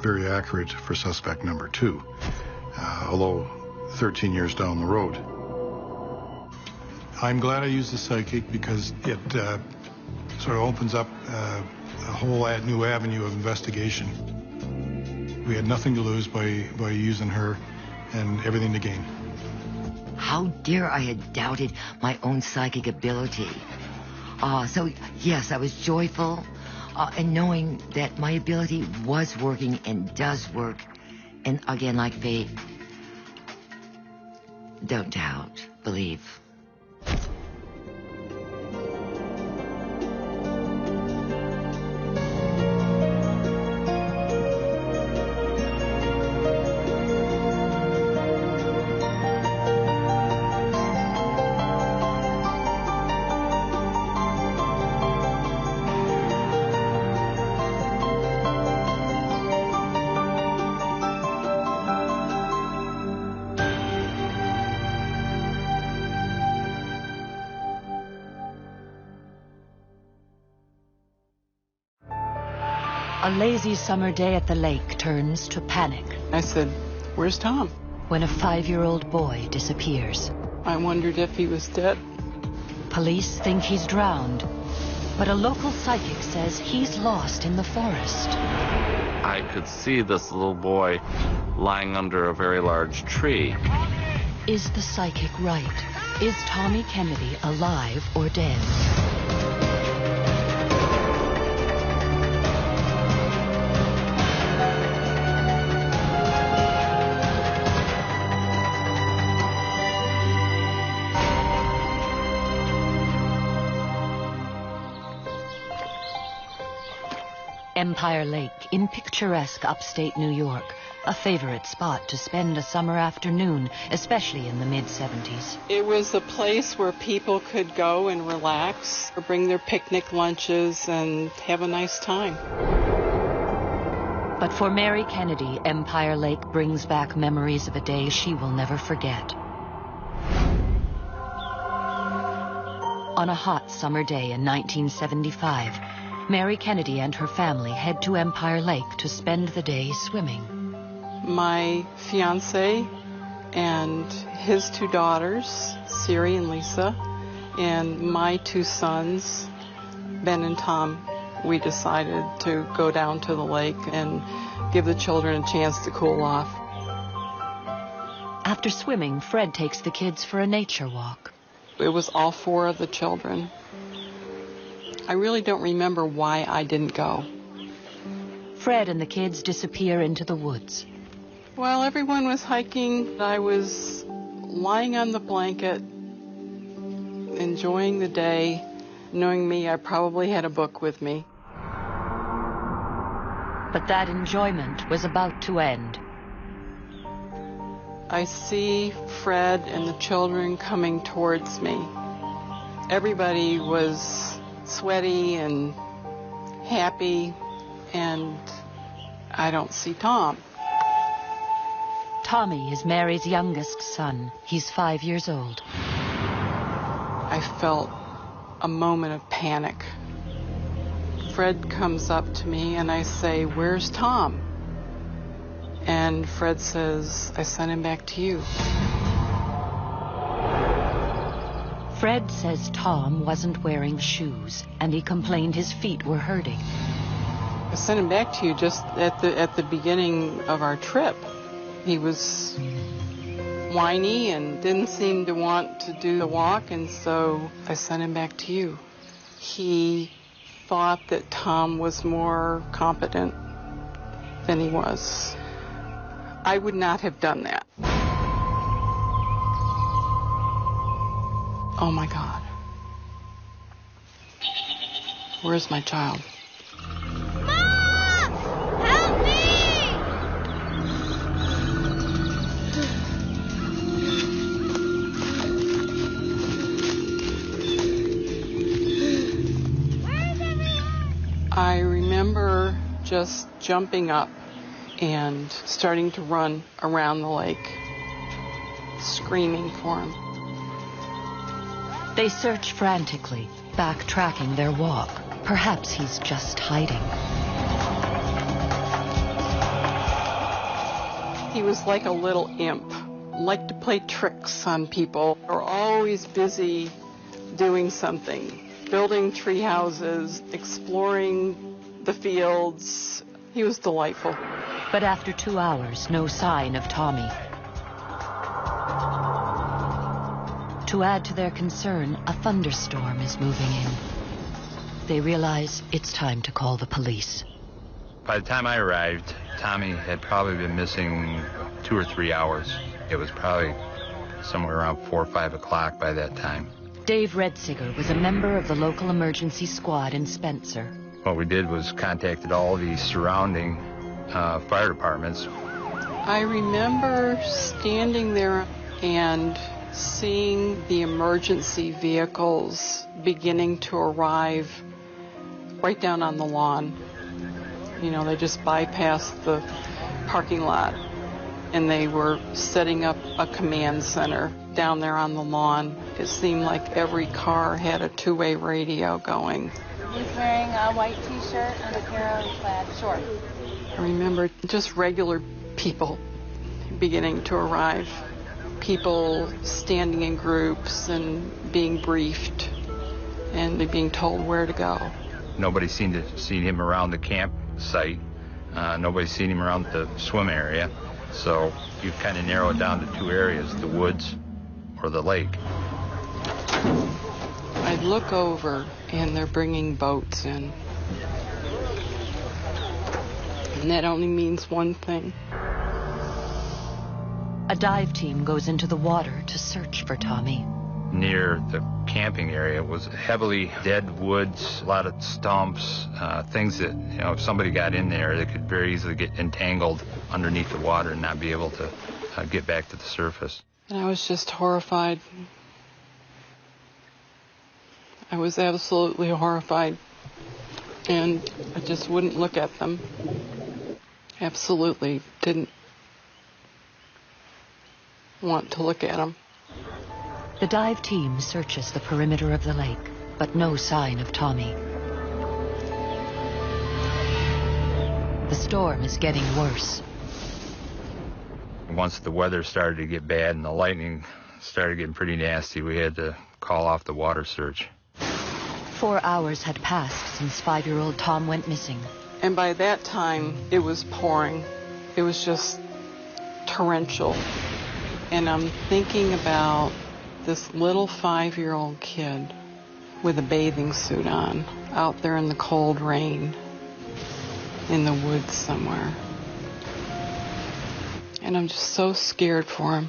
very accurate for suspect number two, although 13 years down the road. I'm glad I used the psychic because it sort of opens up a whole new avenue of investigation. We had nothing to lose by using her and everything to gain. How dare I had doubted my own psychic ability. So, yes, I was joyful in knowing that my ability was working and does work. And again, like faith, don't doubt, believe. A lazy summer day at the lake turns to panic. I said, "Where's Tom?" When a 5-year-old boy disappears. I wondered if he was dead. Police think he's drowned, but a local psychic says he's lost in the forest. I could see this little boy lying under a very large tree. Is the psychic right? Is Tommy Kennedy alive or dead? Empire Lake in picturesque upstate New York, a favorite spot to spend a summer afternoon, especially in the mid-70s. It was a place where people could go and relax, or bring their picnic lunches and have a nice time. But for Mary Kennedy, Empire Lake brings back memories of a day she will never forget. On a hot summer day in 1975, Mary Kennedy and her family head to Empire Lake to spend the day swimming. My fiance and his 2 daughters, Siri and Lisa, and my 2 sons, Ben and Tom, we decided to go down to the lake and give the children a chance to cool off. After swimming, Fred takes the kids for a nature walk. It was all 4 of the children. I really don't remember why I didn't go. Fred and the kids disappear into the woods. While everyone was hiking, I was lying on the blanket, enjoying the day. Knowing me, I probably had a book with me. But that enjoyment was about to end. I see Fred and the children coming towards me. Everybody was sweaty and happy, and I don't see Tom. Tommy is Mary's youngest son. He's 5 years old. I felt a moment of panic. Fred comes up to me and I say, "Where's Tom?" And Fred says, "I sent him back to you." Fred says Tom wasn't wearing shoes, and he complained his feet were hurting. I sent him back to you just at the beginning of our trip. He was whiny and didn't seem to want to do the walk, and so I sent him back to you. He thought that Tom was more competent than he was. I would not have done that. Oh my God. Where's my child? Mom! Help me! Where's everyone? I remember just jumping up and starting to run around the lake, screaming for him. They search frantically, backtracking their walk. Perhaps he's just hiding. He was like a little imp, liked to play tricks on people. They were always busy doing something, building tree houses, exploring the fields. He was delightful. But after 2 hours, no sign of Tommy. To add to their concern, a thunderstorm is moving in. They realize it's time to call the police. By the time I arrived, Tommy had probably been missing 2 or 3 hours. It was probably somewhere around 4 or 5 o'clock by that time. Dave Redsiger was a member of the local emergency squad in Spencer. What we did was contacted all the surrounding fire departments. I remember standing there and seeing the emergency vehicles beginning to arrive right down on the lawn. You know, they just bypassed the parking lot and they were setting up a command center down there on the lawn. It seemed like every car had a two-way radio going. He's wearing a white t-shirt and a pair of plaid shorts. I remember just regular people beginning to arrive. People standing in groups and being briefed and being told where to go. Nobody seemed to see him around the campsite. Nobody's seen him around the swim area. So you kind of narrow it down to 2 areas, the woods or the lake. I'd look over and they're bringing boats in. And that only means one thing. A dive team goes into the water to search for Tommy. Near the camping area was heavily dead woods, a lot of stumps, things that, you know, if somebody got in there, they could very easily get entangled underneath the water and not be able to get back to the surface. And I was just horrified. I was absolutely horrified. And I just wouldn't look at them. Absolutely didn't want to look at them. The dive team searches the perimeter of the lake, but no sign of Tommy. The storm is getting worse. Once the weather started to get bad and the lightning started getting pretty nasty, we had to call off the water search. 4 hours had passed since 5-year-old Tom went missing. And by that time, it was pouring. It was just torrential. And I'm thinking about this little 5-year-old kid with a bathing suit on, out there in the cold rain, in the woods somewhere. And I'm just so scared for him.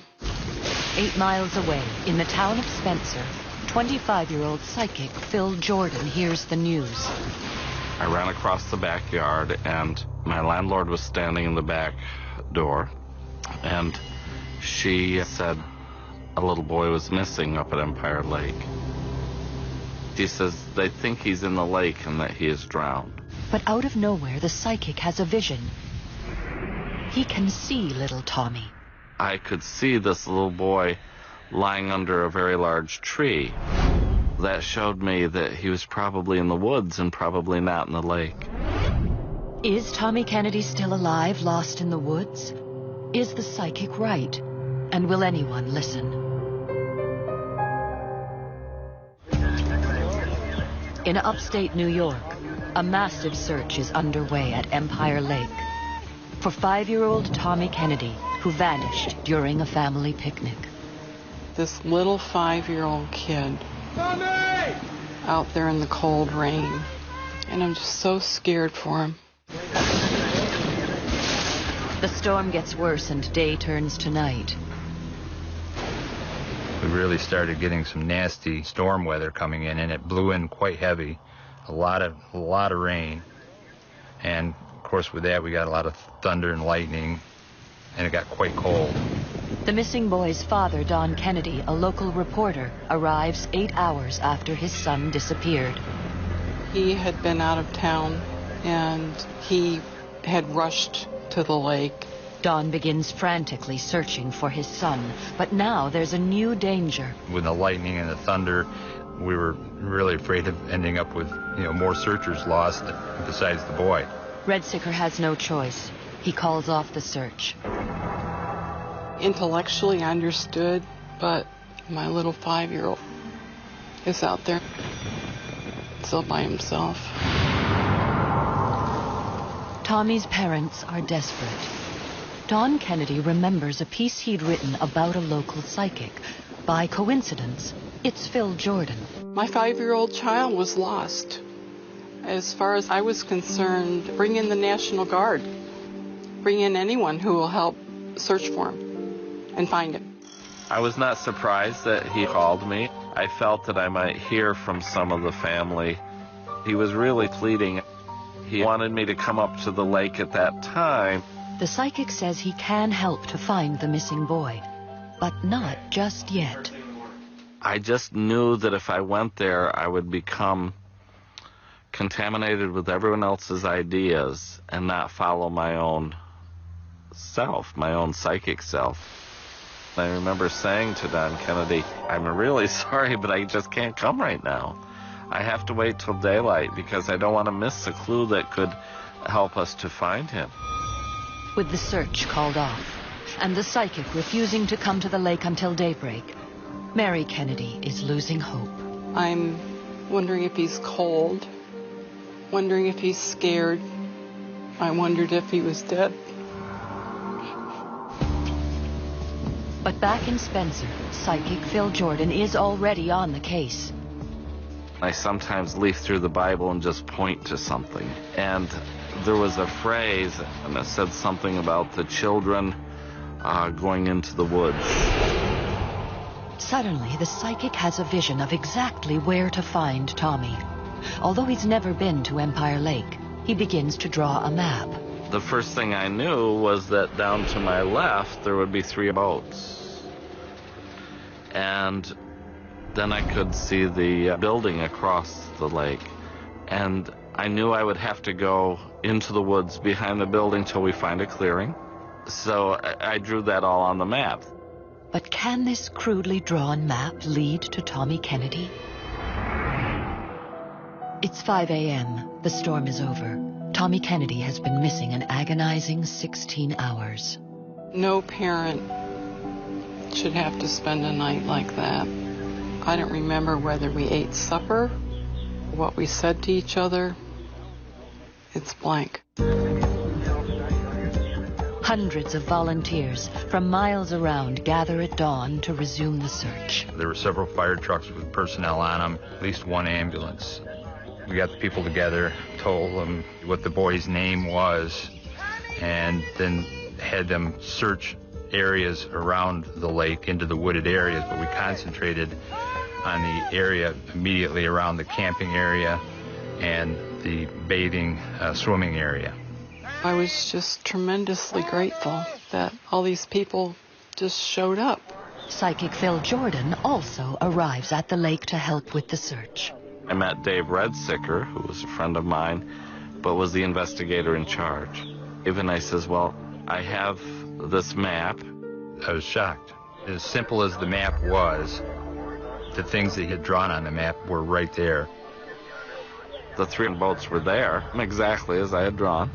8 miles away, in the town of Spencer, 25-year-old psychic Phil Jordan hears the news. I ran across the backyard, and my landlord was standing in the back door, and she said a little boy was missing up at Empire Lake. She says they think he's in the lake and that he is drowned. But out of nowhere, the psychic has a vision. He can see little Tommy. I could see this little boy lying under a very large tree. That showed me that he was probably in the woods and probably not in the lake. Is Tommy Kennedy still alive, lost in the woods? Is the psychic right? And will anyone listen? In upstate New York, a massive search is underway at Empire Lake for 5-year-old Tommy Kennedy, who vanished during a family picnic. This little 5-year-old kid out there in the cold rain, and I'm just so scared for him. The storm gets worse and day turns to night. We really started getting some nasty storm weather coming in, and it blew in quite heavy, a lot of rain, and of course with that we got a lot of thunder and lightning, and it got quite cold. The missing boy's father, Don Kennedy, a local reporter, arrives 8 hours after his son disappeared. He had been out of town, and he had rushed to the lake. Don begins frantically searching for his son, but now there's a new danger. With the lightning and the thunder, we were really afraid of ending up with, more searchers lost besides the boy. Redsiger has no choice. He calls off the search. Intellectually I understood, but my little 5-year-old is out there still by himself. Tommy's parents are desperate. Don Kennedy remembers a piece he'd written about a local psychic. By coincidence, it's Phil Jordan. My 5-year-old child was lost. As far as I was concerned, bring in the National Guard. Bring in anyone who will help search for him and find him. I was not surprised that he called me. I felt that I might hear from some of the family. He was really pleading. He wanted me to come up to the lake at that time. The psychic says he can help to find the missing boy, but not just yet. I just knew that if I went there, I would become contaminated with everyone else's ideas and not follow my own self, my own psychic self. I remember saying to Don Kennedy, I'm really sorry, but I just can't come right now. I have to wait till daylight because I don't want to miss a clue that could help us to find him. With the search called off, and the psychic refusing to come to the lake until daybreak, Mary Kennedy is losing hope. I'm wondering if he's cold, wondering if he's scared. I wondered if he was dead. But back in Spencer, psychic Phil Jordan is already on the case. I sometimes leaf through the Bible and just point to something. And there was a phrase, and it said something about the children going into the woods. Suddenly, the psychic has a vision of exactly where to find Tommy. Although he's never been to Empire Lake, he begins to draw a map. The first thing I knew was that down to my left, there would be 3 boats. And then I could see the building across the lake. And I knew I would have to go into the woods behind the building till we find a clearing. So I drew that all on the map. But can this crudely drawn map lead to Tommy Kennedy? It's 5 a.m. The storm is over. Tommy Kennedy has been missing an agonizing 16 hours. No parent should have to spend a night like that. I don't remember whether we ate supper, what we said to each other. It's blank. Hundreds of volunteers from miles around gather at dawn to resume the search. There were several fire trucks with personnel on them, at least 1 ambulance. We got the people together, told them what the boy's name was, and then had them search areas around the lake into the wooded areas, but we concentrated on the area immediately around the camping area and the bathing, swimming area. I was just tremendously grateful that all these people just showed up. Psychic Phil Jordan also arrives at the lake to help with the search. I met Dave Redsicker, who was a friend of mine, but was the investigator in charge. Even I says, well, I have this map. I was shocked. As simple as the map was, the things that he had drawn on the map were right there. The 3 boats were there, exactly as I had drawn.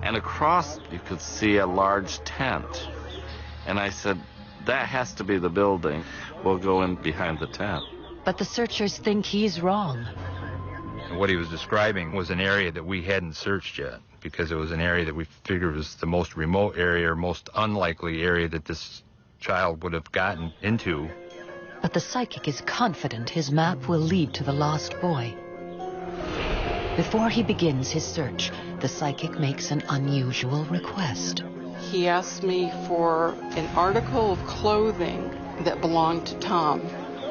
And across, you could see a large tent. And I said, that has to be the building. We'll go in behind the tent. But the searchers think he's wrong. And what he was describing was an area that we hadn't searched yet, because it was an area that we figured was the most remote area, or most unlikely area that this child would have gotten into. But the psychic is confident his map will lead to the lost boy. Before he begins his search, the psychic makes an unusual request. He asked me for an article of clothing that belonged to Tom.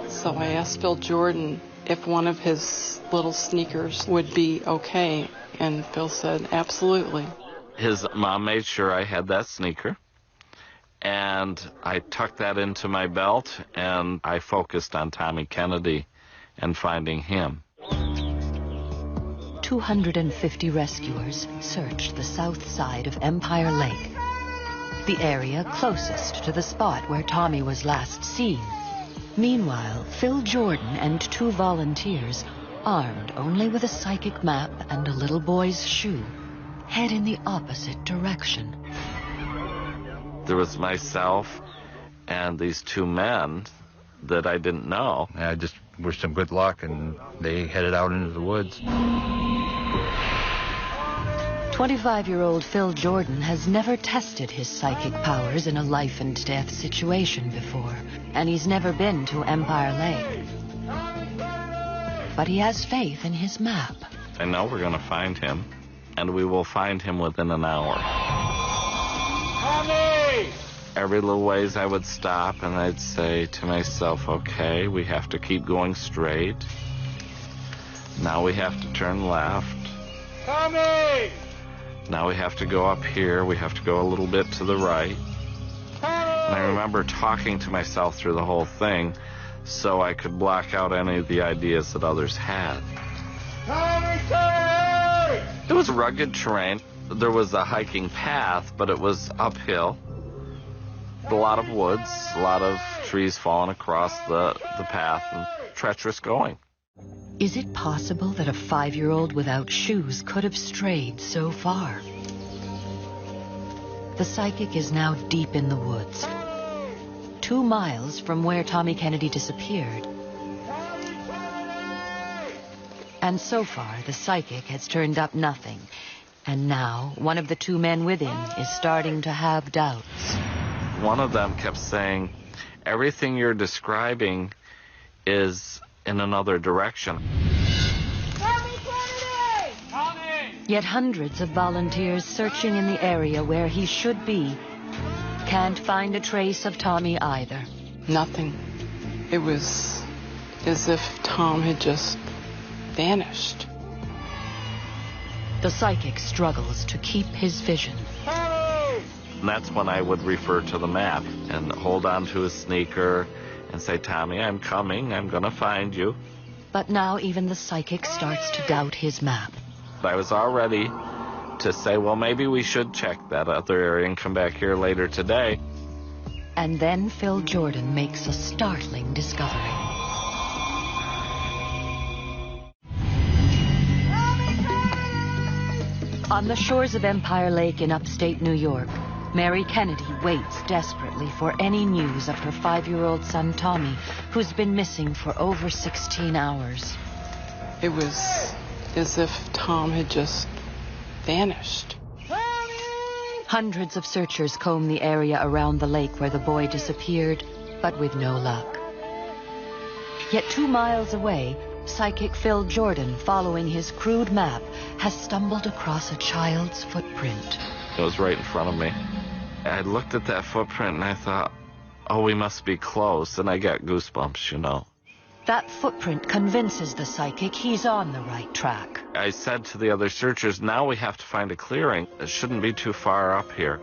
So I asked Phil Jordan if one of his little sneakers would be okay, and Phil said absolutely. His mom made sure I had that sneaker, and I tucked that into my belt, and I focused on Tommy Kennedy and finding him. 250 rescuers searched the south side of Empire Lake, the area closest to the spot where Tommy was last seen. Meanwhile, Phil Jordan and 2 volunteers, armed only with a psychic map and a little boy's shoe, head in the opposite direction. There was myself and these 2 men that I didn't know. I just wished them good luck, and they headed out into the woods. 25-year-old Phil Jordan has never tested his psychic powers in a life-and-death situation before, and he's never been to Empire Lake. But he has faith in his map. I know we're going to find him, and we will find him within an hour. Tommy! Every little ways I would stop and I'd say to myself, okay, we have to keep going straight. Now we have to turn left. Tommy! Now we have to go up here. We have to go a little bit to the right. And I remember talking to myself through the whole thing so I could block out any of the ideas that others had. Tommy! Tommy! It was rugged terrain. There was a hiking path, but it was uphill. A lot of woods, a lot of trees falling across the path, and treacherous going. Is it possible that a 5-year-old without shoes could have strayed so far? The psychic is now deep in the woods, 2 miles from where Tommy Kennedy disappeared. And so far, the psychic has turned up nothing. And now, one of the 2 men with him is starting to have doubts. One of them kept saying, everything you're describing is in another direction. Yet hundreds of volunteers searching in the area where he should be can't find a trace of Tommy either. Nothing. It was as if Tom had just vanished. The psychic struggles to keep his vision. And that's when I would refer to the map and hold on to his sneaker and say, Tommy, I'm coming, I'm going to find you. But now even the psychic starts to doubt his map. I was all ready to say, well, maybe we should check that other area and come back here later today. And then Phil Jordan makes a startling discovery. On the shores of Empire Lake in upstate New York, Mary Kennedy waits desperately for any news of her 5-year-old son, Tommy, who's been missing for over 16 hours. It was as if Tom had just vanished. Hundreds of searchers comb the area around the lake where the boy disappeared, but with no luck. Yet 2 miles away, psychic Phil Jordan, following his crude map, has stumbled across a child's footprint. It was right in front of me. I looked at that footprint and I thought, oh, we must be close, and I got goosebumps, you know. That footprint convinces the psychic he's on the right track. I said to the other searchers, now we have to find a clearing. It shouldn't be too far up here.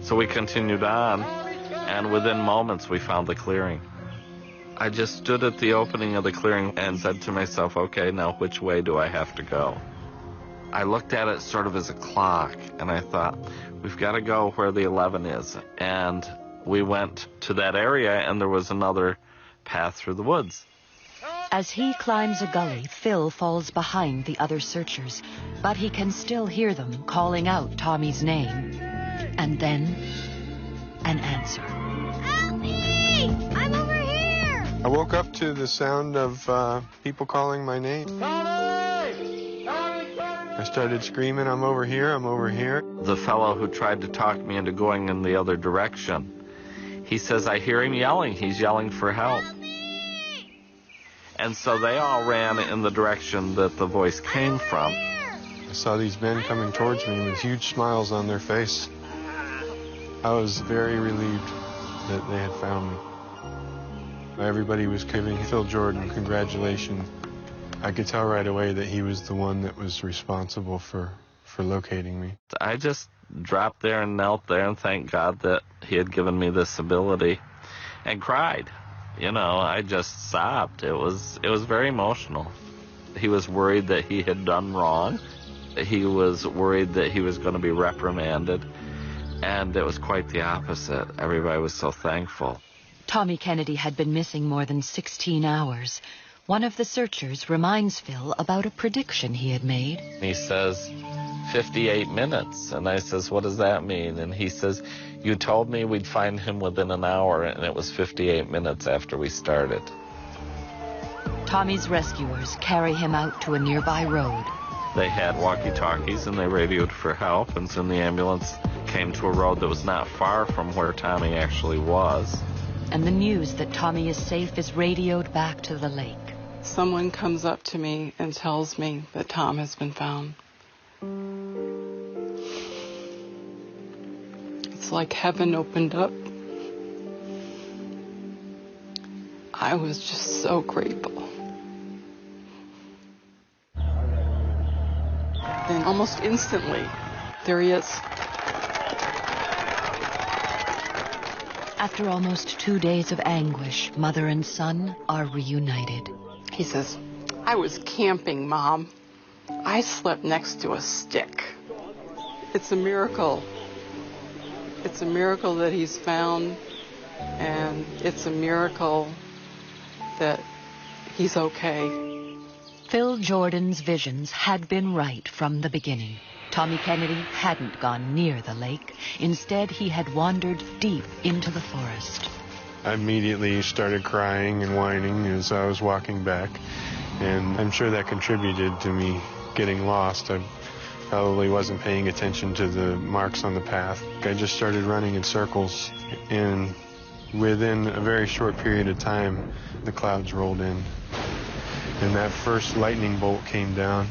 So we continued on, and within moments we found the clearing. I just stood at the opening of the clearing and said to myself, okay, now which way do I have to go? I looked at it sort of as a clock, and I thought, we've got to go where the 11 is. And we went to that area, and there was another path through the woods. As he climbs a gully, Phil falls behind the other searchers, but he can still hear them calling out Tommy's name. And then, an answer. Help me! I'm over here! I woke up to the sound of people calling my name. Tommy! Tommy! I started screaming, I'm over here, I'm over here. The fellow who tried to talk me into going in the other direction, he says, I hear him yelling. He's yelling for help. And so they all ran in the direction that the voice came from. I saw these men coming towards me with huge smiles on their face. I was very relieved that they had found me. Everybody was giving Phil Jordan congratulations. I could tell right away that he was the one that was responsible for locating me. I just dropped there and knelt there and thanked God that he had given me this ability and cried. You know, I just sobbed. It was very emotional. He was worried that he had done wrong. He was worried that he was going to be reprimanded. And it was quite the opposite. Everybody was so thankful. Tommy Kennedy had been missing more than 16 hours. One of the searchers reminds Phil about a prediction he had made. He says, 58 minutes. And I says, what does that mean? And he says, you told me we'd find him within an hour, and it was 58 minutes after we started. Tommy's rescuers carry him out to a nearby road. They had walkie-talkies and they radioed for help, and soon the ambulance came to a road that was not far from where Tommy actually was. And the news that Tommy is safe is radioed back to the lake. Someone comes up to me and tells me that Tom has been found. It's like heaven opened up. I was just so grateful. Then almost instantly, there he is. After almost 2 days of anguish, mother and son are reunited. He says, I was camping, Mom. I slept next to a stick. It's a miracle. It's a miracle that he's found, and it's a miracle that he's okay. Phil Jordan's visions had been right from the beginning. Tommy Kennedy hadn't gone near the lake. Instead, he had wandered deep into the forest. I immediately started crying and whining as I was walking back, and I'm sure that contributed to me getting lost. I probably wasn't paying attention to the marks on the path. I just started running in circles, and within a very short period of time, the clouds rolled in. And that first lightning bolt came down.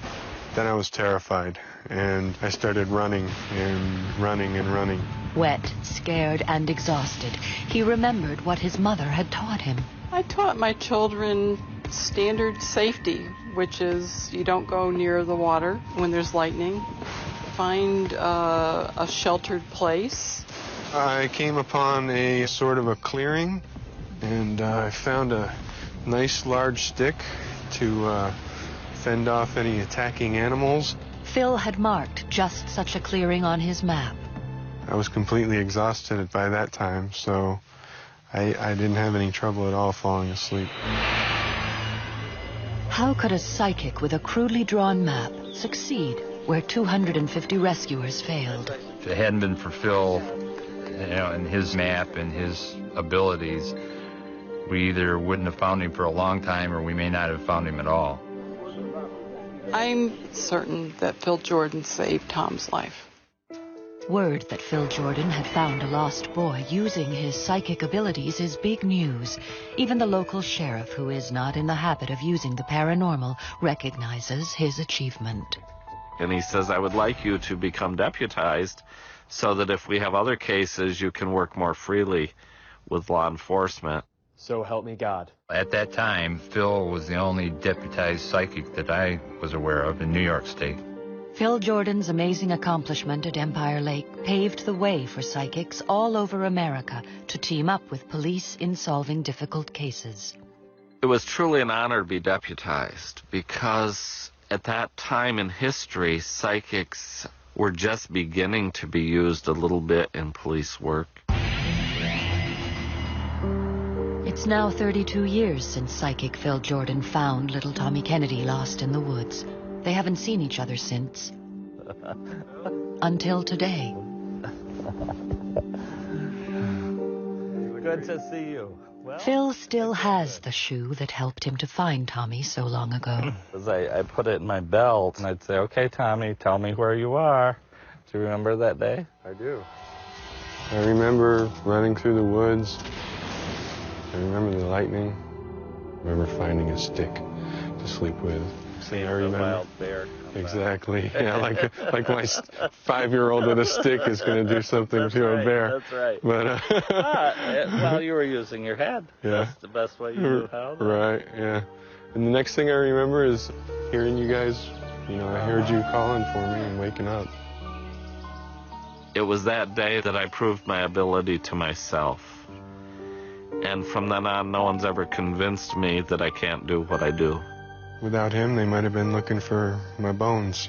Then I was terrified, and I started running and running and running. Wet, scared, and exhausted, he remembered what his mother had taught him. I taught my children standard safety, which is you don't go near the water when there's lightning. Find a sheltered place. I came upon a sort of a clearing, and I found a nice large stick to fend off any attacking animals. Phil had marked just such a clearing on his map. I was completely exhausted by that time, so I didn't have any trouble at all falling asleep. How could a psychic with a crudely drawn map succeed where 250 rescuers failed? If it hadn't been for Phil, and his map and his abilities, we either wouldn't have found him for a long time or we may not have found him at all. I'm certain that Phil Jordan saved Tom's life. Word that Phil Jordan had found a lost boy using his psychic abilities is big news. Even the local sheriff, who is not in the habit of using the paranormal, recognizes his achievement. And he says, I would like you to become deputized so that if we have other cases, you can work more freely with law enforcement. So help me God. At that time, Phil was the only deputized psychic that I was aware of in New York State. Phil Jordan's amazing accomplishment at Empire Lake paved the way for psychics all over America to team up with police in solving difficult cases. It was truly an honor to be deputized because at that time in history, psychics were just beginning to be used a little bit in police work. It's now 32 years since psychic Phil Jordan found little Tommy Kennedy lost in the woods. They haven't seen each other since. Until today. Good to see you. Well, Phil still has the shoe that helped him to find Tommy so long ago. I put it in my belt, and I'd say, okay, Tommy, tell me where you are. Do you remember that day? I do. I remember running through the woods. I remember the lightning. I remember finding a stick to sleep with. Seeing a wild bear. Exactly. Yeah, like my 5-year-old with a stick is going to do something to a bear. That's right. But well, you were using your head. Yeah. That's the best way you knew how. Right. Yeah. And the next thing I remember is hearing you guys. I heard you calling for me and waking up. It was that day that I proved my ability to myself. And from then on, no one's ever convinced me that I can't do what I do. Without him, they might have been looking for my bones,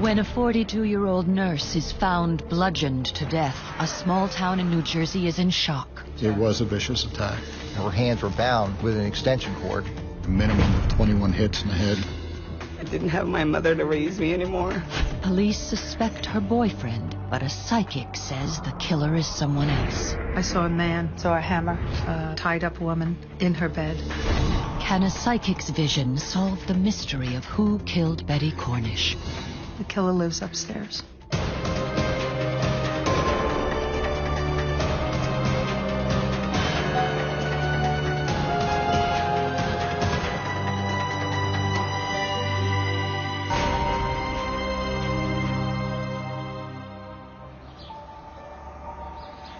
When a 42-year-old nurse is found bludgeoned to death, a small town in New Jersey is in shock. It was a vicious attack. Her hands were bound with an extension cord. A minimum of 21 hits in the head. I didn't have my mother to raise me anymore. Police suspect her boyfriend, but a psychic says the killer is someone else. I saw a man, saw a hammer, a tied-up woman in her bed. Can a psychic's vision solve the mystery of who killed Betty Cornish? The killer lives upstairs.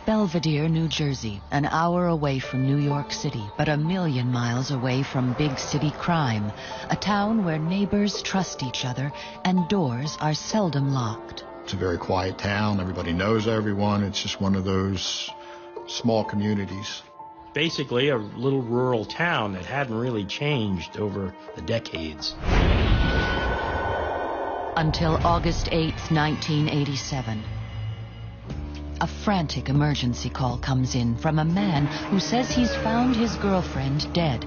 Belvedere, New Jersey, an hour away from New York City, but a million miles away from big city crime. A town where neighbors trust each other and doors are seldom locked. It's a very quiet town. Everybody knows everyone. It's just one of those small communities. Basically a little rural town that hadn't really changed over the decades. Until August 8th, 1987. A frantic emergency call comes in from a man who says he's found his girlfriend dead.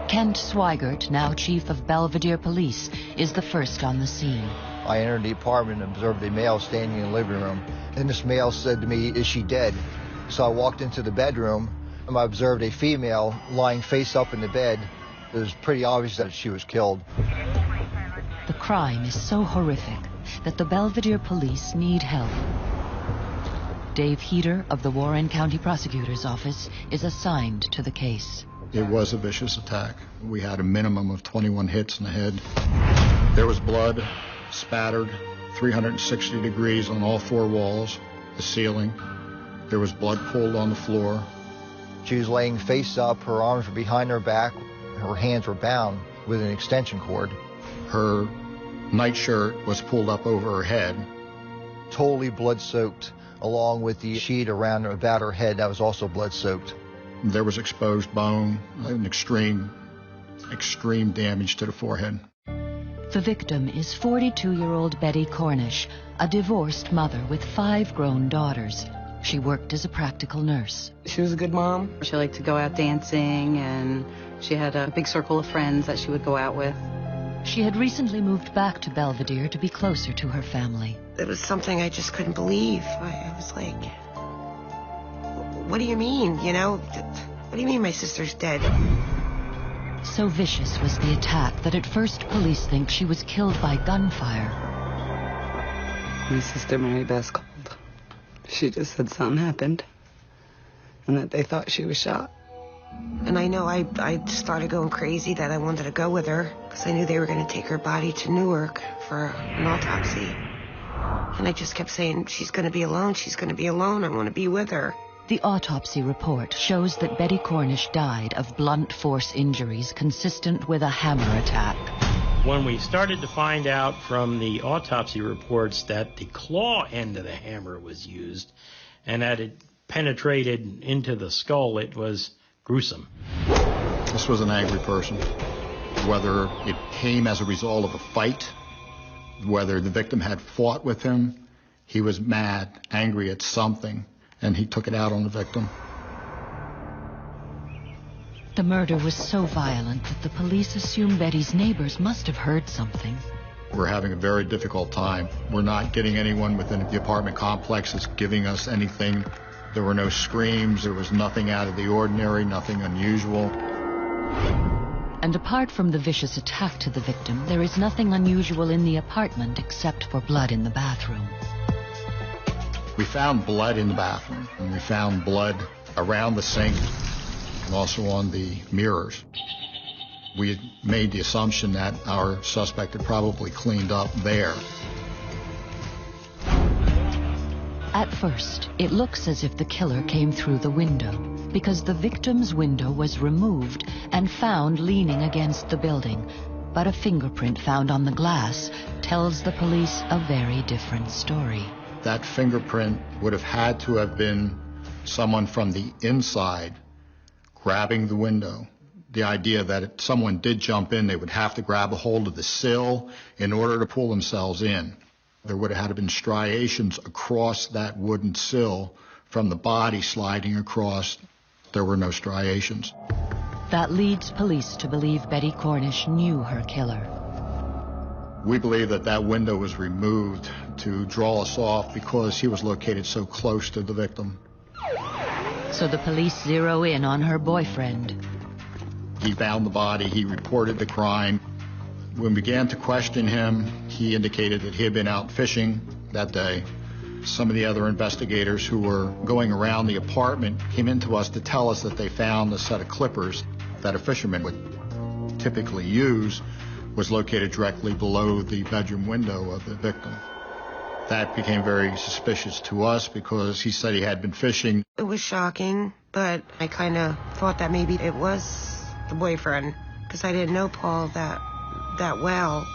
Kent Swigert, now chief of Belvedere Police, is the first on the scene. I entered the apartment and observed a male standing in the living room. And this male said to me, "Is she dead?" So I walked into the bedroom and I observed a female lying face up in the bed. It was pretty obvious that she was killed. The crime is so horrific that the Belvedere Police need help. Dave Heater of the Warren County Prosecutor's Office is assigned to the case. It was a vicious attack. We had a minimum of 21 hits in the head. There was blood spattered 360 degrees on all four walls, the ceiling. There was blood pooled on the floor. She was laying face up, her arms were behind her back, her hands were bound with an extension cord. Her nightshirt was pulled up over her head. Totally blood-soaked, along with the sheet around about her head that was also blood-soaked. There was exposed bone, and extreme damage to the forehead. The victim is 42-year-old Betty Cornish, a divorced mother with 5 grown daughters. She worked as a practical nurse. She was a good mom. She liked to go out dancing, and she had a big circle of friends that she would go out with. She had recently moved back to Belvedere to be closer to her family. It was something I just couldn't believe. I was like, what do you mean, you know? What do you mean my sister's dead? So vicious was the attack that at first police think she was killed by gunfire. My sister Mary Beth called. She just said something happened and that they thought she was shot. And I know I started going crazy that I wanted to go with her because I knew they were going to take her body to Newark for an autopsy. And I just kept saying, she's going to be alone, she's going to be alone, I want to be with her. The autopsy report shows that Betty Cornish died of blunt force injuries consistent with a hammer attack. When we started to find out from the autopsy reports that the claw end of the hammer was used and that it penetrated into the skull, it was gruesome. This was an angry person. Whether it came as a result of a fight, whether the victim had fought with him, he was mad, angry at something, and he took it out on the victim. The murder was so violent that the police assume Betty's neighbors must have heard something. We're having a very difficult time. We're not getting anyone within the apartment complex that's giving us anything. There were no screams, there was nothing out of the ordinary, nothing unusual. And apart from the vicious attack to the victim, there is nothing unusual in the apartment except for blood in the bathroom. We found blood in the bathroom, and we found blood around the sink and also on the mirrors. We had made the assumption that our suspect had probably cleaned up there. At first, it looks as if the killer came through the window, because the victim's window was removed and found leaning against the building. But a fingerprint found on the glass tells the police a very different story. That fingerprint would have had to have been someone from the inside grabbing the window, The idea that if someone did jump in, they would have to grab a hold of the sill in order to pull themselves in. There would have had to been striations across that wooden sill from the body sliding across. There were no striations. That leads police to believe Betty Cornish knew her killer. We believe that that window was removed to draw us off because he was located so close to the victim. So the police zero in on her boyfriend. He found the body, he reported the crime. When we began to question him, he indicated that he had been out fishing that day. Some of the other investigators who were going around the apartment came into us to tell us that they found a set of clippers that a fisherman would typically use was located directly below the bedroom window of the victim. That became very suspicious to us because he said he had been fishing. It was shocking, but I kind of thought that maybe it was the boyfriend because I didn't know Paul that well.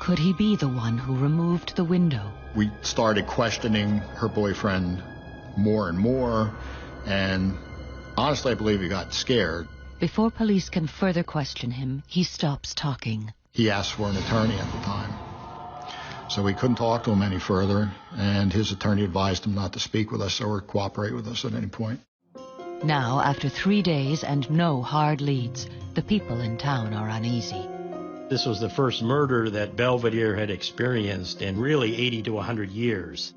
Could he be the one who removed the window? We started questioning her boyfriend more and more, and honestly, I believe he got scared. Before police can further question him, he stops talking. He asked for an attorney at the time. So we couldn't talk to him any further, and his attorney advised him not to speak with us or cooperate with us at any point. Now, after 3 days and no hard leads, the people in town are uneasy. This was the first murder that Belvedere had experienced in really 80 to 100 years.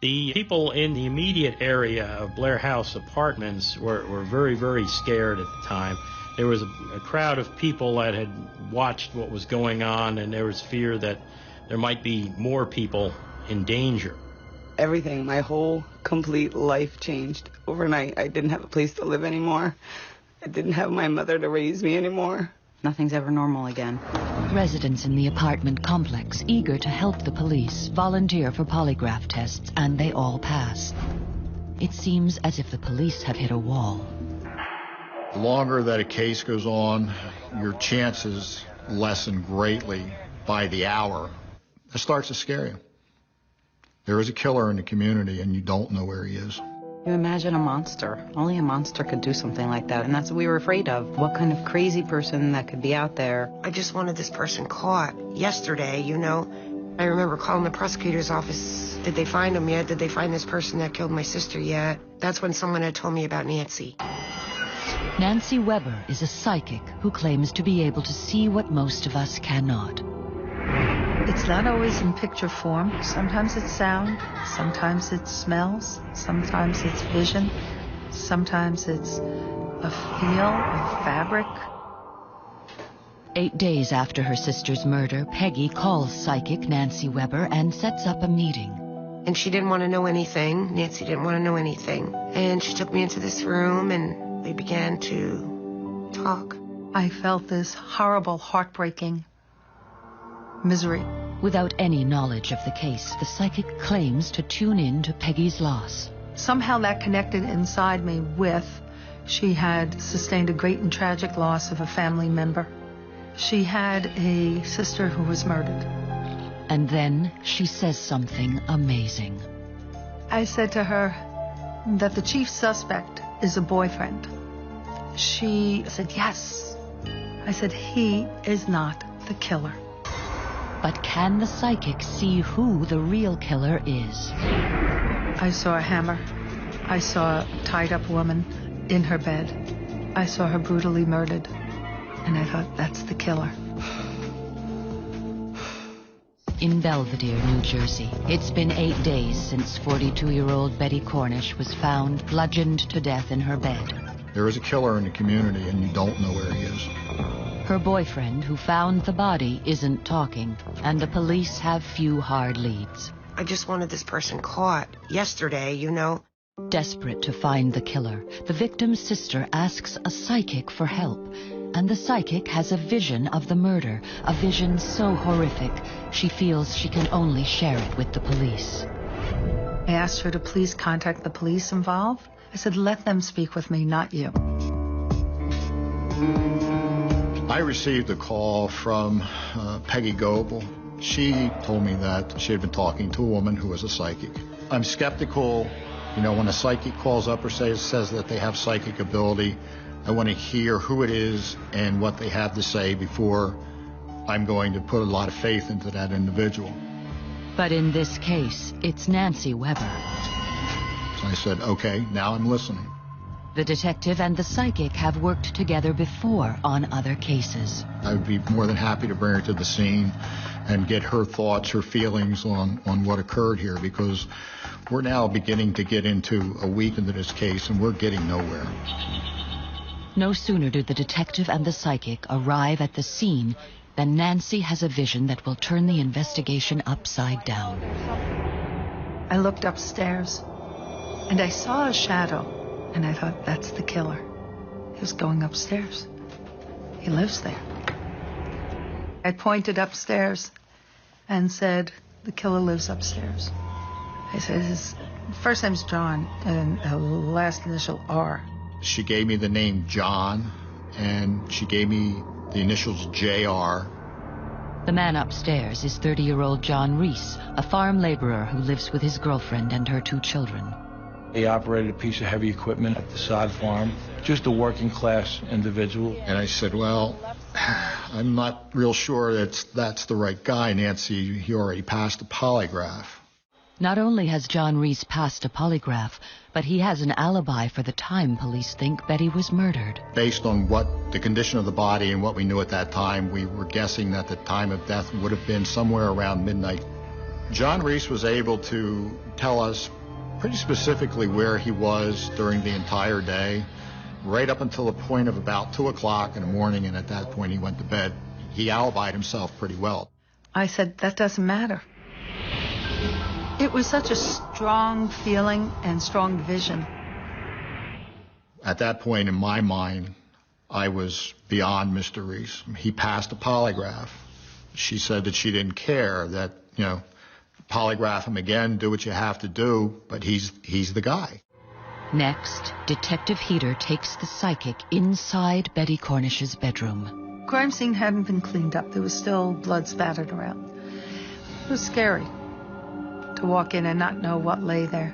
The people in the immediate area of Blair House Apartments were very, very scared at the time. There was a crowd of people that had watched what was going on, and there was fear that there might be more people in danger. Everything, my whole complete life changed overnight. I didn't have a place to live anymore. I didn't have my mother to raise me anymore. Nothing's ever normal again. Residents in the apartment complex, eager to help the police, volunteer for polygraph tests, and they all pass. It seems as if the police have hit a wall. The longer that a case goes on, your chances lessen greatly by the hour. It starts to scare you. There is a killer in the community, and you don't know where he is. You imagine a monster. Only a monster could do something like that, and that's what we were afraid of. What kind of crazy person that could be out there? I just wanted this person caught yesterday, you know. I remember calling the prosecutor's office. Did they find him yet? Did they find this person that killed my sister yet? That's when someone had told me about Nancy. Nancy Weber is a psychic who claims to be able to see what most of us cannot. It's not always in picture form. Sometimes it's sound, sometimes it's smells, sometimes it's vision, sometimes it's a feel, a fabric. 8 days after her sister's murder, Peggy calls psychic Nancy Weber and sets up a meeting. And she didn't want to know anything. Nancy didn't want to know anything. And she took me into this room and we began to talk. I felt this horrible, heartbreaking misery. Without any knowledge of the case, the psychic claims to tune in to Peggy's loss. Somehow that connected inside me with she had sustained a great and tragic loss of a family member. She had a sister who was murdered. And then she says something amazing. I said to her that the chief suspect is a boyfriend. She said, yes. I said, he is not the killer. But can the psychic see who the real killer is? I saw a hammer. I saw a tied-up woman in her bed. I saw her brutally murdered. And I thought, that's the killer. In Belvedere, New Jersey, it's been 8 days since 42-year-old Betty Cornish was found bludgeoned to death in her bed. There is a killer in the community, and you don't know where he is. Her boyfriend, who found the body, isn't talking, and the police have few hard leads. I just wanted this person caught yesterday, you know. Desperate to find the killer, the victim's sister asks a psychic for help, and the psychic has a vision of the murder, a vision so horrific she feels she can only share it with the police. I asked her to please contact the police involved. I said, let them speak with me, not you. I received a call from Peggy Goebel. She told me that she had been talking to a woman who was a psychic. I'm skeptical, you know, when a psychic calls up or says that they have psychic ability, I want to hear who it is and what they have to say before I'm going to put a lot of faith into that individual. But in this case, it's Nancy Weber. So I said, okay, now I'm listening. The detective and the psychic have worked together before on other cases. I would be more than happy to bring her to the scene and get her thoughts, her feelings on what occurred here, because we're now beginning to get into a week into this case and we're getting nowhere. No sooner do the detective and the psychic arrive at the scene than Nancy has a vision that will turn the investigation upside down. I looked upstairs and I saw a shadow. And I thought, that's the killer. He was going upstairs. He lives there. I pointed upstairs and said, the killer lives upstairs. I said, his first name's John, and last initial R. She gave me the name John, and she gave me the initials JR. The man upstairs is 30-year-old John Reese, a farm laborer who lives with his girlfriend and her 2 children. He operated a piece of heavy equipment at the sod farm, just a working class individual. And I said, well, I'm not real sure that's the right guy, Nancy. He already passed a polygraph. Not only has John Reese passed a polygraph, but he has an alibi for the time police think Betty was murdered. Based on what the condition of the body and what we knew at that time, we were guessing that the time of death would have been somewhere around midnight. John Reese was able to tell us pretty specifically where he was during the entire day, right up until the point of about 2 o'clock in the morning, and at that point he went to bed. He alibied himself pretty well. I said, that doesn't matter. It was such a strong feeling and strong vision. At that point in my mind, I was beyond Mr. Reese. He passed a polygraph. She said that she didn't care, that, polygraph him again, do what you have to do, but he's the guy. Next, Detective Heater takes the psychic inside Betty Cornish's bedroom. Crime scene hadn't been cleaned up. There was still blood spattered around. It was scary to walk in and not know what lay there.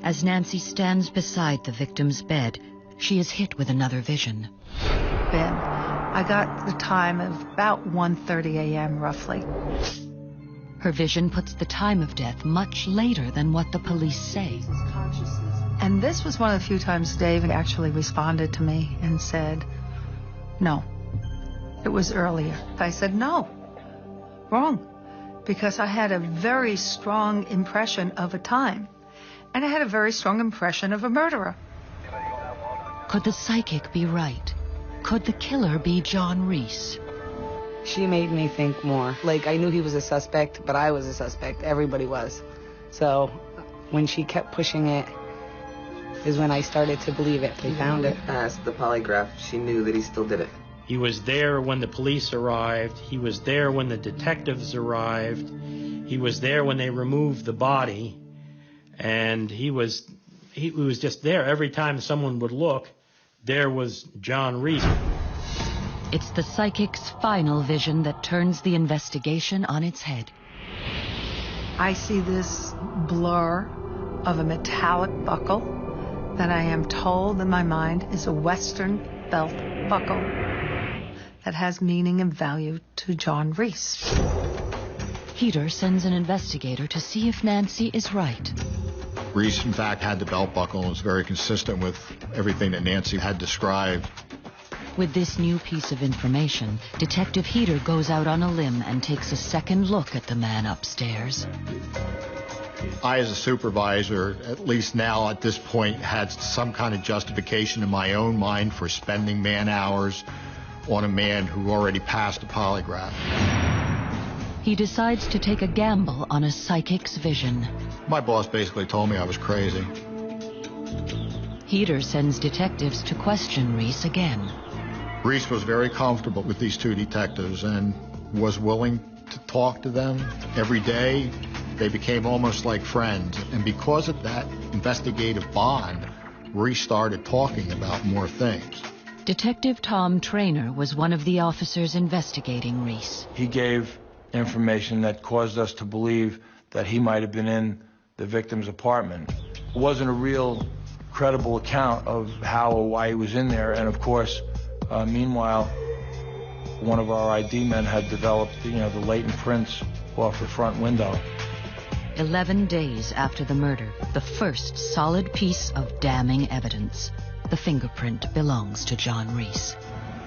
As Nancy stands beside the victim's bed, she is hit with another vision. Ben, I got the time of about 1:30 a.m. roughly. Her vision puts the time of death much later than what the police say. And this was one of the few times Dave actually responded to me and said, no, it was earlier. I said, no, wrong, because I had a very strong impression of a time, and I had a very strong impression of a murderer. Could the psychic be right? Could the killer be John Reese? She made me think more. Like, I knew he was a suspect, but I was a suspect. Everybody was. So when she kept pushing it is when I started to believe it. They found it. Passed the polygraph. She knew that he still did it. He was there when the police arrived. He was there when the detectives arrived. He was there when they removed the body. And he was just there. Every time someone would look, there was John Reese. It's the psychic's final vision that turns the investigation on its head. I see this blur of a metallic buckle that I am told in my mind is a Western belt buckle that has meaning and value to John Reese. Heater sends an investigator to see if Nancy is right. Reese, in fact, had the belt buckle and was very consistent with everything that Nancy had described. With this new piece of information, Detective Heater goes out on a limb and takes a second look at the man upstairs. I, as a supervisor, at least now at this point, had some kind of justification in my own mind for spending man hours on a man who already passed a polygraph. He decides to take a gamble on a psychic's vision. My boss basically told me I was crazy. Heater sends detectives to question Reese again. Reese was very comfortable with these 2 detectives and was willing to talk to them every day. They became almost like friends. And because of that investigative bond, Reese started talking about more things. Detective Tom Trainer was one of the officers investigating Reese. He gave information that caused us to believe that he might have been in the victim's apartment. It wasn't a real credible account of how or why he was in there. And of course, meanwhile, one of our ID men had developed, the latent prints off the front window. 11 days after the murder, the first solid piece of damning evidence. The fingerprint belongs to John Reese.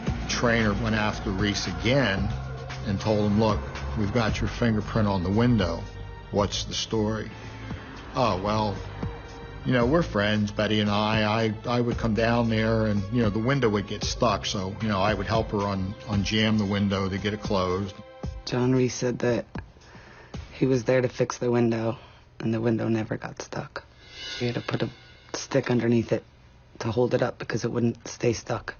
The trainer went after Reese again and told him, look, we've got your fingerprint on the window. What's the story? Oh, well, we're friends, Betty and I would come down there and, the window would get stuck. So, I would help her unjam the window to get it closed. John Reese said that he was there to fix the window, and the window never got stuck. He had to put a stick underneath it to hold it up because it wouldn't stay stuck.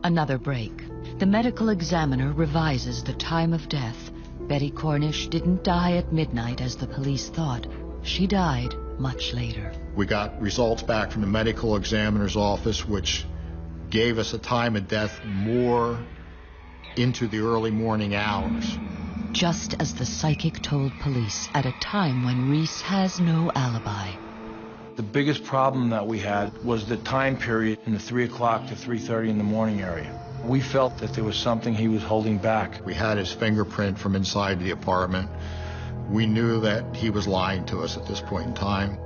Another break. The medical examiner revises the time of death. Betty Cornish didn't die at midnight as the police thought. She died much later. We got results back from the medical examiner's office, which gave us a time of death more into the early morning hours. Just as the psychic told police at a time when Reese has no alibi. The biggest problem that we had was the time period in the 3 o'clock to 3:30 in the morning area. We felt that there was something he was holding back. We had his fingerprint from inside the apartment. We knew that he was lying to us at this point in time.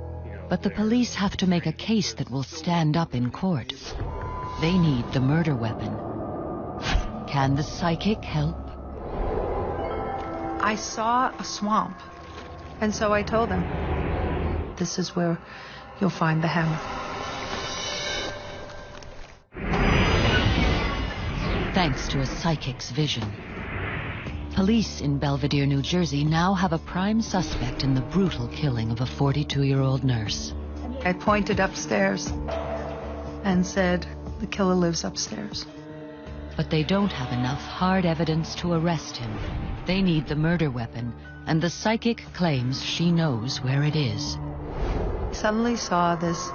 But the police have to make a case that will stand up in court. They need the murder weapon. Can the psychic help? I saw a swamp, and so I told him, this is where you'll find the hammer. Thanks to a psychic's vision. Police in Belvedere, New Jersey now have a prime suspect in the brutal killing of a 42-year-old nurse. I pointed upstairs and said, the killer lives upstairs. But they don't have enough hard evidence to arrest him. They need the murder weapon, and the psychic claims she knows where it is. I suddenly saw this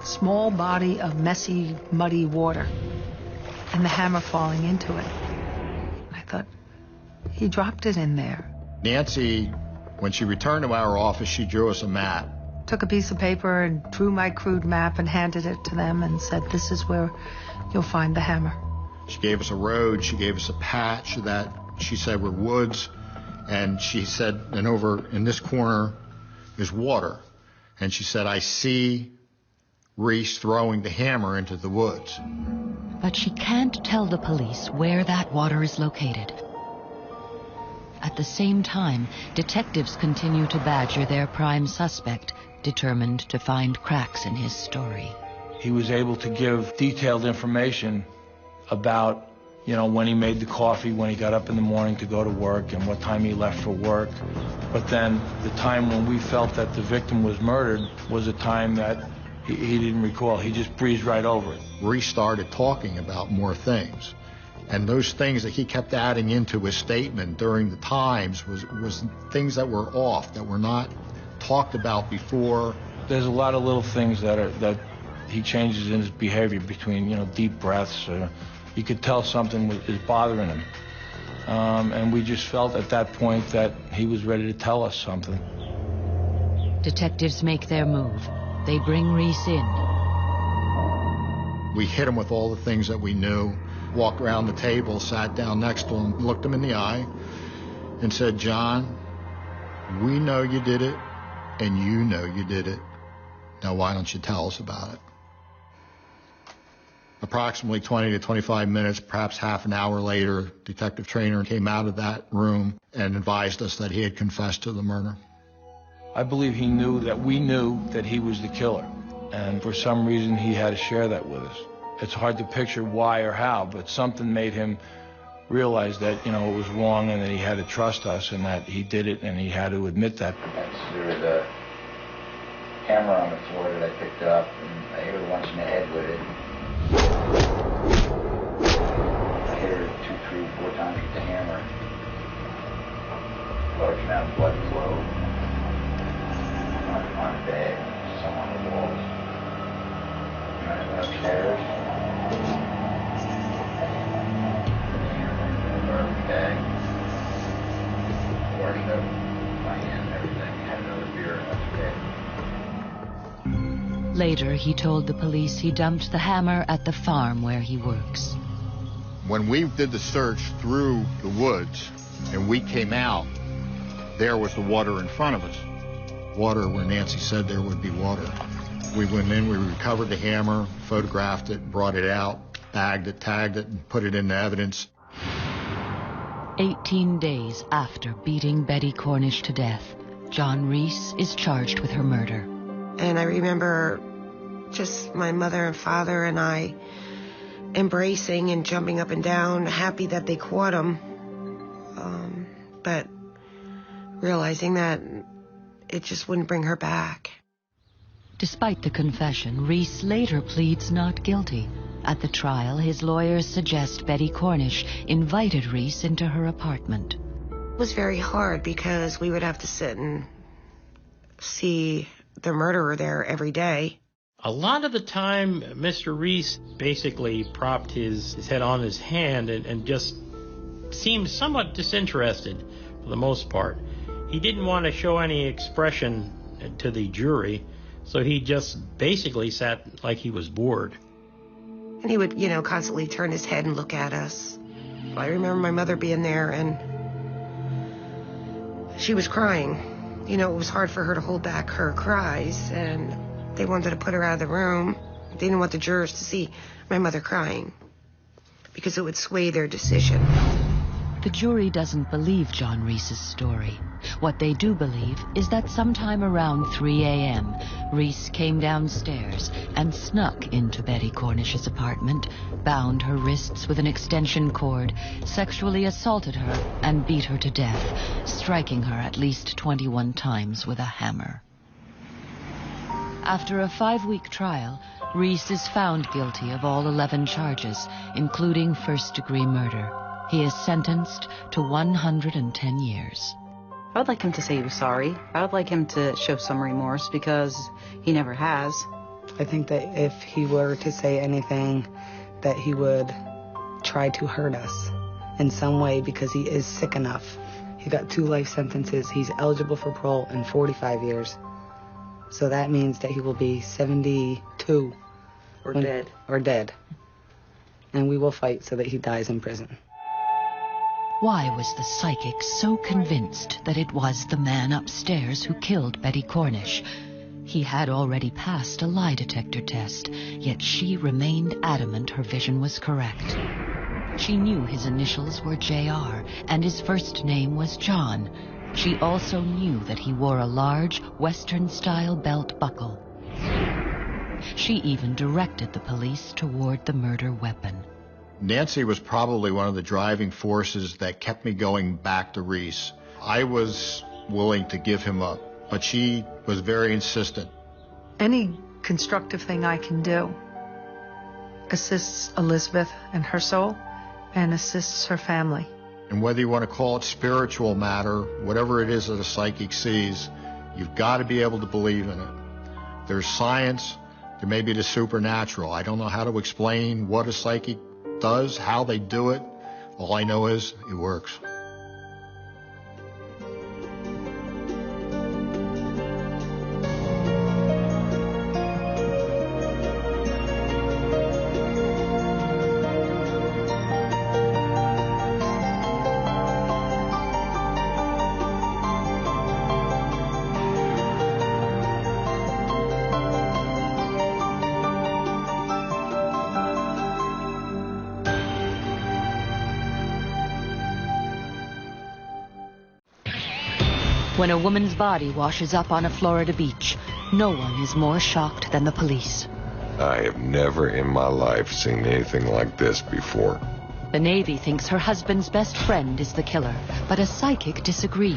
small body of messy, muddy water and the hammer falling into it. I thought, he dropped it in there. Nancy, when she returned to our office, she drew us a map. Took a piece of paper and drew my crude map and handed it to them and said, this is where you'll find the hammer. She gave us a road, she gave us a patch that she said were woods, and she said, and over in this corner is water. And she said, I see Reese throwing the hammer into the woods. But she can't tell the police where that water is located. At the same time, detectives continue to badger their prime suspect, determined to find cracks in his story. He was able to give detailed information about, when he made the coffee, when he got up in the morning to go to work, and what time he left for work. But then the time when we felt that the victim was murdered was a time that he didn't recall. He just breezed right over it. Reese started talking about more things. And those things that he kept adding into his statement during the times was things that were off, that were not talked about before. There's a lot of little things that he changes in his behavior between, deep breaths. You could tell something is bothering him. And we just felt at that point that he was ready to tell us something. Detectives make their move. They bring Reese in. We hit him with all the things that we knew, walked around the table, sat down next to him, looked him in the eye, and said, John, we know you did it, and you know you did it. Now why don't you tell us about it? Approximately 20 to 25 minutes, perhaps half an hour later, Detective Trainer came out of that room and advised us that he had confessed to the murder. I believe he knew that we knew that he was the killer, and for some reason he had to share that with us. It's hard to picture why or how, but something made him realize that, it was wrong and that he had to trust us and that he did it and he had to admit that. There was a hammer on the floor that I picked up, and I hit her once in the head with it. I hit her 2, 3, 4 times with the hammer. Large amount of blood flowed on the bed, some on the walls. And I went upstairs. Garbage bag. Washed up my hand and everything. Had another beer and went to bed. Later, he told the police he dumped the hammer at the farm where he works. When we did the search through the woods and we came out, there was the water in front of us. Water where Nancy said there would be water. We went in, we recovered the hammer, photographed it, brought it out, bagged it, tagged it, and put it into evidence. 18 days after beating Betty Cornish to death, John Reese is charged with her murder. And I remember just my mother and father and I embracing and jumping up and down, happy that they caught him, but realizing that it just wouldn't bring her back. Despite the confession, Reese later pleads not guilty. At the trial, his lawyers suggest Betty Cornish invited Reese into her apartment. It was very hard because we would have to sit and see the murderer there every day. A lot of the time, Mr. Reese basically propped his head on his hand and just seemed somewhat disinterested for the most part. He didn't want to show any expression to the jury, so he just basically sat like he was bored. And he would, constantly turn his head and look at us. I remember my mother being there and she was crying. It was hard for her to hold back her cries, and they wanted to put her out of the room. They didn't want the jurors to see my mother crying because it would sway their decision. The jury doesn't believe John Reese's story. What they do believe is that sometime around 3 a.m., Reese came downstairs and snuck into Betty Cornish's apartment, bound her wrists with an extension cord, sexually assaulted her, and beat her to death, striking her at least 21 times with a hammer. After a 5-week trial, Reese is found guilty of all 11 charges, including first-degree murder. He is sentenced to 110 years. I would like him to say he was sorry. I would like him to show some remorse because he never has. I think that if he were to say anything, that he would try to hurt us in some way because he is sick enough. He got 2 life sentences. He's eligible for parole in 45 years. So that means that he will be 72. Or dead. And we will fight so that he dies in prison. Why was the psychic so convinced that it was the man upstairs who killed Betty Cornish? He had already passed a lie detector test, yet she remained adamant her vision was correct. She knew his initials were J.R. and his first name was John. She also knew that he wore a large Western-style belt buckle. She even directed the police toward the murder weapon. Nancy was probably one of the driving forces that kept me going back to Reese. I was willing to give him up, but she was very insistent. Any constructive thing I can do assists Elizabeth and her soul and assists her family. And whether you want to call it spiritual matter, whatever it is that a psychic sees, you've got to be able to believe in it. There's science, there may be the supernatural. I don't know how to explain what a psychic does, how they do it. All I know is it works. When a woman's body washes up on a Florida beach, no one is more shocked than the police. I have never in my life seen anything like this before. The Navy thinks her husband's best friend is the killer, but a psychic disagrees.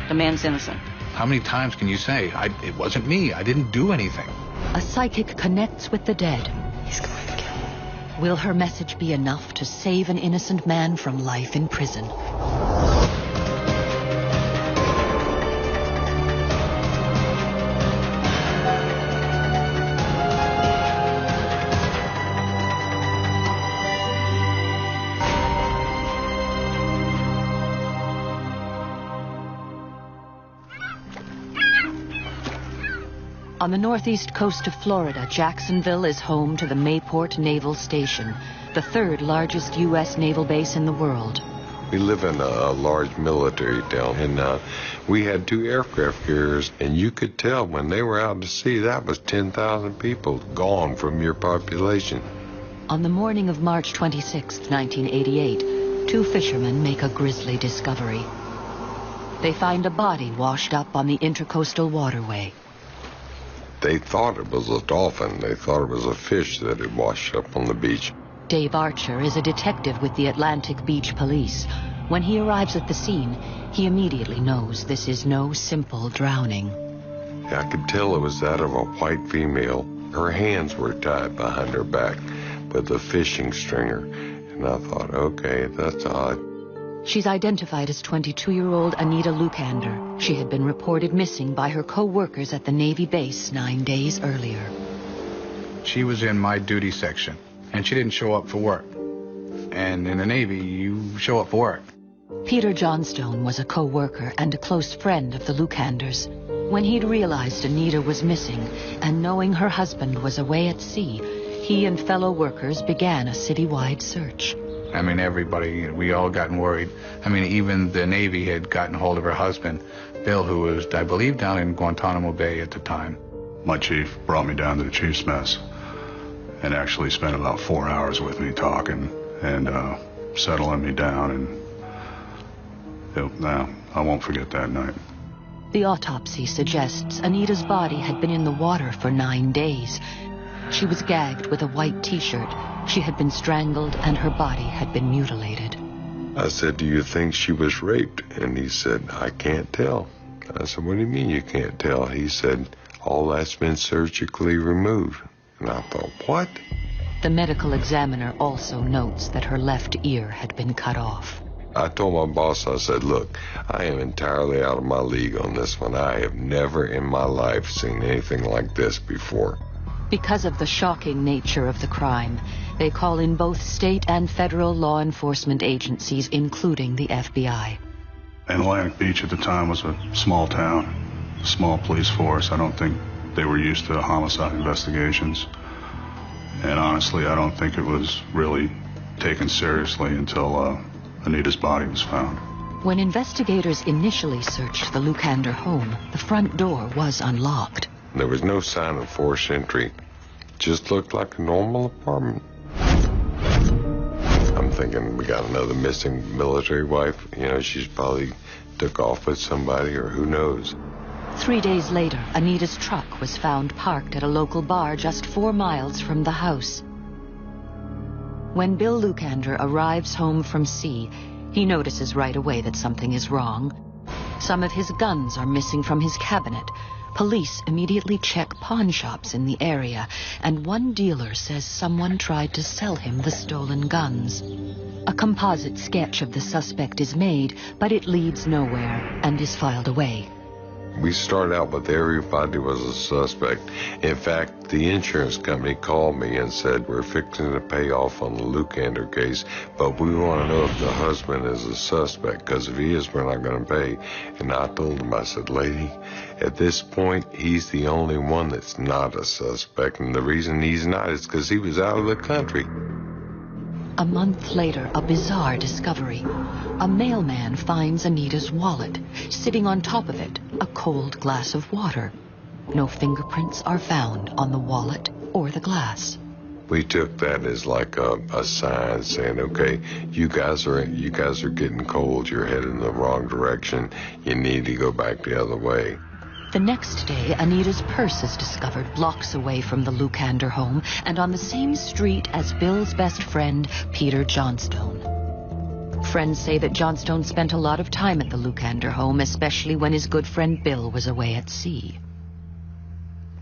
The man's innocent. How many times can you say, it wasn't me, I didn't do anything? A psychic connects with the dead. He's going to kill him. Will her message be enough to save an innocent man from life in prison? On the northeast coast of Florida, Jacksonville is home to the Mayport Naval Station, the third largest U.S. naval base in the world. We live in a large military town, and we had 2 aircraft carriers, and you could tell when they were out to sea, that was 10,000 people gone from your population. On the morning of March 26, 1988, 2 fishermen make a grisly discovery. They find a body washed up on the Intercoastal Waterway. They thought it was a dolphin. They thought it was a fish that had washed up on the beach. Dave Archer is a detective with the Atlantic Beach Police. When he arrives at the scene, he immediately knows this is no simple drowning. I could tell it was that of a white female. Her hands were tied behind her back with a fishing stringer. And I thought, okay, that's odd. She's identified as 22-year-old Anita Lukander. She had been reported missing by her co-workers at the Navy base 9 days earlier. She was in my duty section, and she didn't show up for work. And in the Navy, you show up for work. Peter Johnstone was a co-worker and a close friend of the Lukanders. When he'd realized Anita was missing, and knowing her husband was away at sea, he and fellow workers began a citywide search. I mean, everybody, we all gotten worried. I mean, even the Navy had gotten hold of her husband, Bill, who was, I believe, down in Guantanamo Bay at the time. My chief brought me down to the chief's mess and actually spent about 4 hours with me talking and settling me down. And I won't forget that night. The autopsy suggests Anita's body had been in the water for 9 days. She was gagged with a white T-shirt. She had been strangled and her body had been mutilated. I said, do you think she was raped? And he said, I can't tell. I said, what do you mean you can't tell? He said, all that's been surgically removed. And I thought, what? The medical examiner also notes that her left ear had been cut off. I told my boss, I said, look, I am entirely out of my league on this one. I have never in my life seen anything like this before. Because of the shocking nature of the crime, they call in both state and federal law enforcement agencies, including the FBI. Atlantic Beach at the time was a small town, a small police force. I don't think they were used to homicide investigations. And honestly, I don't think it was really taken seriously until Anita's body was found. When investigators initially searched the Lukander home, the front door was unlocked. There was no sign of forced entry. Just looked like a normal apartment. I'm thinking we got another missing military wife. You know, she's probably took off with somebody, or who knows. 3 days later, Anita's truck was found parked at a local bar just 4 miles from the house. When Bill Lukander arrives home from sea, he notices right away that something is wrong. Some of his guns are missing from his cabinet. Police immediately check pawn shops in the area, and one dealer says someone tried to sell him the stolen guns. A composite sketch of the suspect is made, but it leads nowhere and is filed away. We started out with everybody was a suspect. In fact, the insurance company called me and said, we're fixing to pay off on the Lukander case, but we want to know if the husband is a suspect, because if he is, we're not going to pay. And I told him, I said, lady, at this point, he's the only one that's not a suspect. And the reason he's not is because he was out of the country. A month later, a bizarre discovery. A mailman finds Anita's wallet. Sitting on top of it, a cold glass of water. No fingerprints are found on the wallet or the glass. We took that as like a sign saying, okay, you guys are getting cold. You're heading in the wrong direction. You need to go back the other way. The next day, Anita's purse is discovered blocks away from the Lukander home and on the same street as Bill's best friend, Peter Johnstone. Friends say that Johnstone spent a lot of time at the Lukander home, especially when his good friend Bill was away at sea.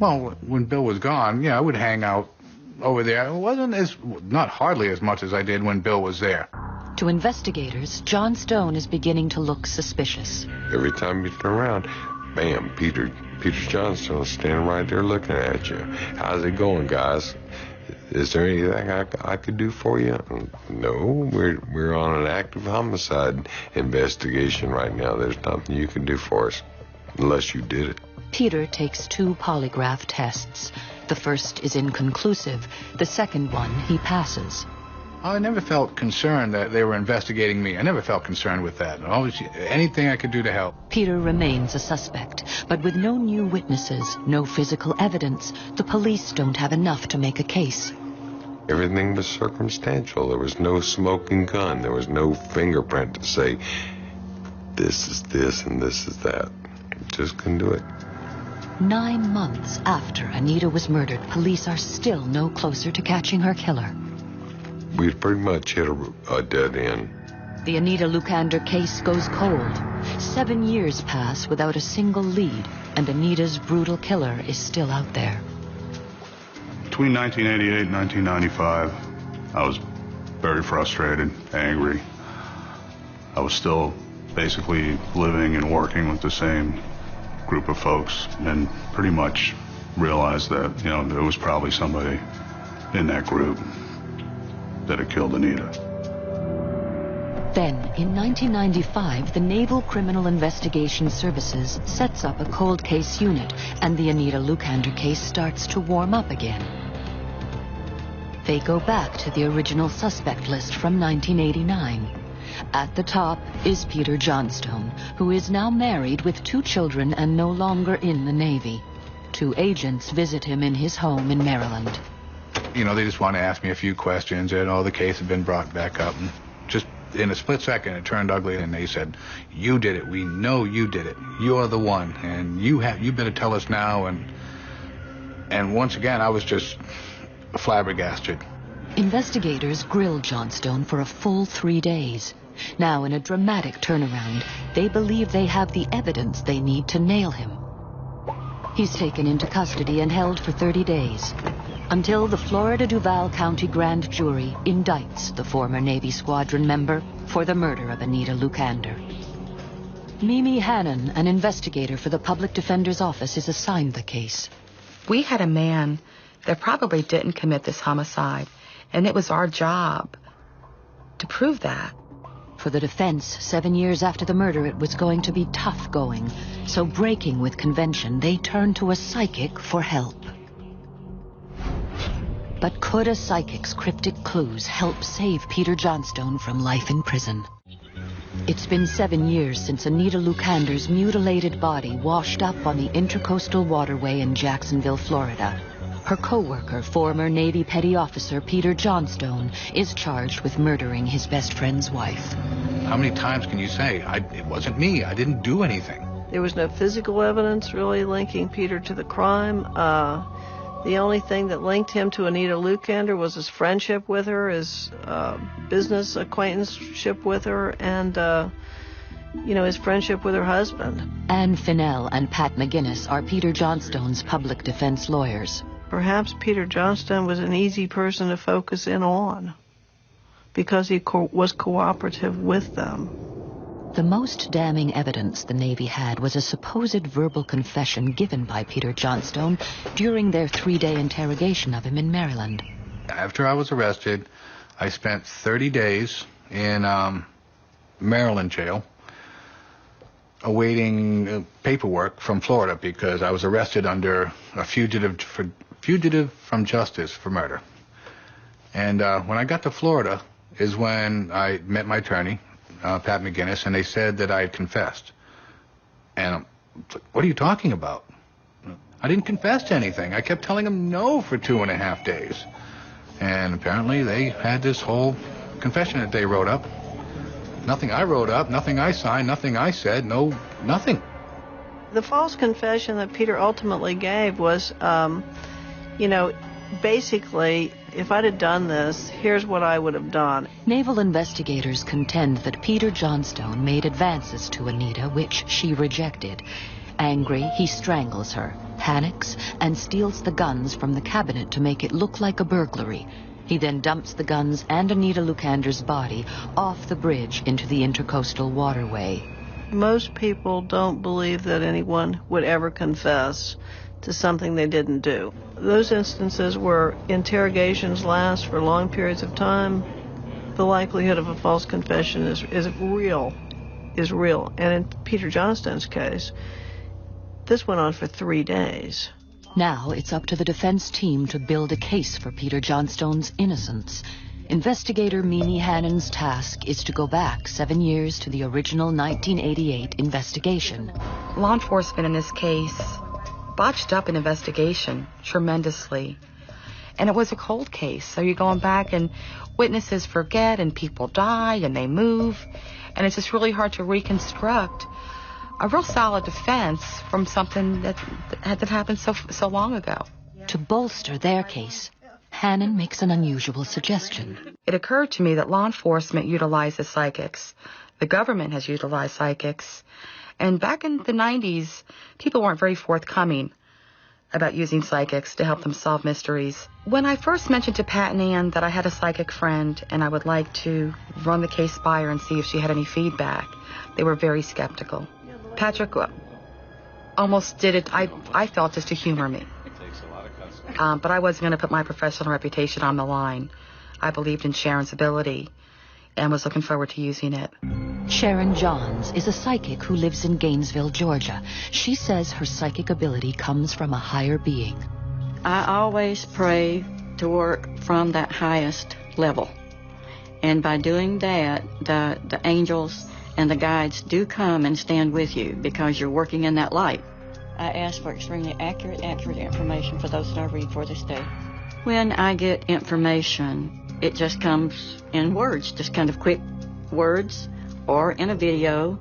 Well, when Bill was gone, yeah, I would hang out over there. It wasn't not hardly as much as I did when Bill was there. To investigators, Johnstone is beginning to look suspicious. Every time you turn around, bam, Peter Johnstone standing right there looking at you. How's it going, guys? Is there anything I could do for you? No, we're on an active homicide investigation right now. There's nothing you can do for us unless you did it. Peter takes 2 polygraph tests. The first is inconclusive. The second one he passes. I never felt concerned that they were investigating me. I never felt concerned with that. Always anything I could do to help. Peter remains a suspect, but with no new witnesses, no physical evidence, the police don't have enough to make a case. Everything was circumstantial. There was no smoking gun. There was no fingerprint to say, this is this and this is that. Just couldn't do it. 9 months after Anita was murdered, police are still no closer to catching her killer. We'd pretty much hit a dead end. The Anita Lukander case goes cold. 7 years pass without a single lead, and Anita's brutal killer is still out there. Between 1988 and 1995, I was very frustrated, angry. I was still basically living and working with the same group of folks, and pretty much realized that, there was probably somebody in that group that had killed Anita. Then, in 1995, the Naval Criminal Investigation Services sets up a cold case unit, and the Anita Lukander case starts to warm up again. They go back to the original suspect list from 1989. At the top is Peter Johnstone, who is now married with 2 children and no longer in the Navy. 2 agents visit him in his home in Maryland. They just want to ask me a few questions, and the case had been brought back up. And just in a split second, it turned ugly, and they said, "You did it. We know you did it. You're the one, and you better tell us now." And once again, I was just flabbergasted. Investigators grill Johnstone for a full 3 days. Now, in a dramatic turnaround, they believe they have the evidence they need to nail him. He's taken into custody and held for 30 days, until the Florida Duval County Grand Jury indicts the former Navy squadron member for the murder of Anita Lukander. Mimi Hannon, an investigator for the Public Defender's Office, is assigned the case. We had a man that probably didn't commit this homicide, and it was our job to prove that. For the defense, 7 years after the murder, it was going to be tough going. So breaking with convention, they turned to a psychic for help. But could a psychic's cryptic clues help save Peter Johnstone from life in prison? It's been 7 years since Anita Lukander's mutilated body washed up on the Intracoastal Waterway in Jacksonville, Florida. Her co-worker, former Navy Petty Officer Peter Johnstone, is charged with murdering his best friend's wife. How many times can you say, it wasn't me, I didn't do anything? There was no physical evidence really linking Peter to the crime. The only thing that linked him to Anita Lukander was his friendship with her, his business acquaintanceship with her, and his friendship with her husband. Ann Finnell and Pat McGinnis are Peter Johnstone's public defense lawyers. Perhaps Peter Johnstone was an easy person to focus in on because he was cooperative with them. The most damning evidence the Navy had was a supposed verbal confession given by Peter Johnstone during their 3-day interrogation of him in Maryland. After I was arrested, I spent 30 days in Maryland jail awaiting paperwork from Florida because I was arrested under a fugitive from justice for murder. And when I got to Florida is when I met my attorney, Pat McGinnis, and they said that I had confessed. And what are you talking about? I didn't confess to anything. I kept telling them no for 2.5 days. And apparently they had this whole confession that they wrote up. Nothing I wrote up, nothing I signed, nothing I said, nothing. The false confession that Peter ultimately gave was, basically, if I'd have done this, here's what I would have done. Naval investigators contend that Peter Johnstone made advances to Anita, which she rejected. Angry, he strangles her, panics, and steals the guns from the cabinet to make it look like a burglary. He then dumps the guns and Anita Lukander's body off the bridge into the Intracoastal Waterway. Most people don't believe that anyone would ever confess to something they didn't do. Those instances where interrogations last for long periods of time, the likelihood of a false confession is real. And in Peter Johnstone's case, This went on for 3 days. Now it's up to the defense team to build a case for Peter Johnstone's innocence. Investigator Mimi Hannon's task is to go back 7 years to the original 1988 investigation. Law enforcement in this case botched up an investigation tremendously. And it was a cold case, so you're going back and witnesses forget and people die and they move. And it's just really hard to reconstruct a real solid defense from something that happened so long ago. To bolster their case, Hannon makes an unusual suggestion. It occurred to me that law enforcement utilizes psychics. The government has utilized psychics. And back in the 90s, people weren't very forthcoming about using psychics to help them solve mysteries. When I first mentioned to Pat and Ann that I had a psychic friend and I would like to run the case by her and see if she had any feedback, they were very skeptical. Patrick almost did it, I felt, just to humor me. But I wasn't going to put my professional reputation on the line. I believed in Sharon's ability and was looking forward to using it. Sharon Johns is a psychic who lives in Gainesville, Georgia. She says her psychic ability comes from a higher being. I always pray to work from that highest level. And by doing that, the angels and the guides do come and stand with you because you're working in that light. I ask for extremely accurate information for those that I read for this day. When I get information, it just comes in words, just kind of quick words, or in a video,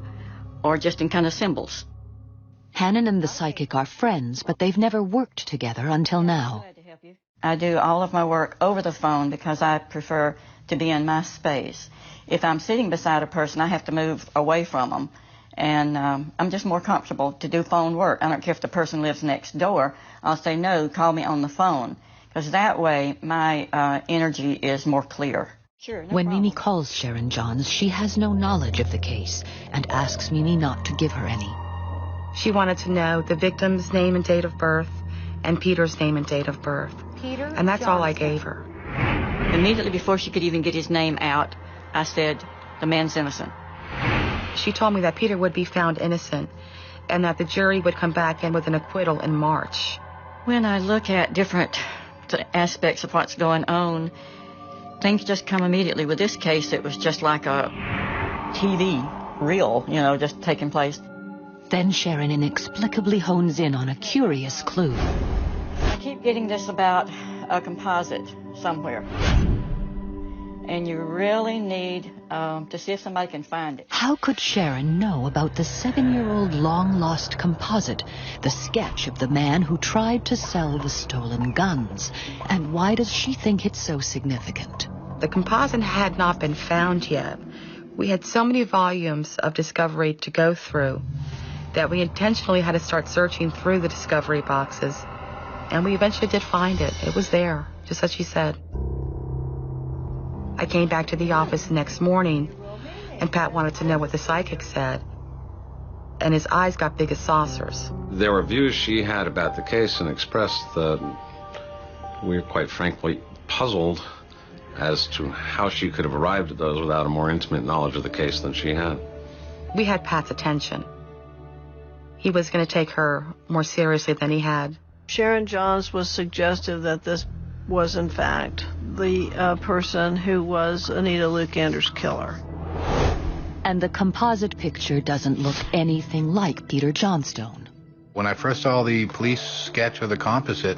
or just in kind of symbols. Hannon and the psychic are friends, but they've never worked together until now. I do all of my work over the phone because I prefer to be in my space. If I'm sitting beside a person, I have to move away from them. And I'm just more comfortable to do phone work. I don't care if the person lives next door. I'll say, no, call me on the phone. Because that way, my energy is more clear. Sure, no When problem. Mimi calls Sharon Johns, she has no knowledge of the case and asks Mimi not to give her any. She wanted to know the victim's name and date of birth and Peter's name and date of birth. Peter And that's all I gave her. Immediately before she could even get his name out, I said, the man's innocent. She told me that Peter would be found innocent and that the jury would come back in with an acquittal in March. When I look at different aspects of what's going on, things just come immediately. With this case, it was just like a TV reel, just taking place. Then Sharon inexplicably hones in on a curious clue. I keep getting this about a composite somewhere. And you really need to see if somebody can find it. How could Sharon know about the 7-year-old long-lost composite, the sketch of the man who tried to sell the stolen guns? And why does she think it's so significant? The composite had not been found yet. We had so many volumes of discovery to go through that we intentionally had to start searching through the discovery boxes. And we eventually did find it. It was there, just as she said. I came back to the office the next morning, and Pat wanted to know what the psychic said. And his eyes got big as saucers. There were views she had about the case and expressed that we were quite frankly puzzled as to how she could have arrived at those without a more intimate knowledge of the case than she had. We had Pat's attention. He was going to take her more seriously than he had. Sharon Johns was suggestive that this was, in fact, the person who was Anita Lukander's killer. And the composite picture doesn't look anything like Peter Johnstone. When I first saw the police sketch of the composite,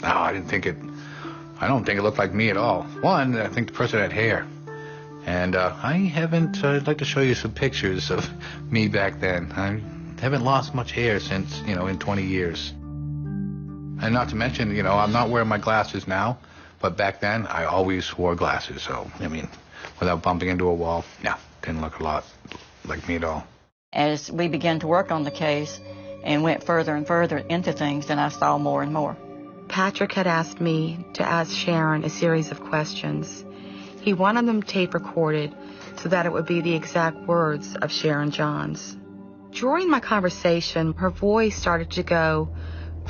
I don't think it looked like me at all. One, I think the person had hair. And I'd like to show you some pictures of me back then. I haven't lost much hair since, in 20 years. And not to mention, I'm not wearing my glasses now, but back then I always wore glasses. So, without bumping into a wall, didn't look a lot like me at all. As we began to work on the case and went further and further into things, then I saw more and more. Patrick had asked me to ask Sharon a series of questions. He wanted them tape recorded so that it would be the exact words of Sharon Johns. During my conversation, her voice started to go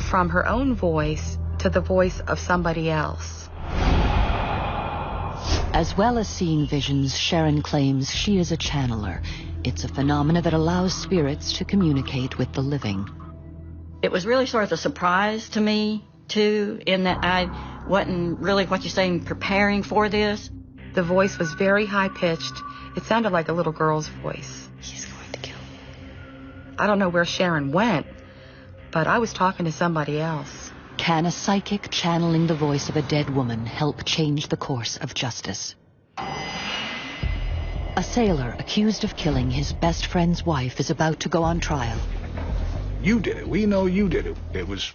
from her own voice to the voice of somebody else. As well as seeing visions, Sharon claims she is a channeler. It's a phenomena that allows spirits to communicate with the living. It was really sort of a surprise to me, too, in that I wasn't really, what you're saying, preparing for this. The voice was very high-pitched. It sounded like a little girl's voice. He's going to kill me. I don't know where Sharon went, but I was talking to somebody else. Can a psychic channeling the voice of a dead woman help change the course of justice? A sailor accused of killing his best friend's wife is about to go on trial. You did it. We know you did it. It was...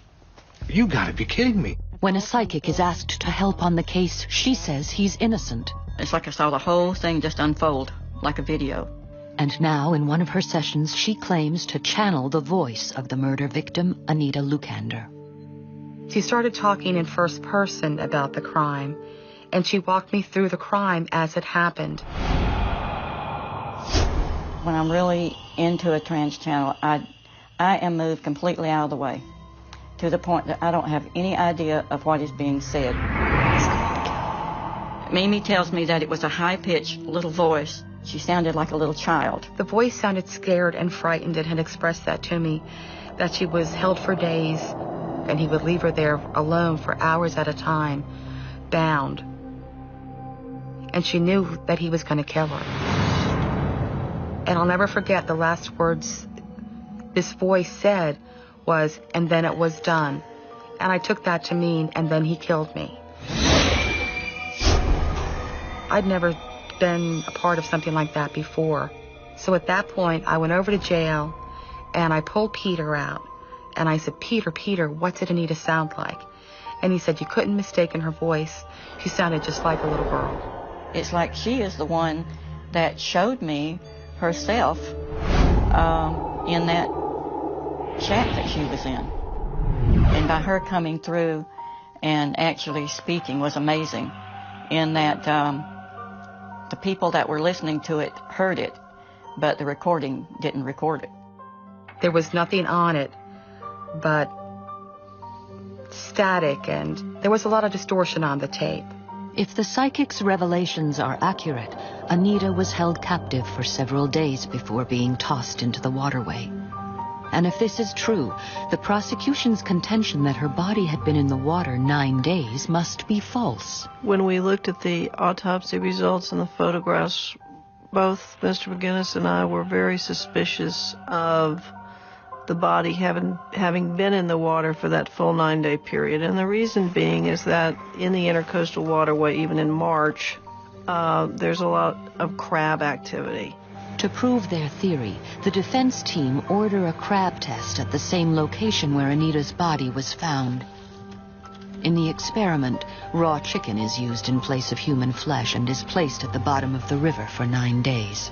You gotta be kidding me. When a psychic is asked to help on the case, she says he's innocent. It's like I saw the whole thing just unfold, like a video. And now, in one of her sessions, she claims to channel the voice of the murder victim, Anita Lukander. She started talking in first person about the crime, and she walked me through the crime as it happened. When I'm really into a trance channel, I am moved completely out of the way, to the point that I don't have any idea of what is being said. Mimi tells me that it was a high-pitched little voice. She sounded like a little child. The voice sounded scared and frightened and had expressed that to me, that she was held for days, and he would leave her there alone for hours at a time, bound. And she knew that he was going to kill her. And I'll never forget the last words this voice said was, "And then it was done." And I took that to mean, and then he killed me. I'd never been a part of something like that before. So at that point, I went over to jail, and I pulled Peter out. And I said, Peter, what did Anita sound like? And he said, you couldn't mistake her voice. She sounded just like a little girl. It's like she is the one that showed me herself in that chat that she was in. And by her coming through and actually speaking was amazing, in that the people that were listening to it heard it, but the recording didn't record it. There was nothing on it but static, and there was a lot of distortion on the tape. If the psychic's revelations are accurate, Anita was held captive for several days before being tossed into the waterway. And if this is true, the prosecution's contention that her body had been in the water 9 days must be false. When we looked at the autopsy results and the photographs, both Mr. McGinnis and I were very suspicious of the body having been in the water for that full 9-day period. And the reason being is that in the intercoastal waterway, even in March, there's a lot of crab activity. To prove their theory, the defense team order a crab test at the same location where Anita's body was found. In the experiment, raw chicken is used in place of human flesh and is placed at the bottom of the river for 9 days.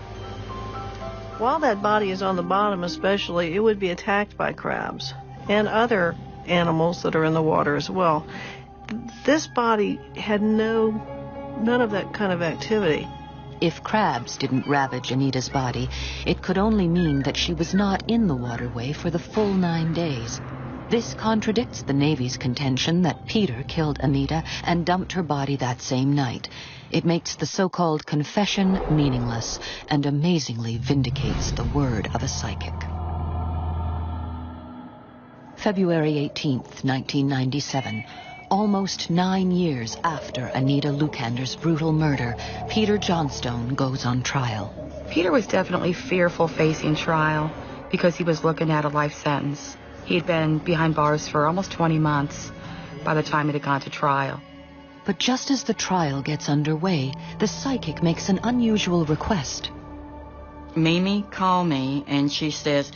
While that body is on the bottom especially, it would be attacked by crabs and other animals that are in the water as well. This body had none of that kind of activity. If crabs didn't ravage Anita's body, it could only mean that she was not in the waterway for the full 9 days. This contradicts the Navy's contention that Peter killed Anita and dumped her body that same night. It makes the so-called confession meaningless and amazingly vindicates the word of a psychic. February 18th, 1997. Almost 9 years after Anita Lukander's brutal murder, Peter Johnstone goes on trial. Peter was definitely fearful facing trial because he was looking at a life sentence. He had been behind bars for almost 20 months by the time it had gone to trial. But just as the trial gets underway, the psychic makes an unusual request. Mimi called me and she says,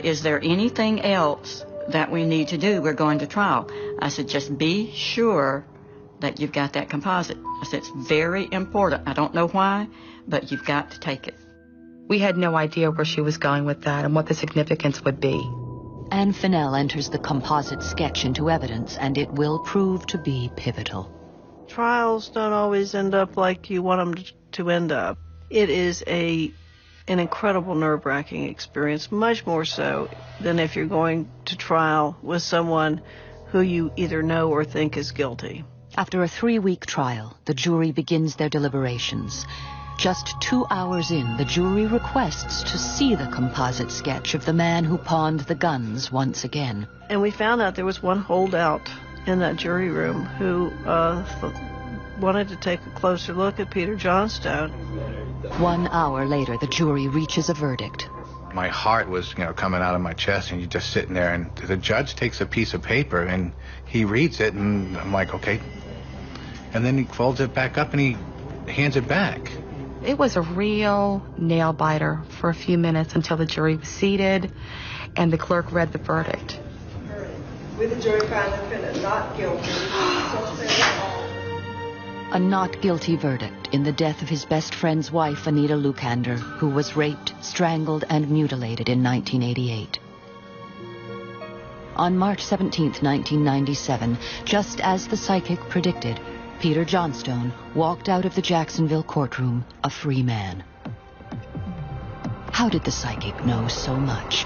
is there anything else that we need to do? We're going to trial. I said, just be sure that you've got that composite. I said, it's very important. I don't know why, but you've got to take it. We had no idea where she was going with that and what the significance would be. Anne Fennell enters the composite sketch into evidence, and it will prove to be pivotal. Trials don't always end up like you want them to end up. It is an incredible nerve-wracking experience, much more so than if you're going to trial with someone who you either know or think is guilty. After a 3-week trial, the jury begins their deliberations. Just 2 hours in, the jury requests to see the composite sketch of the man who pawned the guns once again. And we found out there was one holdout in that jury room who wanted to take a closer look at Peter Johnstone. 1 hour later, the jury reaches a verdict. My heart was, coming out of my chest, and you're just sitting there, and the judge takes a piece of paper, and he reads it, and I'm like, okay. And then he folds it back up, and he hands it back. It was a real nail-biter for a few minutes until the jury was seated, and the clerk read the verdict. With the jury found the defendant not guilty. A not guilty verdict in the death of his best friend's wife, Anita Lukander, who was raped, strangled, and mutilated in 1988. On March 17, 1997, just as the psychic predicted, Peter Johnstone walked out of the Jacksonville courtroom a free man. How did the psychic know so much?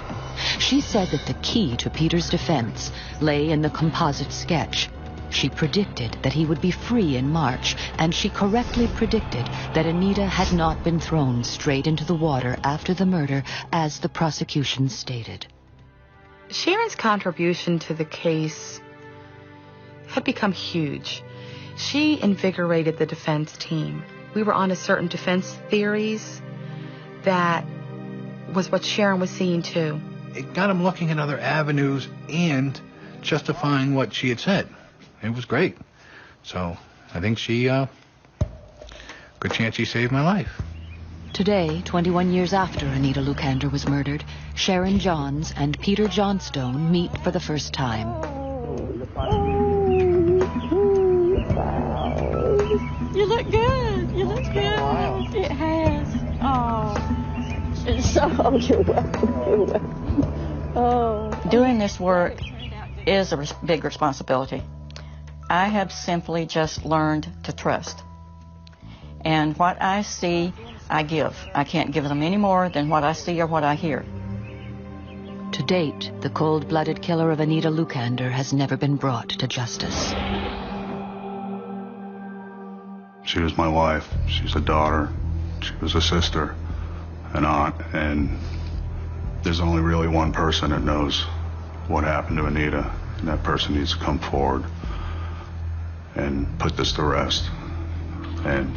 She said that the key to Peter's defense lay in the composite sketch. She predicted that he would be free in March, and she correctly predicted that Anita had not been thrown straight into the water after the murder, as the prosecution stated. Sharon's contribution to the case had become huge. She invigorated the defense team. We were on to certain defense theories. That was what Sharon was seeing too. It got him looking at other avenues and justifying what she had said. It was great. So I think good chance she saved my life. Today, 21 years after Anita Lukander was murdered, Sharon Johns and Peter Johnstone meet for the first time. You look good. You look good. It has. Oh. It's so, you're welcome. You're welcome. Oh. Doing this work is a big responsibility. I have simply just learned to trust. And what I see, I give. I can't give them any more than what I see or what I hear. To date, the cold-blooded killer of Anita Lukander has never been brought to justice. She was my wife. She's a daughter. She was a sister, an aunt, and there's only really one person that knows what happened to Anita, and that person needs to come forward and put this to rest. And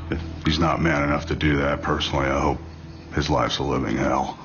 if he's not man enough to do that, personally, I hope his life's a living hell.